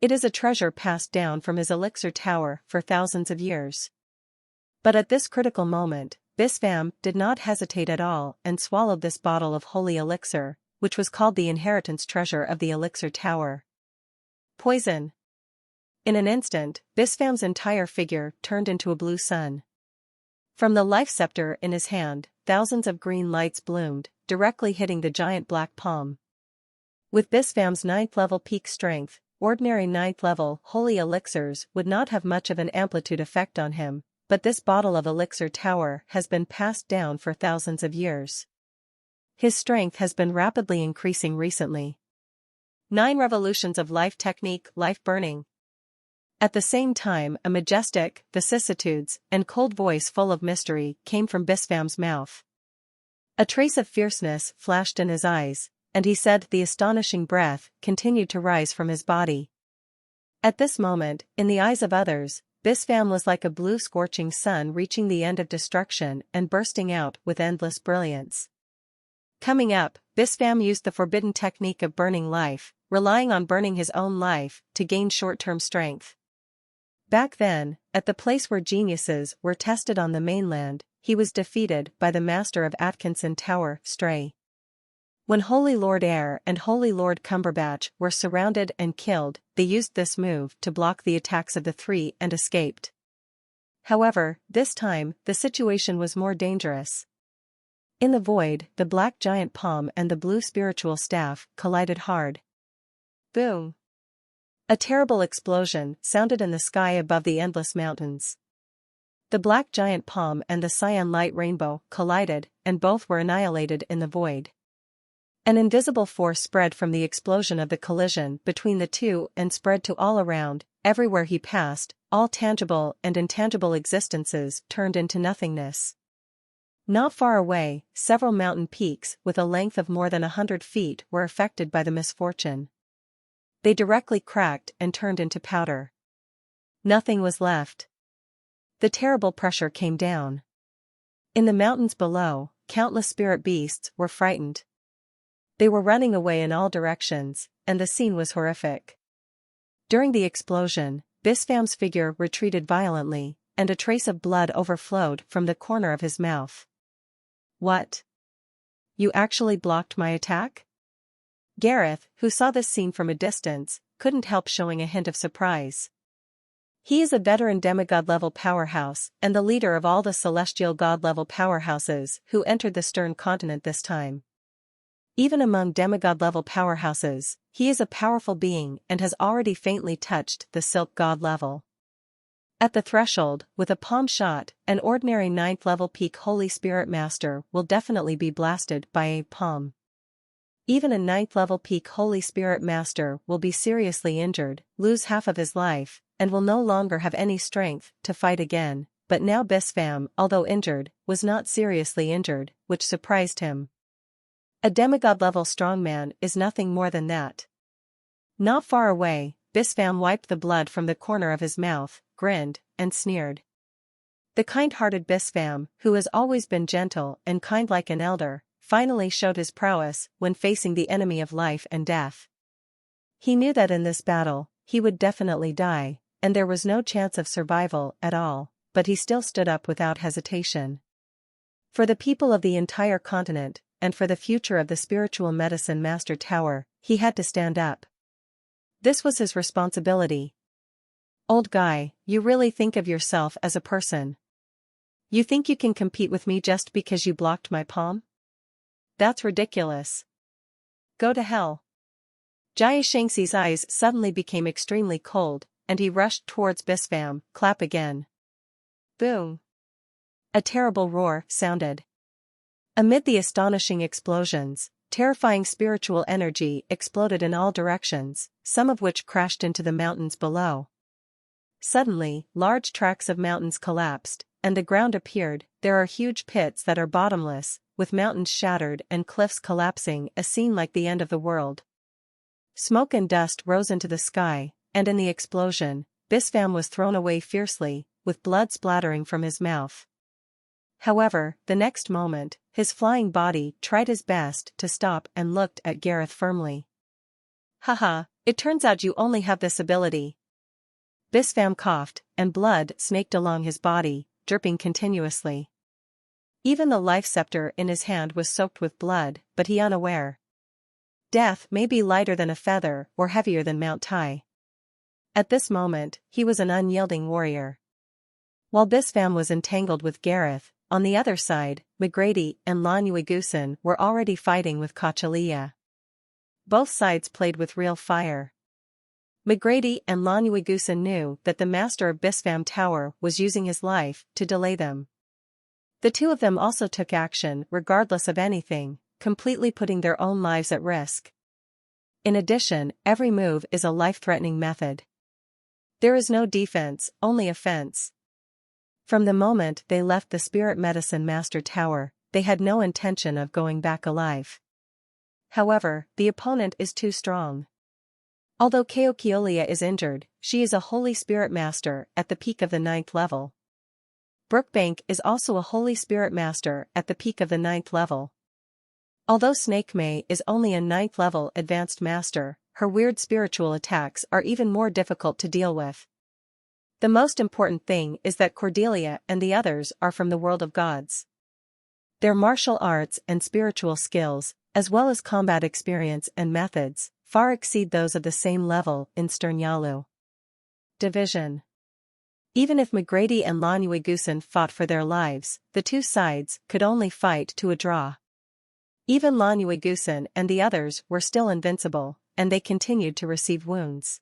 It is a treasure passed down from his elixir tower for thousands of years. But at this critical moment, Bispham did not hesitate at all and swallowed this bottle of holy elixir, which was called the inheritance treasure of the elixir tower. Poison. In an instant, Bispham's entire figure turned into a blue sun. From the life scepter in his hand, thousands of green lights bloomed, directly hitting the giant black palm. With Bispham's 9th-level peak strength, ordinary 9th-level holy elixirs would not have much of an amplitude effect on him, but this bottle of elixir tower has been passed down for thousands of years. His strength has been rapidly increasing recently. 9 revolutions of life technique, life burning. At the same time, a majestic, vicissitudes, and cold voice full of mystery came from Bispham's mouth. A trace of fierceness flashed in his eyes, and he said the astonishing breath continued to rise from his body. At this moment, in the eyes of others, Bispham was like a blue scorching sun reaching the end of destruction and bursting out with endless brilliance. Coming up, Bispham used the forbidden technique of burning life, relying on burning his own life to gain short-term strength. Back then, at the place where geniuses were tested on the mainland, he was defeated by the master of Atkinson Tower, Stray. When Holy Lord Eyre and Holy Lord Cumberbatch were surrounded and killed, they used this move to block the attacks of the three and escaped. However, this time, the situation was more dangerous. In the void, the black giant palm and the blue spiritual staff collided hard. Boom! A terrible explosion sounded in the sky above the endless mountains. The black giant palm and the cyan light rainbow collided, and both were annihilated in the void. An invisible force spread from the explosion of the collision between the two and spread to all around. Everywhere he passed, all tangible and intangible existences turned into nothingness. Not far away, several mountain peaks with a length of more than 100 feet were affected by the misfortune. They directly cracked and turned into powder. Nothing was left. The terrible pressure came down. In the mountains below, countless spirit beasts were frightened. They were running away in all directions, and the scene was horrific. During the explosion, Bispham's figure retreated violently, and a trace of blood overflowed from the corner of his mouth. "What? You actually blocked my attack?" Gareth, who saw this scene from a distance, couldn't help showing a hint of surprise. He is a veteran demigod-level powerhouse and the leader of all the celestial god-level powerhouses who entered the Stern Continent this time. Even among demigod-level powerhouses, he is a powerful being and has already faintly touched the silk god level. At the threshold, with a palm shot, an ordinary 9th-level peak Holy Spirit Master will definitely be blasted by a palm. Even a 9th-level peak Holy Spirit Master will be seriously injured, lose half of his life, and will no longer have any strength to fight again, but now Bispham, although injured, was not seriously injured, which surprised him. A demigod-level strongman is nothing more than that. Not far away, Bispham wiped the blood from the corner of his mouth, grinned, and sneered. The kind-hearted Bispham, who has always been gentle and kind like an elder, finally showed his prowess when facing the enemy of life and death. He knew that in this battle, he would definitely die, and there was no chance of survival at all, but he still stood up without hesitation. For the people of the entire continent, and for the future of the spiritual medicine master tower, he had to stand up. This was his responsibility. Old guy, you really think of yourself as a person? You think you can compete with me just because you blocked my palm? That's ridiculous. Go to hell. Jia Shangxi's eyes suddenly became extremely cold, and he rushed towards Bispham. Clap again. Boom. A terrible roar sounded. Amid the astonishing explosions, terrifying spiritual energy exploded in all directions, some of which crashed into the mountains below. Suddenly, large tracts of mountains collapsed, and the ground appeared. There are huge pits that are bottomless, with mountains shattered and cliffs collapsing, a scene like the end of the world. Smoke and dust rose into the sky, and in the explosion, Bispham was thrown away fiercely, with blood splattering from his mouth. However, the next moment, his flying body tried his best to stop and looked at Gareth firmly. Haha, it turns out you only have this ability. Bispham coughed, and blood snaked along his body, dripping continuously. Even the life scepter in his hand was soaked with blood, but he unaware. Death may be lighter than a feather or heavier than Mount Tai. At this moment, he was an unyielding warrior. While Bispham was entangled with Gareth, on the other side, McGrady and Lan Yuigusan were already fighting with Kachalia. Both sides played with real fire. McGrady and Lan Yuigusan knew that the master of Bispham Tower was using his life to delay them. The two of them also took action regardless of anything, completely putting their own lives at risk. In addition, every move is a life-threatening method. There is no defense, only offense. From the moment they left the Spirit Medicine Master Tower, they had no intention of going back alive. However, the opponent is too strong. Although Keokiolia is injured, she is a Holy Spirit Master at the peak of the 9th level. Brookbank is also a Holy Spirit Master at the peak of the 9th level. Although Snake May is only a 9th level advanced master, her weird spiritual attacks are even more difficult to deal with. The most important thing is that Cordelia and the others are from the world of gods. Their martial arts and spiritual skills, as well as combat experience and methods, far exceed those of the same level in Sternyalu. Division. Even if McGrady and Lan Yuigusan fought for their lives, the two sides could only fight to a draw. Even Lan Yuigusan and the others were still invincible, and they continued to receive wounds.